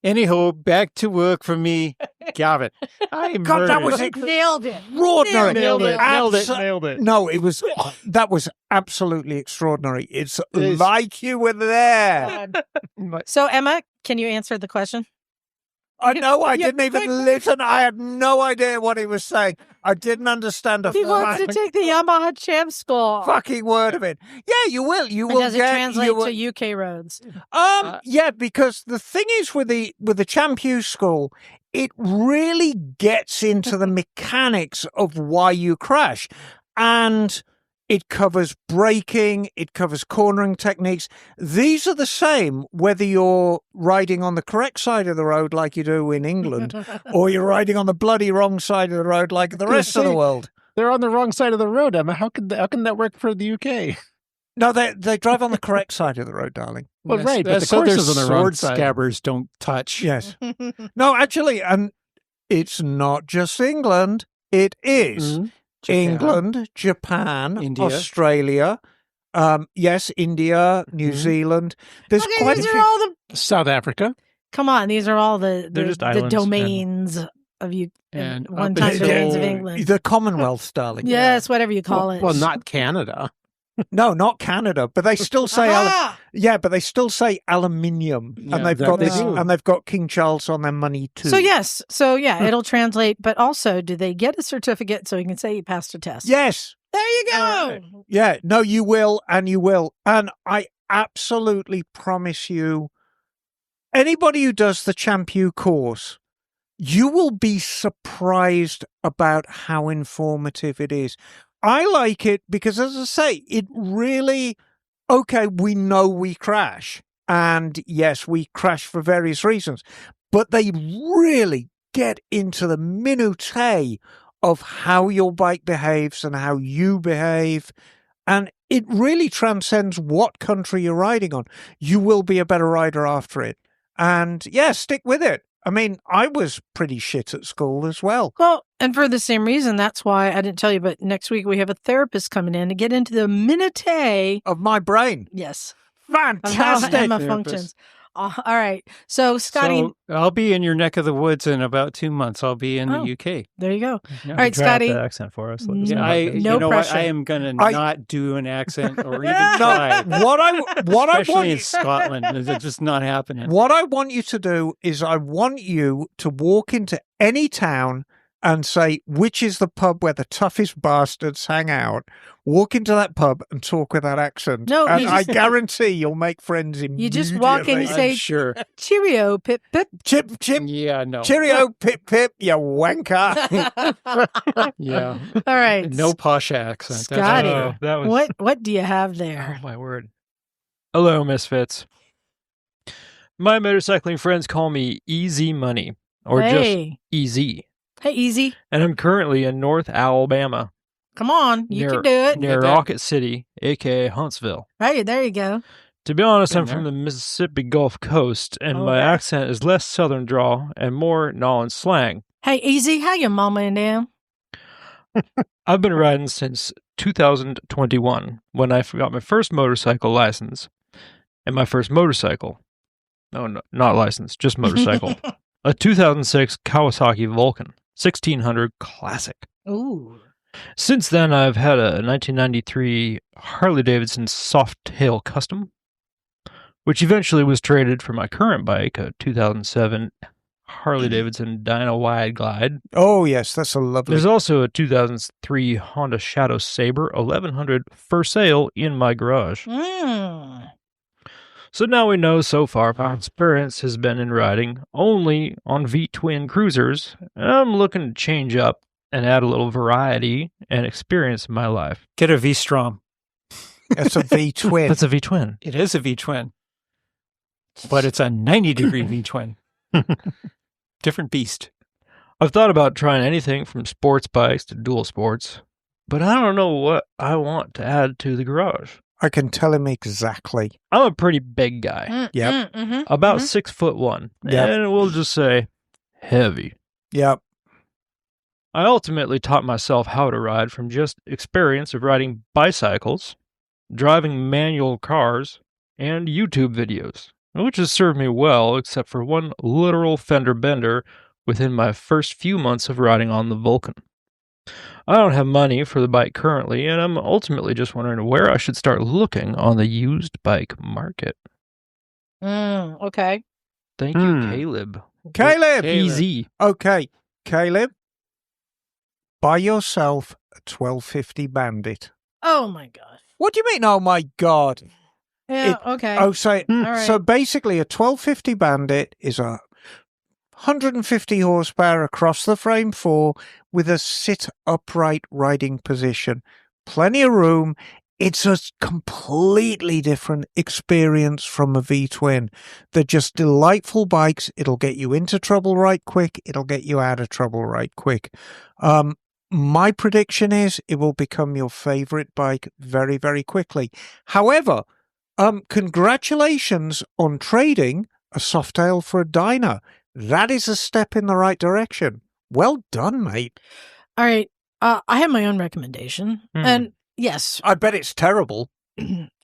Anyhow, back to work for me, Gavin. God, that was nailed it. Extraordinary. Nailed it. No, that was absolutely extraordinary. It's like you were there. So, Emma, can you answer the question? I know. I didn't even listen. I had no idea what he was saying. I didn't understand He wants to take the Yamaha Champ School. fucking word of it. Yeah, you will. You will. Does it translate to UK roads? Yeah, because the thing is with the Champ U School, it really gets into the mechanics of why you crash, and It covers braking. It covers cornering techniques. These are the same whether you're riding on the correct side of the road like you do in England, or you're riding on the bloody wrong side of the road like the rest of the world. They're on the wrong side of the road, Emma. How can that work for the UK? No, they drive on the correct side of the road, darling. Well, right, but the so course their is on the wrong sword side. scabbards don't touch. Yes. No, actually, and it's not just England. It is England, Japan, India. Australia. Yes, India, New Zealand. There's Okay, quite these a are few. all the. South Africa. Come on, these are all They're just the islands, domains of you. And one-time until- domains of England. The Commonwealth, darling. Yes, whatever you call it. Well, not Canada. No, not Canada, but they still say Aha! but they still say aluminium, Yeah, and they've that got they this, do. and they've got King Charles on their money too. So yeah, it'll translate. But also, do they get a certificate so you can say you passed a test? Yes, There you go. All yeah, no, you will, and you will, and I absolutely promise you, anybody who does the Champion course, you will be surprised about how informative it is. I like it because, as I say, it really, okay, we know we crash. And yes, we crash for various reasons. But they really get into the minutiae of how your bike behaves and how you behave. And it really transcends what country you're riding on. You will be a better rider after it. And yeah, stick with it. I mean, I was pretty shit at school as well. Well, and for the same reason, that's why I didn't tell you, but next week we have a therapist coming in to get into the minutiae. Of my brain. Yes. Of how Fantastic. Emma Therapist. functions. All right. So, Scottie, So I'll be in your neck of the woods in about 2 months. I'll be in Oh. the UK. there you go. Yeah. All right, Try out Scottie. that accent for us. Let us Yeah, know I, how it goes. No you know what? pressure. I am gonna I- not do an accent or even No, try. what I Especially want in Scotland, it's just not happening. What I want you to do is I want you to walk into any town and say, which is the pub where the toughest bastards hang out? Walk into that pub and talk with that accent. No, and you I just- guarantee you'll make friends immediately. You just walk in and I'm say, sure. cheerio, pip, pip. chip, chip, Yeah, no. cheerio, pip, pip, you wanker. Yeah. All right. No posh accent. That's Scottie. for Oh, sure. that was What do you have Oh there? my word. Hello, Misfits. My motorcycling friends call me Easy Money, or just Hey. Easy. Hey, easy. And I'm currently in North Alabama, Come on. You near, can do it. near Get that. Rocket City, aka Huntsville. Right, there you go. To be honest, Been I'm from there. the Mississippi Gulf Coast, and Oh, my yeah. accent is less Southern drawl and more Nolans slang. Hey, easy. How you mama and them? I've been riding since 2021 when I got my first motorcycle license. And my first motorcycle, no, not license, just motorcycle, a 2006 Kawasaki Vulcan 1600 Classic. Ooh. Since then, I've had a 1993 Harley-Davidson Softail Custom, which eventually was traded for my current bike, a 2007 Harley-Davidson Dyna Wide Glide. Oh, yes, that's a lovely. There's also a 2003 Honda Shadow Sabre 1100 for sale in my garage. Mm. So now we know so far my experience has been in riding only on V-twin cruisers, and I'm looking to change up and add a little variety and experience in my life. Get a V-Strom. It's a V-twin. That's a V-twin. It is a V-twin, but it's a 90-degree V-twin. Different beast. I've thought about trying anything from sports bikes to dual sports, but I don't know what I want to add to the garage. I can tell him exactly. I'm a pretty big guy, Mm, Yep. mm-hmm. about 6'1", Yep. and we'll just say heavy. Yep. I ultimately taught myself how to ride from just experience of riding bicycles, driving manual cars, and YouTube videos, which has served me well except for one literal fender bender within my first few months of riding on the Vulcan. I don't have money for the bike currently, and I'm ultimately just wondering where I should start looking on the used bike market. Okay. Thank you, Caleb. Caleb. Easy. Okay, Caleb. Buy yourself a 1250 Bandit. Oh my God. What do you mean, oh my God? Yeah. Okay. Oh, so, All right. so basically a 1250 Bandit is a 150 horsepower across the frame 4 with a sit upright riding position. plenty of room. It's a completely different experience from a V-twin. They're just delightful bikes. It'll get you into trouble right quick. It'll get you out of trouble right quick. My prediction is it will become your favorite bike very, very quickly. However, congratulations on trading a Softail for a Dyna. That is a step in the right direction. Well done, mate. All right. I have my own recommendation. And yes, I bet it's terrible.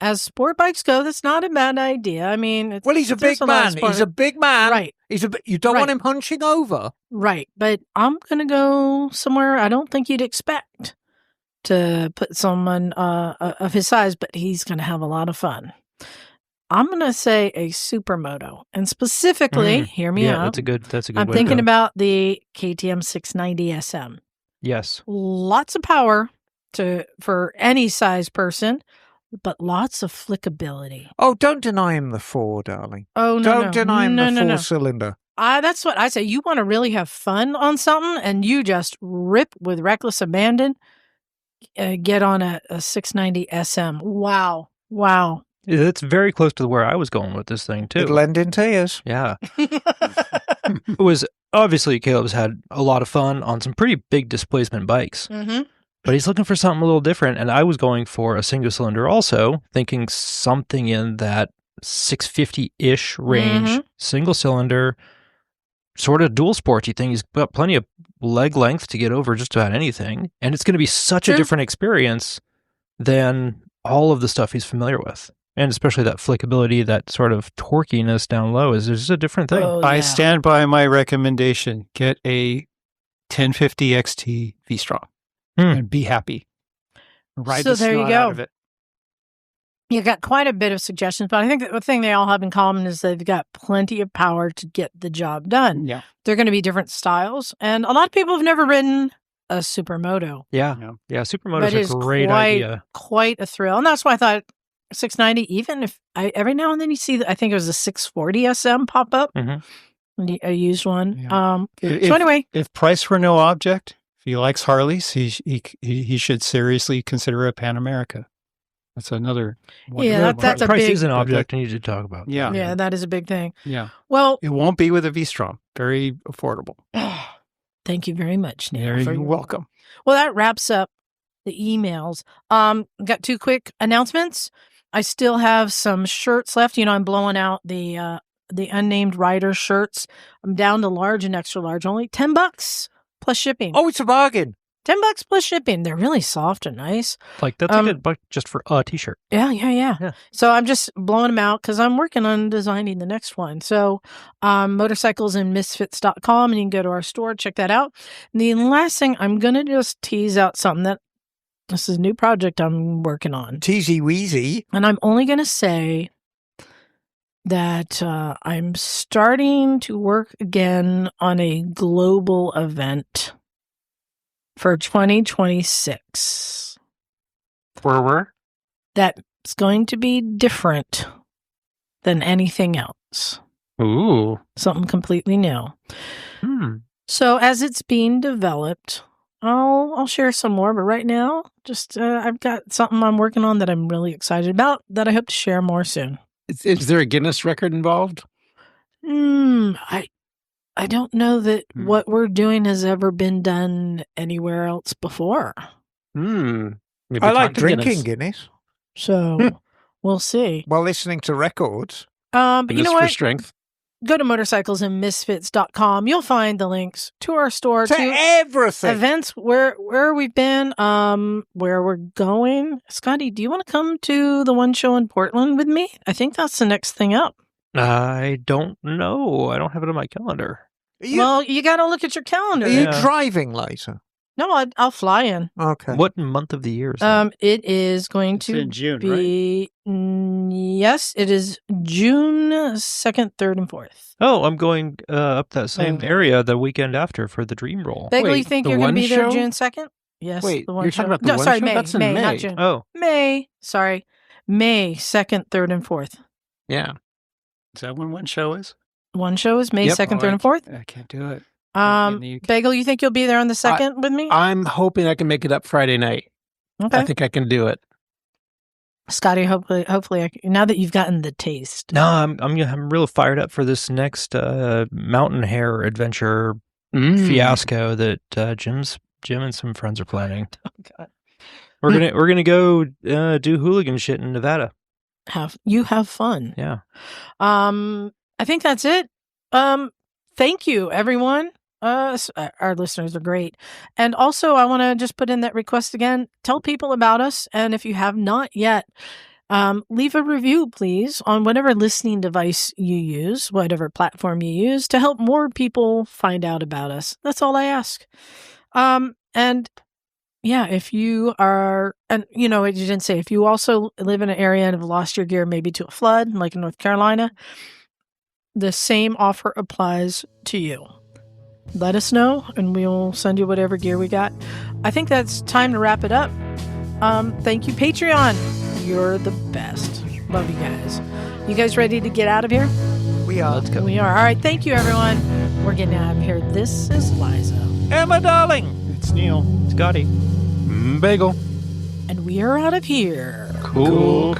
as sport bikes go, that's not a bad idea. I mean, Well, he's a big man. He's a big man. Right. You don't want him hunching over. Right. But I'm going to go somewhere I don't think you'd expect to put someone of his size, but he's going to have a lot of fun. I'm going to say a supermoto, and specifically, hear me out. That's a good I'm way thinking to go. about the KTM 690 SM. Yes. Lots of power for any size person, but lots of flickability. Oh, don't deny him the 4, darling. Oh, no, Don't deny him the 4-cylinder. That's what I say. You want to really have fun on something, and you just rip with reckless abandon. Get on a 690 SM. Wow. It's very close to where I was going with this thing, too. It'll end in tears. Yeah. It was obviously Caleb's had a lot of fun on some pretty big displacement bikes, but he's looking for something a little different. And I was going for a single cylinder also, thinking something in that 650-ish range, single cylinder, sort of dual sporty thing. He's got plenty of leg length to get over just about anything. And it's going to be such a different experience than all of the stuff he's familiar with. And especially that flickability, that sort of torquiness down low is just a different thing. Oh, I yeah. stand by my recommendation. Get a 1050 XT V-Strom and be happy. Ride So the there you snot go. out of it. You got quite a bit of suggestions, but I think that the thing they all have in common is they've got plenty of power to get the job done. Yeah. They're going to be different styles, and a lot of people have never ridden a supermoto. Yeah. Supermoto's That is a great idea. Quite a thrill, and that's why I thought 690. Even if every now and then you see, I think it was a 640 SM pop up, a used one. Yeah. So anyway, If price were no object, if he likes Harleys, he should seriously consider a Pan America. That's another one. Yeah, that's a Price big- is an object I need to talk about. yeah, that is a big thing. Yeah. Well, It won't be with a V-Strom. Very affordable. thank you very much, Neil. You're welcome. Well, that wraps up the emails. Got 2 quick announcements. I still have some shirts left. You know, I'm blowing out the unnamed rider shirts. I'm down to large and extra large, only $10 plus shipping. Oh, it's a bargain. $10 plus shipping. They're really soft and nice. Like, that's a good buck just for a t-shirt. Yeah. So I'm just blowing them out because I'm working on designing the next one. So motorcyclesandmisfits.com, and you can go to our store, check that out. And the last thing, I'm going to just tease out something that this is a new project I'm working on. Teasy Weezy. And I'm only going to say that I'm starting to work again on a global event for 2026. That's going to be different than anything else. Ooh. Something completely new. So as it's being developed, I'll share some more. But right now, just I've got something I'm working on that I'm really excited about that I hope to share more soon. Is there a Guinness record involved? I don't know that what we're doing has ever been done anywhere else before. Maybe I like talk to drinking Guinness. So we'll see. While listening to records. But you Guinness know for what? strength. Go to motorcyclesandmisfits.com. You'll find the links to our store, To everything. events where we've been, where we're going. Scottie, do you want to come to the one show in Portland with me? I think that's the next thing up. I don't know. I don't have it on my calendar. Well, you got to look at your calendar. Are you driving later? No, I'll fly in. Okay. What month of the year is that? It is going It's to in June, be yes, it is June 2nd, 3rd, and 4th. Oh, I'm going up that same area the weekend after for the Dream Roll. Bagel, Wait, you think the you're going to one be there show? June 2nd? Yes. Wait, the one you're show. talking about the no, one sorry, show? May. That's in May, May. not June. Oh, May. Sorry, May 2nd, 3rd, and 4th. Yeah. Is that when one show is? One show is May Yep. 2nd, 3rd, and 4th. I can't do it. In the UK. Bagel, you think you'll be there on the 2nd with me? I'm hoping I can make it up Friday night. Okay. I think I can do it. Scottie, hopefully, now that you've gotten the taste. No, I'm really fired up for this next mountain hare adventure fiasco that Jim and some friends are planning. Oh, God. We're gonna go do hooligan shit in Nevada. Have fun. Yeah. I think that's it. Thank you, everyone. Our listeners are great. And also, I want to just put in that request again. Tell people about us. And if you have not yet, leave a review, please, on whatever listening device you use, whatever platform you use, to help more people find out about us. That's all I ask. And yeah, if you are, and you know, you didn't say, if you also live in an area and have lost your gear, maybe to a flood, like in North Carolina, the same offer applies to you. Let us know, and we'll send you whatever gear we got. I think that's time to wrap it up. Thank you, Patreon. You're the best. Love you guys. You guys ready to get out of here? We are. Let's go. We are. All right. Thank you, everyone. We're getting out of here. This is Liza. Emma, darling. It's Neil. Scottie. Bagel. And we are out of here. Cool.